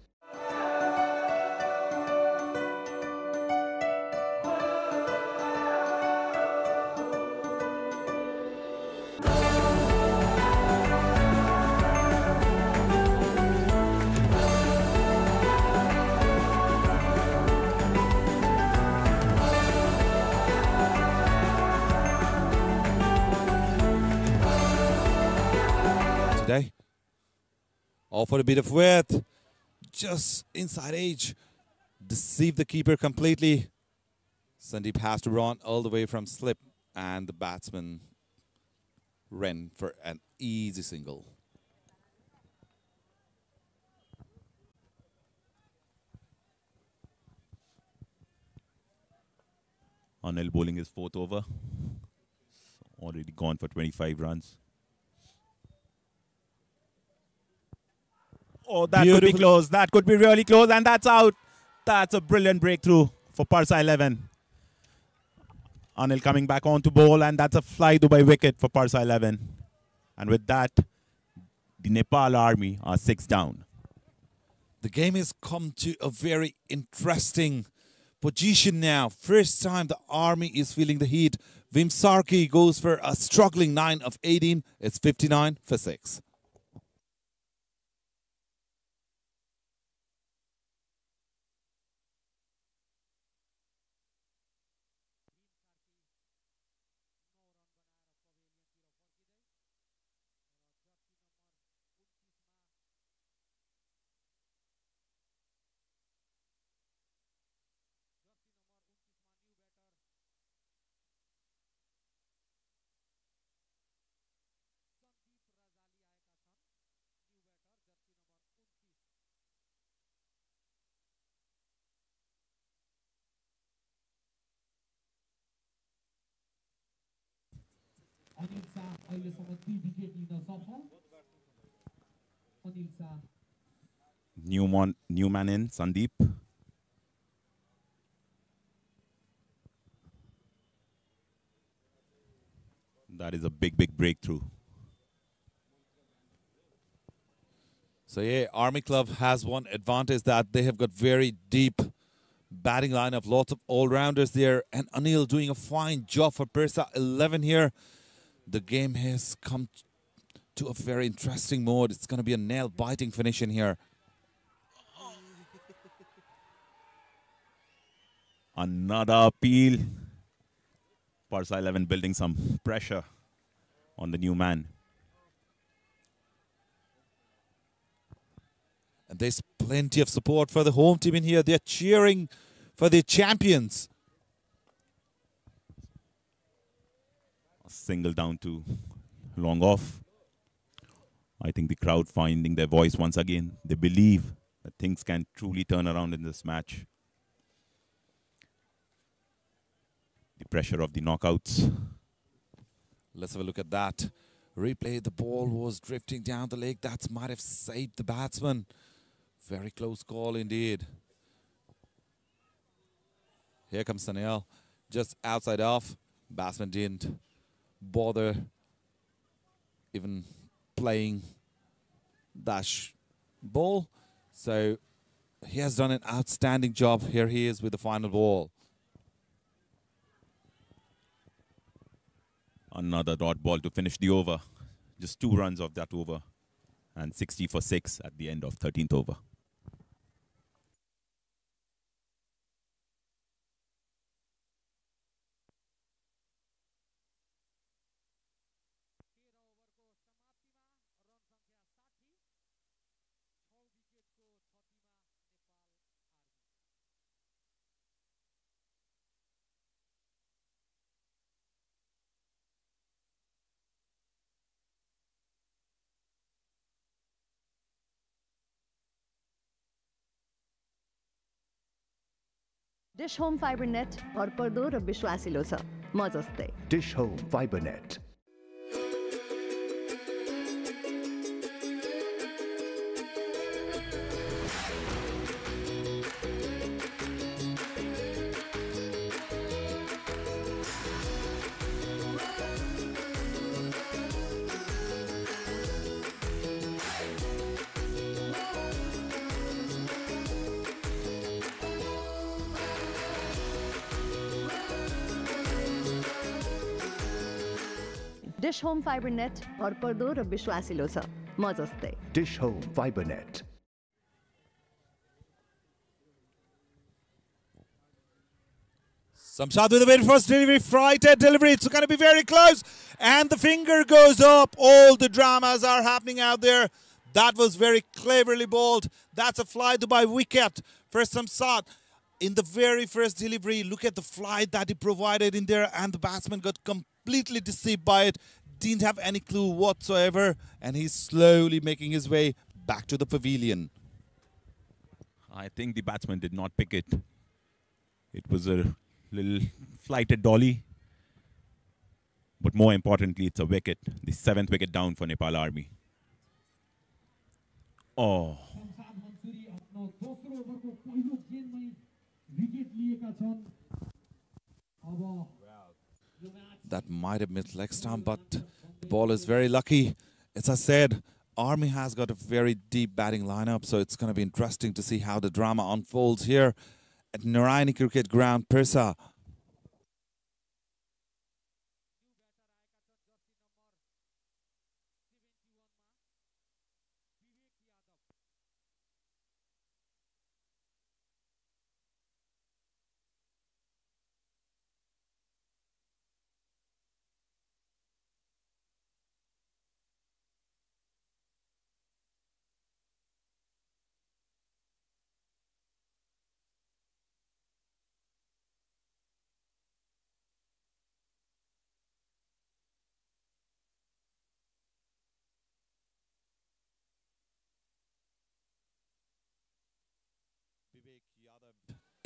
Today, all for a bit of width, just inside edge, deceive the keeper completely. Sandeep has to run all the way from slip, and the batsman ran for an easy single. Anil bowling his 4th over. Already gone for 25 runs. Oh, that could be close. That could be really close, and that's out. That's a brilliant breakthrough for Parsa 11. Anil coming back on to bowl, and that's a fly Dubai wicket for Parsa 11. And with that, the Nepal Army are 6 down. The game has come to a very interesting position now. First time the Army is feeling the heat. Bhim Sarki goes for a struggling 9 of 18. It's 59 for 6. अहिलेसम्म 2 wicket लिन सफल Anil Shah New man in, Sandeep. That is a big, big breakthrough. So yeah, Army Club has one advantage that they have got very deep batting lineup, lots of all-rounders there, and Anil doing a fine job for Parsa 11 here. The game has come to a very interesting mode. It's going to be a nail-biting finish in here. Another appeal. Parsa 11 building some pressure on the new man. And there's plenty of support for the home team in here. They're cheering for the champions. A single down to long off. I think the crowd finding their voice once again. They believe that things can truly turn around in this match. The pressure of the knockouts. Let's have a look at that. Replay, the ball was drifting down the leg. That might have saved the batsman. Very close call indeed. Here comes Sanil. Just outside off. Batsman didn't bother even playing that ball. So he has done an outstanding job. Here he is with the final ball. Another dot ball to finish the over. Just 2 runs of that over. And 60 for 6 at the end of 13th over. Dish Home fibre net भरपर्दो र विश्वासिलो छ म जस्तै Dish Home Fiber Net. Dish Home fibre net भरपर्दो र विश्वासिलो छ म जस्तै Dish Home Fiber Net. Samshad with the very first delivery, frightened delivery. It's going to be very close. And the finger goes up. All the dramas are happening out there. That was very cleverly bowled. That's a fly Dubai wicket for Samshad. In the very first delivery, look at the flight that he provided in there. And the batsman got completely deceived by it. Didn't have any clue whatsoever. And he's slowly making his way back to the pavilion. I think the batsman did not pick it. It was a little flighted dolly. But more importantly, it's a wicket. The 7th wicket down for Nepal Army. Oh. That might have missed leg stump, but the ball is very lucky. As I said, Army has got a very deep batting lineup, so it's going to be interesting to see how the drama unfolds here at Narayani Cricket Ground, Parsa.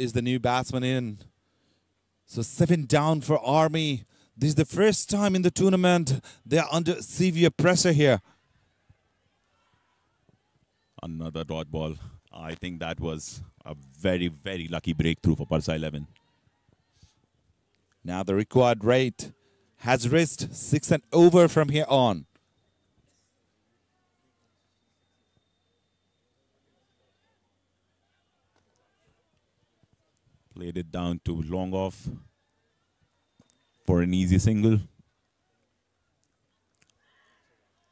Is the new batsman in. So 7 down for Army. This is the first time in the tournament they are under severe pressure here. Another dot ball. I think that was a very, very lucky breakthrough for Parsa 11. Now the required rate has reached 6 and over from here on. Played it down to long off for an easy single.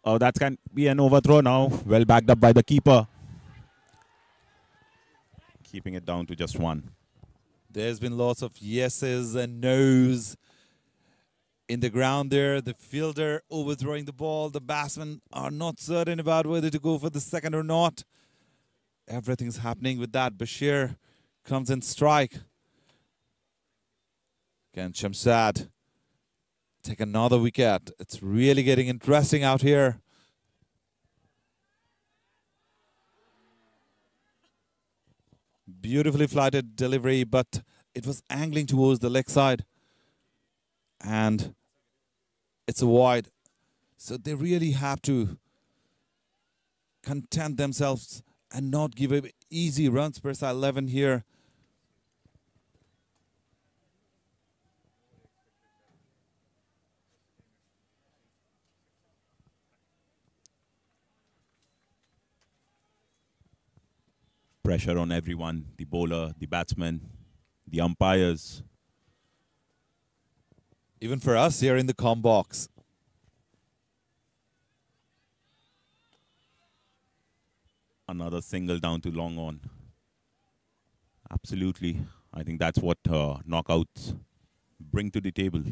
Oh, that can be an overthrow now. Well backed up by the keeper. Keeping it down to just one. There's been lots of yeses and nos in the ground there. The fielder overthrowing the ball. The batsmen are not certain about whether to go for the second or not. Everything's happening with that. Bashir comes in strike. Can Shamsad take another wicket? It's really getting interesting out here. Beautifully flighted delivery, but it was angling towards the leg side. And it's a wide. So they really have to content themselves and not give away easy runs. Parsa 11 here. Pressure on everyone, the bowler, the batsman, the umpires. Even for us here in the comm box. Another single down to long on. Absolutely. I think that's what knockouts bring to the table.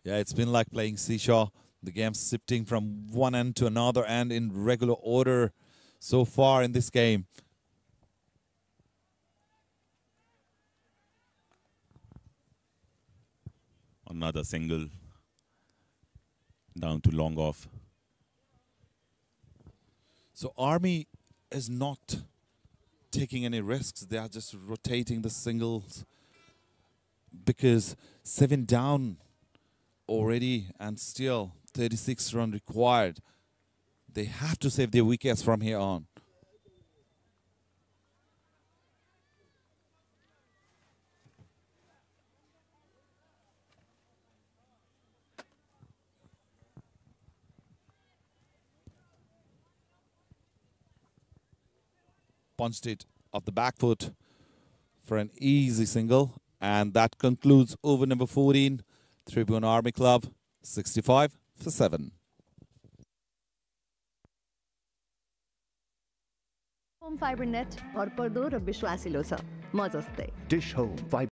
Yeah, it's been like playing seesaw. The game's shifting from one end to another end in regular order so far in this game. Another single down to long off. So Army is not taking any risks. They are just rotating the singles because 7 down already and still 36 run required. They have to save their wickets from here on. Punched it off the back foot for an easy single. And that concludes over number 14, Tribune Army Club, 65 for 7. Home fibre net भरपर्दो र विश्वासिलो छ म जस्तै Dish Home Fiber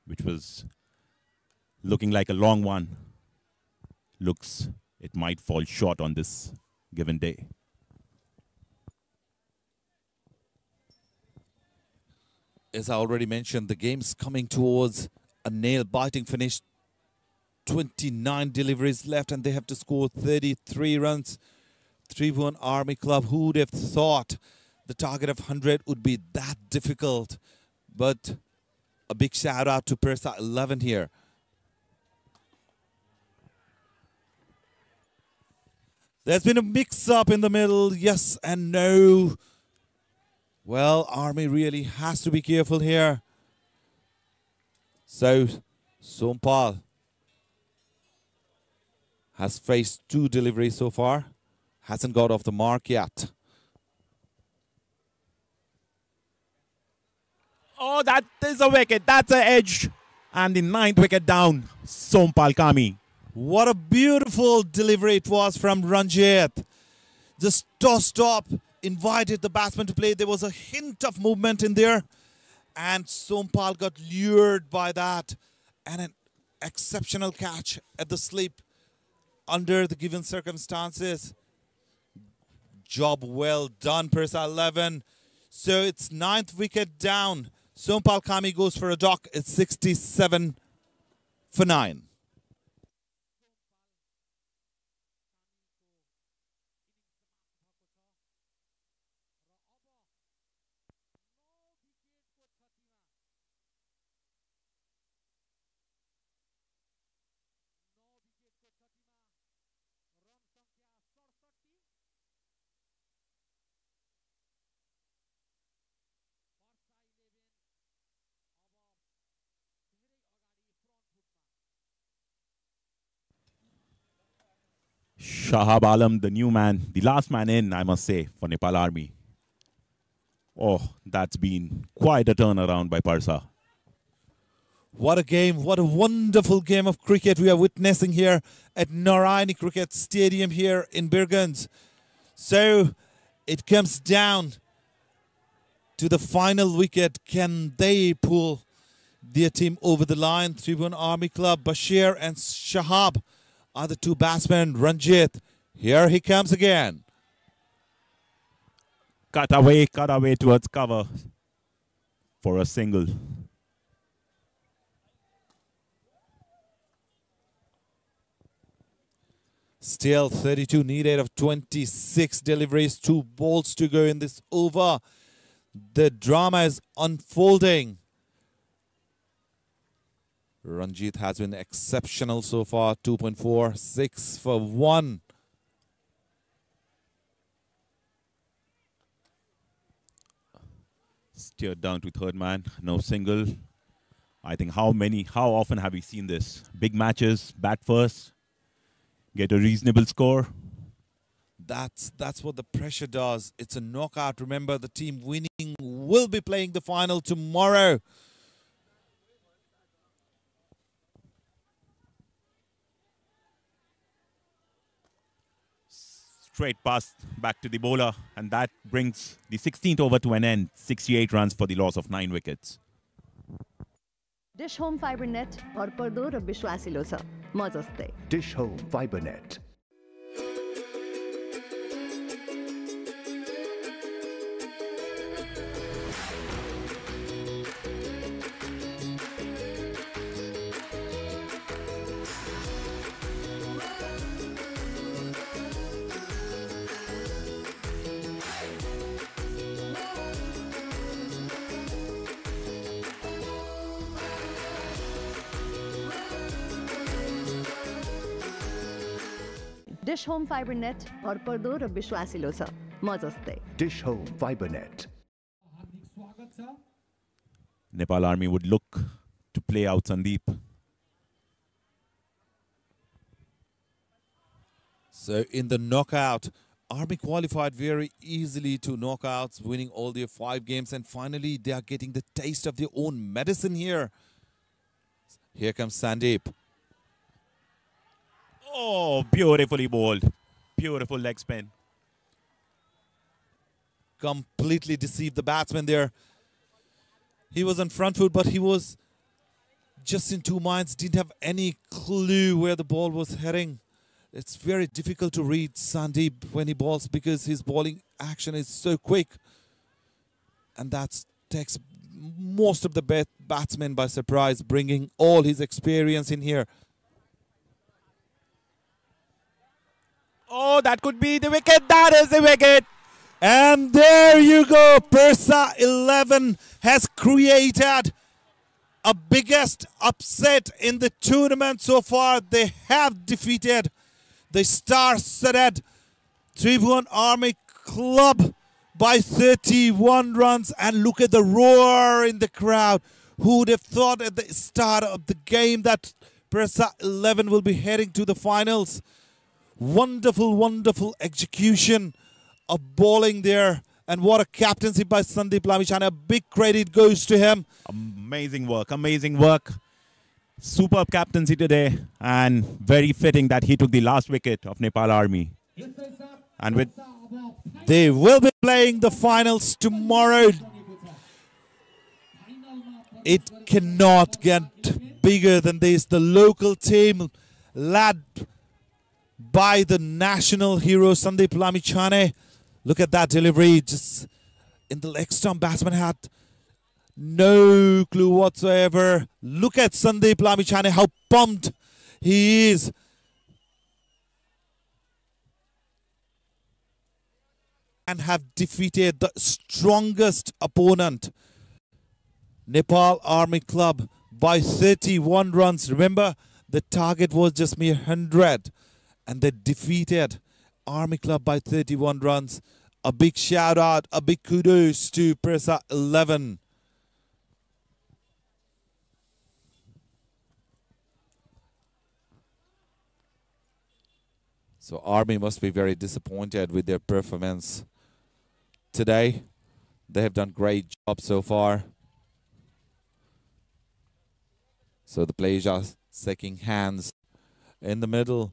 which was looking like a long one. Looks it might fall short on this given day. As I already mentioned, the game's coming towards a nail-biting finish. 29 deliveries left and they have to score 33 runs. 3-1 Army Club. Who would have thought the target of 100 would be that difficult? But a big shout out to Parsa 11 here. There's been a mix-up in the middle, yes and no. Well, Army really has to be careful here. So, Sompal has faced 2 deliveries so far. Hasn't got off the mark yet. Oh, that is a wicket. That's an edge. And the 9th wicket down, Sompal Kami. What a beautiful delivery it was from Ranjit. Just tossed up, invited the batsman to play. There was a hint of movement in there. And Sompal got lured by that. And an exceptional catch at the slip under the given circumstances. Job well done, Parsa 11. So it's 9th wicket down. Sompal Kami goes for a dock. It's 67 for 9. Shahab Alam, the new man, the last man in, I must say, for Nepal Army. Oh, that's been quite a turnaround by Parsa. What a game, what a wonderful game of cricket we are witnessing here at Narayani Cricket Stadium here in Birgunj. So it comes down to the final wicket. Can they pull their team over the line? 3-1 Army Club, Bashir and Shahab are the 2 batsmen. Ranjit, here he comes again. Cut away towards cover for a single. Still 32 needed of 26 deliveries, 2 balls to go in this over. The drama is unfolding. Ranjit has been exceptional so far, 2.4, 6 for 1. Steered down to 3rd man, no single. I think how often have we seen this? Big matches, bat first, get a reasonable score. That's what the pressure does. It's a knockout. Remember, the team winning will be playing the final tomorrow. Straight pass back to the bowler, and that brings the 16th over to an end. 68 runs for the loss of 9 wickets. Dish Home Fiber Net भरपर्दो र विश्वासिलो छ म जस्तै. Dish Home Fiber Net. Dish Home Fiber Net भरपर्दो र विश्वासिलो छ म जस्तै. Dish Home Fiber Net. Nepal Army would look to play out Sandeep. So in the knockout, Army qualified very easily to knockouts, winning all their 5 games, and finally they are getting the taste of their own medicine here. Here comes Sandeep. Oh, beautifully bowled. Beautiful leg spin. Completely deceived the batsman there. He was on front foot, but he was just in two minds, didn't have any clue where the ball was heading. It's very difficult to read Sandeep when he bowls because his bowling action is so quick. And that takes most of the batsmen by surprise, bringing all his experience in here. Oh, that could be the wicket. That is the wicket. And there you go. Parsa 11 has created a biggest upset in the tournament so far. They have defeated the star-studded Tribhuvan Army Club by 31 runs. And look at the roar in the crowd. Who would have thought at the start of the game that Parsa 11 will be heading to the finals? Wonderful, wonderful execution of bowling there. And what a captaincy by Sandeep Lamichan. A big credit goes to him. Amazing work, amazing work. Superb captaincy today, and very fitting that he took the last wicket of Nepal Army. And with they will be playing the finals tomorrow. It cannot get bigger than this. The local team led by the national hero Sandeep Lamichhane. Look at that delivery, just in the leg stump. Batsman had no clue whatsoever. Look at Sandeep Lamichhane, how pumped he is. And have defeated the strongest opponent, Nepal Army Club, by 31 runs. Remember, the target was just mere 100. And they defeated Army Club by 31 runs. A big shout out, a big kudos to Parsa 11. So Army must be very disappointed with their performance today. They have done great job so far. So the players are shaking hands in the middle.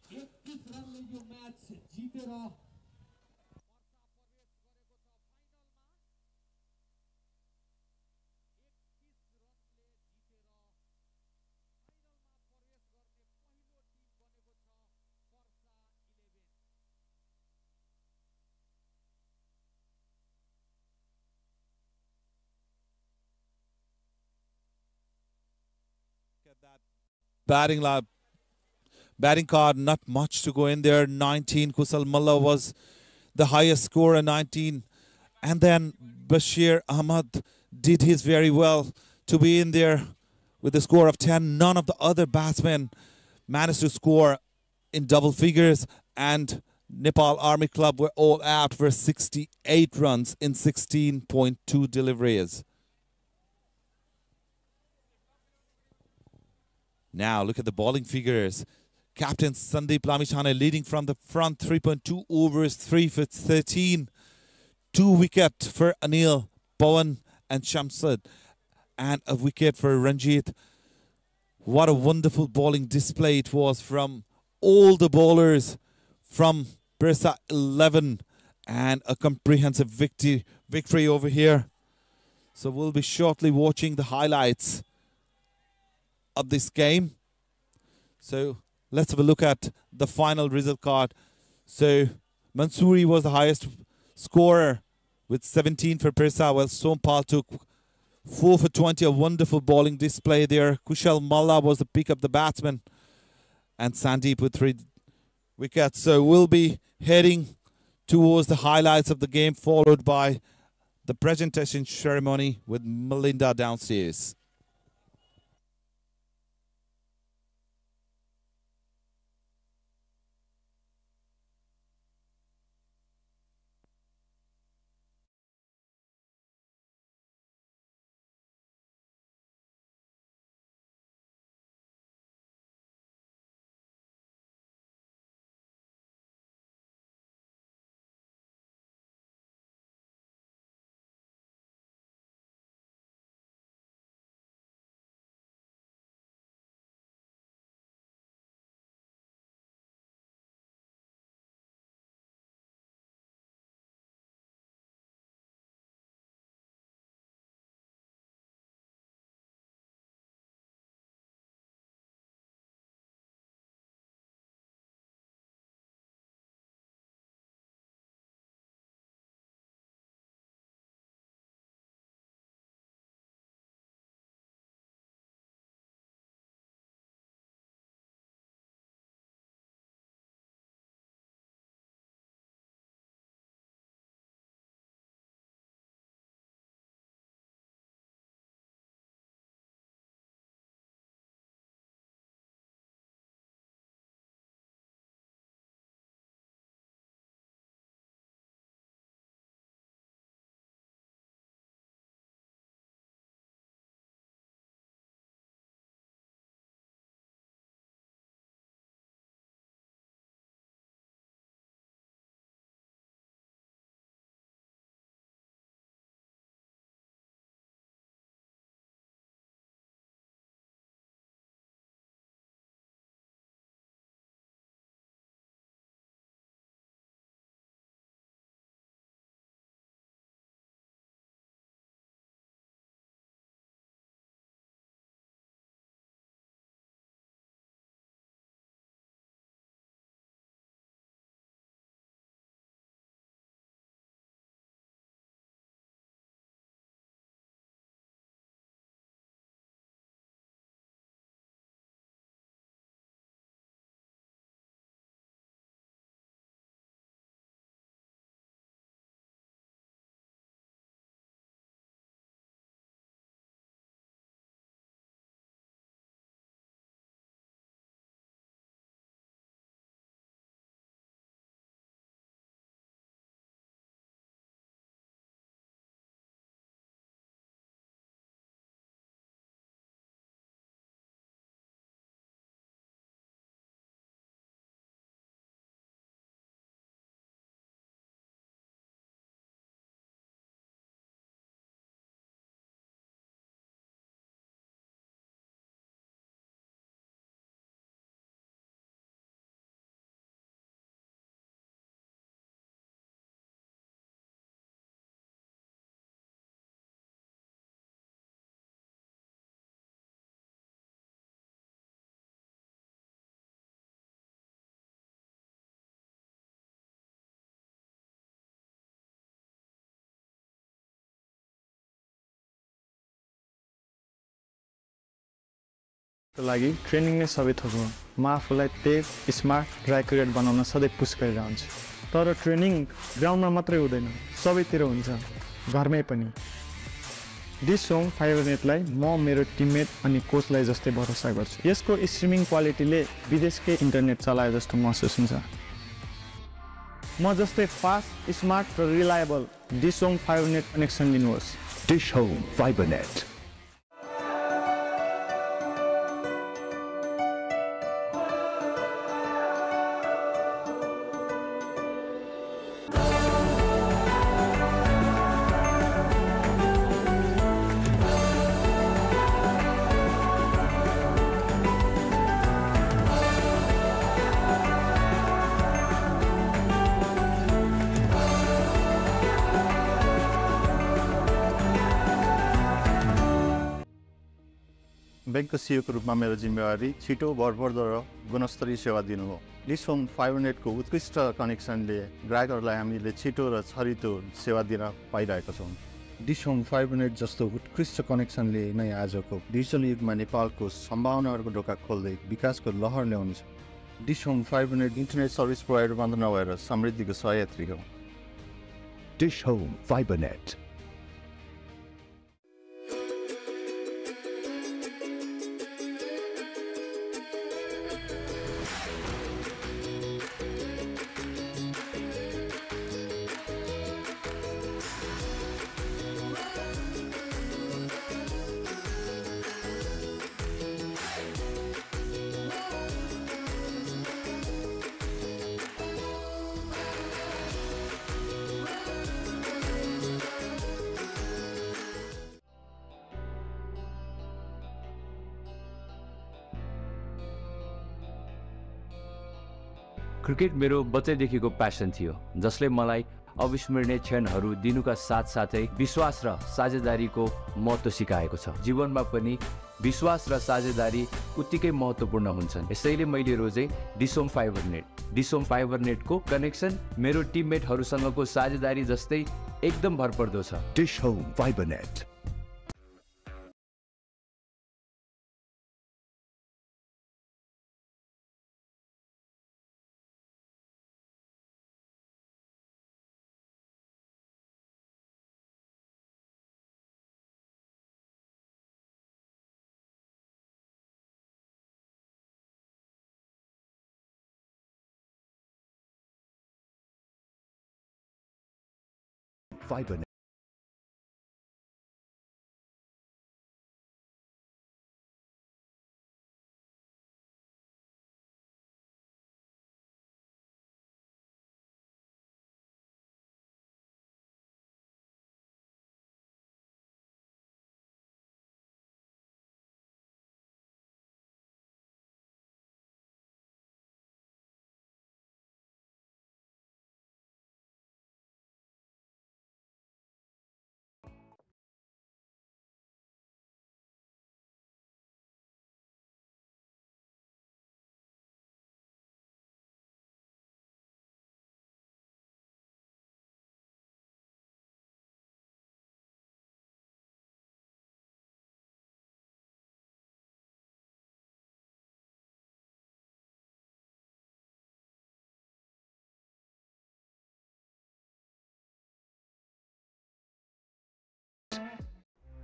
Batting card, not much to go in there. 19. Kusal Mullah was the highest scorer, 19. And then Bashir Ahmad did his very well to be in there with a score of 10. None of the other batsmen managed to score in double figures. And Nepal Army Club were all out for 68 runs in 16.2 deliveries. Now look at the bowling figures. Captain Sandeep Lamichhane leading from the front, 3.2 overs, 3 for 13. 2 wicket for Anil, Pawan and Shamsud. And a wicket for Ranjit. What a wonderful bowling display it was from all the bowlers from Parsa 11. And a comprehensive victory over here. So we'll be shortly watching the highlights of this game. So let's have a look at the final result card. So Mansoori was the highest scorer with 17 for Parsa, while Sompal took 4 for 20. A wonderful bowling display there. Kushal Malla was the pick of the batsman, and Sandeep with 3 wickets. So we'll be heading towards the highlights of the game, followed by the presentation ceremony with Melinda downstairs. लागि training नै सबै थोक हो म आफूलाई तेज smart र accurate बनाउन सधैँ पुस गरिरहन्छु तर ट्रेनिङ ग्राउन्डमा मात्रै हुँदैन सबैतिर हुन्छ घरमै पनि दिस होम फाइबर नेटलाई म मेरो टिममेट अनि कोचलाई जस्तै भरोसा गर्छु यसको स्ट्रिमिङ क्वालिटीले विदेशकै इन्टरनेट चलाए जस्तो महसुस हुन्छ म जस्तै फास्ट स्मार्ट र reliable Dish Home fibre net connection लिनुहोस् Dish Home Fiber Net. ब्याङ्कको सिइओको रूपमा मेरो जिम्मेवारी छिटो भरपर्दो र गुणस्तरीय सेवा दिनु हो डिश होम फाइबर नेटको उत्कृष्ट कनेक्सनले ग्राहकहरूलाई हामीले छिटो र छरितो सेवा दिन पाइरहेका छौँ डिश होम फाइबर नेट जस्तो उत्कृष्ट कनेक्सनले नै आजको डिजिटल युगमा नेपालको सम्भावनाहरूको ढोका खोल्दै विकासको लहर ल्याउनेछ Dish Home fibre Net internet service provider मात्र नभएर समृद्धिको सहयात्री हो Dish Home Fiber Net. Cricket मेरो बच्चैदेखिको प्यासन थियो जसले मलाई अविस्मरणीय क्षणहरू दिनुका साथसाथै विश्वास र साझेदारीको महत्त्व सिकाएको छ जीवनमा पनि विश्वास र साझेदारी उत्तिकै महत्त्वपूर्ण हुन्छन् यसैले मैले रोजे डिश होम फाइबर नेटको कनेक्सन मेरो टिममेटहरूसँगको साझेदारी जस्तै एकदम भरपर्दो छ Dish Home Fiber Net. Fiber Net.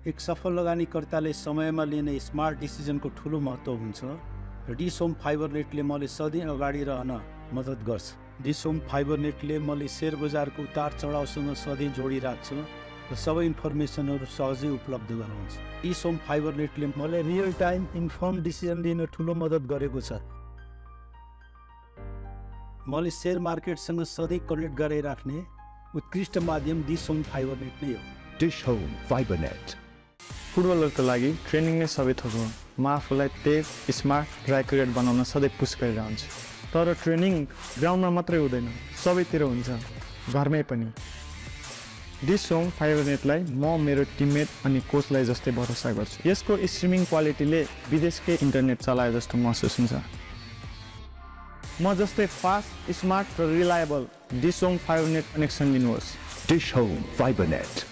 एक सफल लगानीकर्ताले समयमा लिने स्मार्ट डिसिजनको ठुलो महत्त्व हुन्छ र डिश होम फाइबर नेटले मलाई सधैँ अगाडि रहन मद्दत गर्छ डिश होम फाइबर नेटले मलाई शेयर बजारको उतार चढावसँग सधैँ जोडिराख्छ र सबै इन्फर्मेसनहरू सहजै उपलब्ध गराउँछ डिश होम फाइबर नेटले मलाई रियल टाइम इन्फर्म डिसिजन लिन ठुलो मद्दत गरेको छ मलाई शेयर मार्केटसँग सधैँ कनेक्ट गराइराख्ने उत्कृष्ट माध्यम डिश होम फाइबर नेट नै हो Dish Home Fiber Net. फुटबलरको लागि ट्रेनिङ नै सबै थोक हो म आफूलाई तेज स्मार्ट र एक्युरेट बनाउन सधैँ पुस गरिरहन्छु तर ट्रेनिङ ग्राउन्डमा मात्रै हुँदैन सबैतिर हुन्छ घरमै पनि डिश होम फाइबर नेटलाई म मेरो टिममेट अनि कोचलाई जस्तै भरोसा गर्छु यसको स्ट्रिमिङ क्वालिटीले विदेशकै इन्टरनेट चलाए जस्तो महसुस हुन्छ म जस्तै फास्ट स्मार्ट र reliable Dish Home fibre net connection लिनुहोस् Dish Home Fiber Net.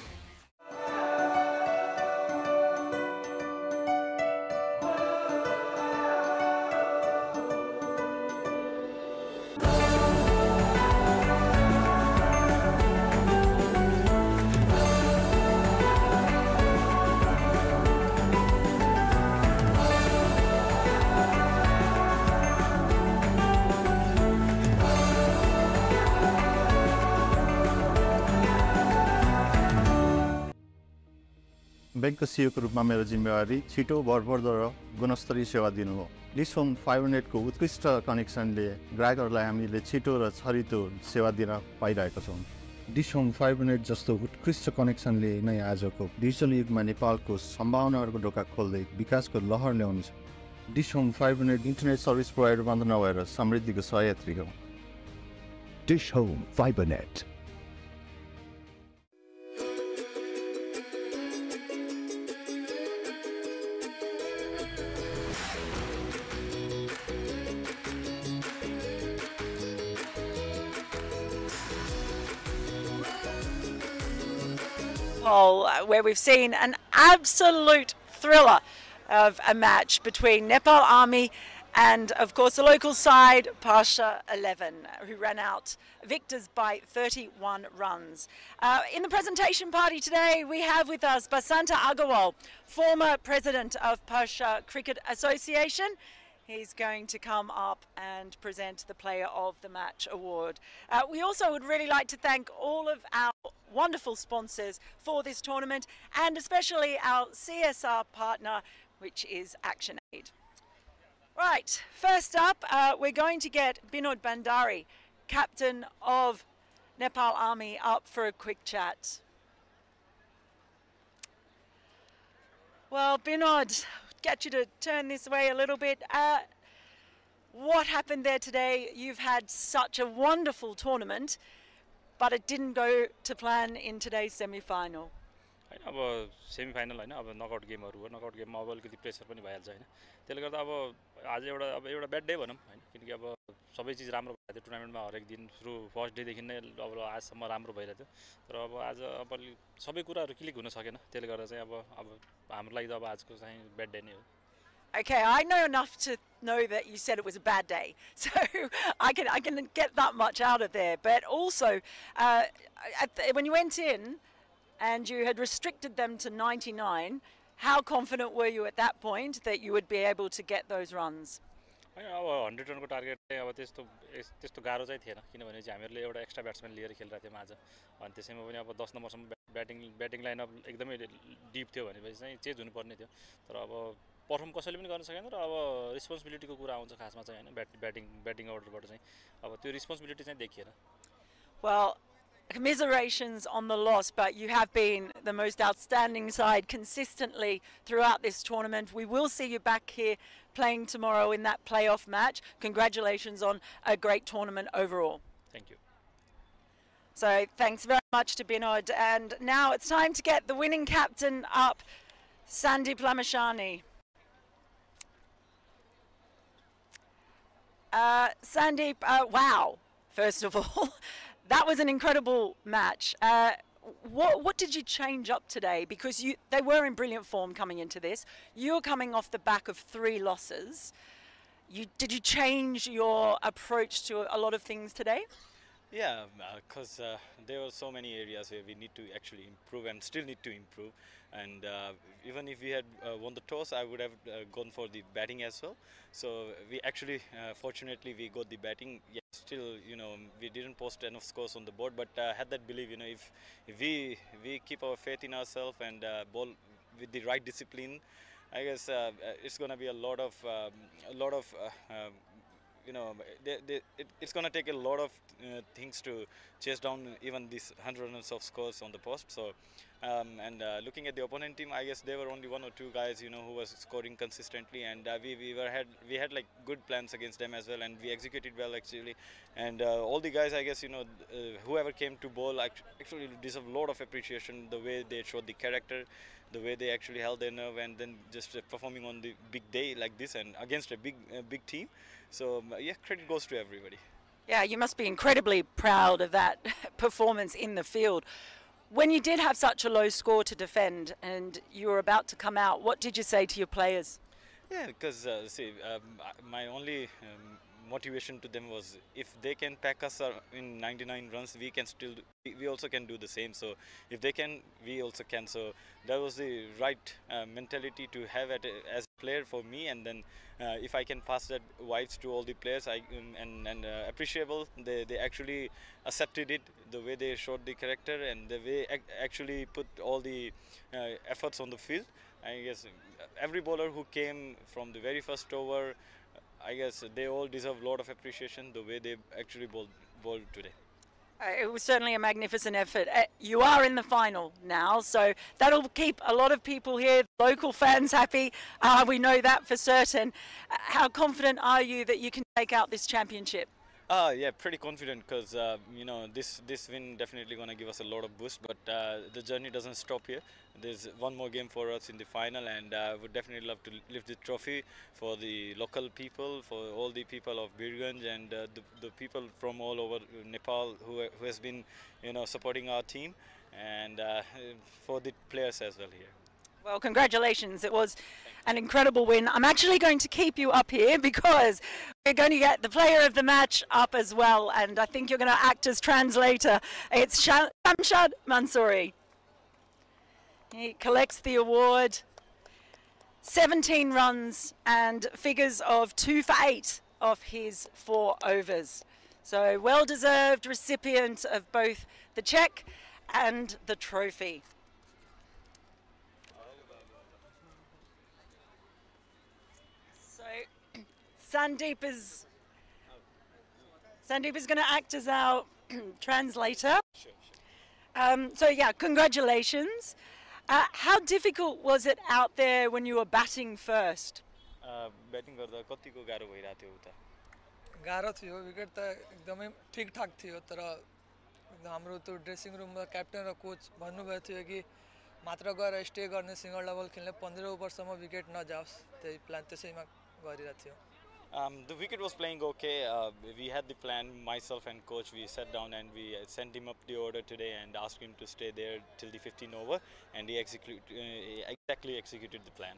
ब्याङ्कको सिओको रूपमा मेरो जिम्मेवारी छिटो भरपर्दो र गुणस्तरीय सेवा दिनु हो। डिस होम फाइबर नेटको उत्कृष्ट कनेक्सनले ग्राहकहरूलाई हामीले छिटो र छरितो सेवा दिन पाइरहेका छौँ। डिस होम फाइबर नेट जस्तो उत्कृष्ट कनेक्सनले नै आजको डिजिटल युगमा नेपालको सम्भावनाहरूको ढोका खोल्दै विकासको लहर ल्याउनेछ। Dish Home fibre Net internet service provider मात्र नभएर समृद्धिको सहयात्री हो। Dish Home FiberNet. Where we've seen an absolute thriller of a match between Nepal Army and, of course, the local side, Parsa 11, who ran out victors by 31 runs. In the presentation party today, we have with us Basanta Agarwal, former president of Parsa Cricket Association. He's going to come up and present the Player of the Match award. We also would really like to thank all of our wonderful sponsors for this tournament, and especially our CSR partner, which is ActionAid. Right, first up, we're going to get Binod Bandari, captain of Nepal Army, up for a quick chat. Well, Binod, get you to turn this way a little bit. What happened there today? You've had such a wonderful tournament, but it didn't go to plan in today's semi-final. अब semifinal हैन अब knockout गेमहरु हो knockout गेममा अब अलिकति pressure पनि भइहाल्छ हैन त्यसले गर्दा अब आज एउटा ब्याड डे भनौं हैन किनकि अब सबै चीज राम्रो भएको थियो टुर्नामेन्टमा हरेक दिन सुरु फर्स्ट डे देखि नै अब आजसम्म राम्रो भइरहेथ्यो तर अब आज अब सबै कुराहरु क्लिक हुन सकेन त्यसले गर्दा चाहिँ अब हाम्रो लागि त अब आजको चाहिँ ब्याड डे नै हो. Okay, I know enough to know that you said it was a bad day, so I can get that much out of there. But also, when you went in and you had restricted them to 99, how confident were you at that point that you would be able to get those runs? अब 100 रनको target चाहिँ अब त्यस्तो गाह्रो चाहिँ थिएन किनभने चाहिँ हामीहरुले एउटा एक्स्ट्रा ब्याट्सम्यान लिएर खेलिरहेको थियौं आज अनि त्यसैमा पनि अब 10 नम्बरसम्म ब्याटिङ लाइनअप एकदमै डिप थियो भनेपछि चाहिँ चेन्ज हुनुपर्ने थियो तर अब परफर्म कसैले पनि गर्न सकेन र अब रिस्पोन्सिबिलिटीको कुरा आउँछ खासमा चाहिँ हैन ब्याटिङ अर्डरबाट चाहिँ अब त्यो रिस्पोन्सिबिलिटी चाहिँ देखिएन. Well, commiserations on the loss, but you have been the most outstanding side consistently throughout this tournament. We will see you back here playing tomorrow in that playoff match. Congratulations on a great tournament overall. Thank you. So thanks very much to Binod. And now it's time to get the winning captain up, Sandeep Lamashani. Sandeep, wow, first of all. That was an incredible match. What did you change up today? Because they were in brilliant form coming into this. You're coming off the back of 3 losses. Did you change your approach to a lot of things today? Yeah, because there were so many areas where we need to actually improve and still need to improve. And even if we had won the toss, I would have gone for the batting as well. So we actually, fortunately, we got the batting. Yeah, still, we didn't post enough scores on the board, but had that belief, if we keep our faith in ourselves and bowl with the right discipline, I guess it's going to be a lot of it's going to take a lot of things to chase down even these 100 runs of scores on the post. So, looking at the opponent team, I guess there were only 1 or 2 guys, who was scoring consistently, and we had like good plans against them as well, and we executed well actually. And all the guys, I guess, whoever came to bowl actually deserve a lot of appreciation. The way they showed the character, the way they actually held their nerve, and then just performing on the big day like this and against a big team. So yeah, credit goes to everybody. Yeah, you must be incredibly proud of that performance in the field. When you did have such a low score to defend and you were about to come out, what did you say to your players? Yeah, because see, my only motivation to them was, if they can pack us in 99 runs, we can still we also can do the same. So if they can, we also can. So that was the right mentality to have as a player for me. And then if I can pass that vibes to all the players, and appreciable, they actually accepted it, the way they showed the character and the way actually put all the efforts on the field. I guess every bowler who came from the very first over, I guess they all deserve a lot of appreciation, the way they actually bowled today. It was certainly a magnificent effort. You are in the final now, so that'll keep a lot of people here, local fans, happy. We know that for certain. How confident are you that you can take out this championship? Yeah, pretty confident, because you know, this win definitely gonna give us a lot of boost. But the journey doesn't stop here. There's one more game for us in the final, and would definitely love to lift the trophy for the local people, for all the people of Birgunj, and the people from all over Nepal who has been, you know, supporting our team, and for the players as well here. Well, congratulations. It was an incredible win. I'm actually going to keep you up here because we're going to get the player of the match up as well, and I think you're going to act as translator. It's Shamshad Mansouri. He collects the award. 17 runs and figures of 2 for 8 off his 4 overs. So well-deserved recipient of both the cheque and the trophy. Sandeep is going to act as our translator. So yeah, congratulations. How difficult was it out there when you were batting first? Batting गर्दा कतिको गाह्रो भइरहेको थियो उता? गाह्रो थियो, wicket त एकदमै ठिकठाक थियो, तर हाम्रो त्यो ड्रेसिङ रुममा क्याप्टेन र कोच भन्नुभएको थियो कि मात्र गएर स्टे गर्ने सिंगल डबल खेल्ने 15 ओभरसम्म विकेट नजाओस्, त्यही प्लान त्यसैमा गरिरहेको थियो. The wicket was playing okay. We had the plan, myself and coach, we sat down and we sent him up the order today and asked him to stay there till the 15 over, and he exactly executed the plan.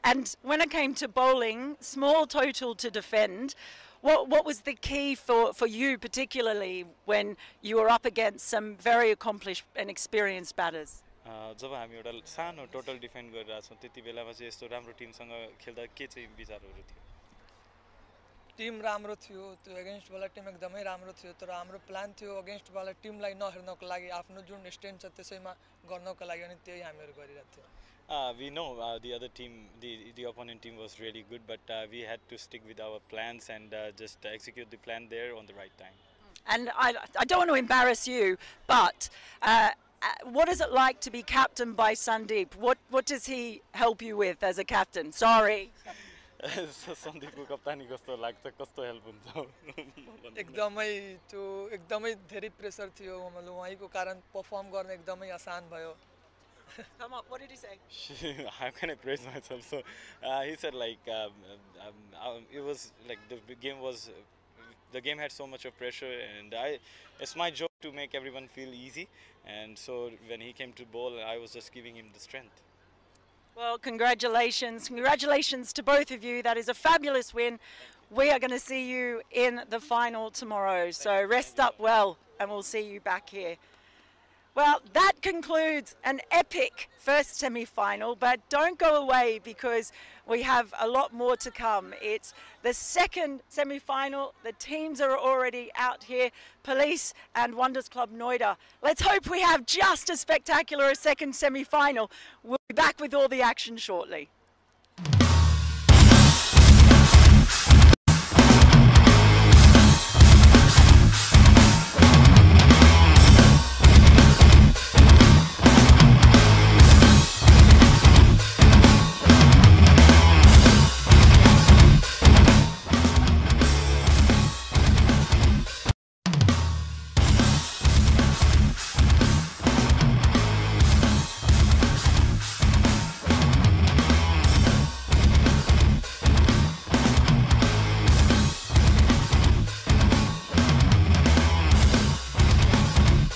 And when it came to bowling, small total to defend, what was the key for you particularly when you were up against some very accomplished and experienced batters? जब हामी एउटा सानो total defend गरिरहेको छौँ त्यति बेलामा चाहिँ यस्तो राम्रो टिमसँग खेल्दा के चाहिँ विचारहरू थियो? टिम राम्रो थियो, त्यो अगेन्स्ट वाला टिम एकदमै राम्रो थियो, तर हाम्रो प्लान थियो अगेन्स्ट वाला टिमलाई नहेर्नको लागि आफ्नो जुन स्ट्रेन्थ छ त्यसैमा गर्नको लागि, अनि त्यही हामीहरू गरिरहेको थियौँ. We know the other team, the opponent team was really good, but we had to stick with our plans and just execute the plan there on the right time. And I don't want to embarrass you, but what is it like to be captained by Sandeep? What does he help you with as a captain? Sorry. सन्दीपको कप्तानी कस्तो लाग्छ, कस्तो help हुन्छ? एकदमै धेरै pressure थियो, मतलब उहाँको कारण परफर्म गर्न एकदमै आसान भयो. Come on, what did he say? How can I praise myself? So he said like it was like the game had so much of pressure, and it's my job to make everyone feel easy, and so when he came to bowl, I was just giving him the strength. Well, congratulations to both of you. That is a fabulous win. We are going to see you in the final tomorrow, so rest up well and we'll see you back here. Well, that concludes an epic first semi-final, but don't go away because we have a lot more to come. It's the second semi-final. The teams are already out here, Police and Wonders Club Noida. Let's hope we have just as spectacular a second semi-final. We'll be back with all the action shortly.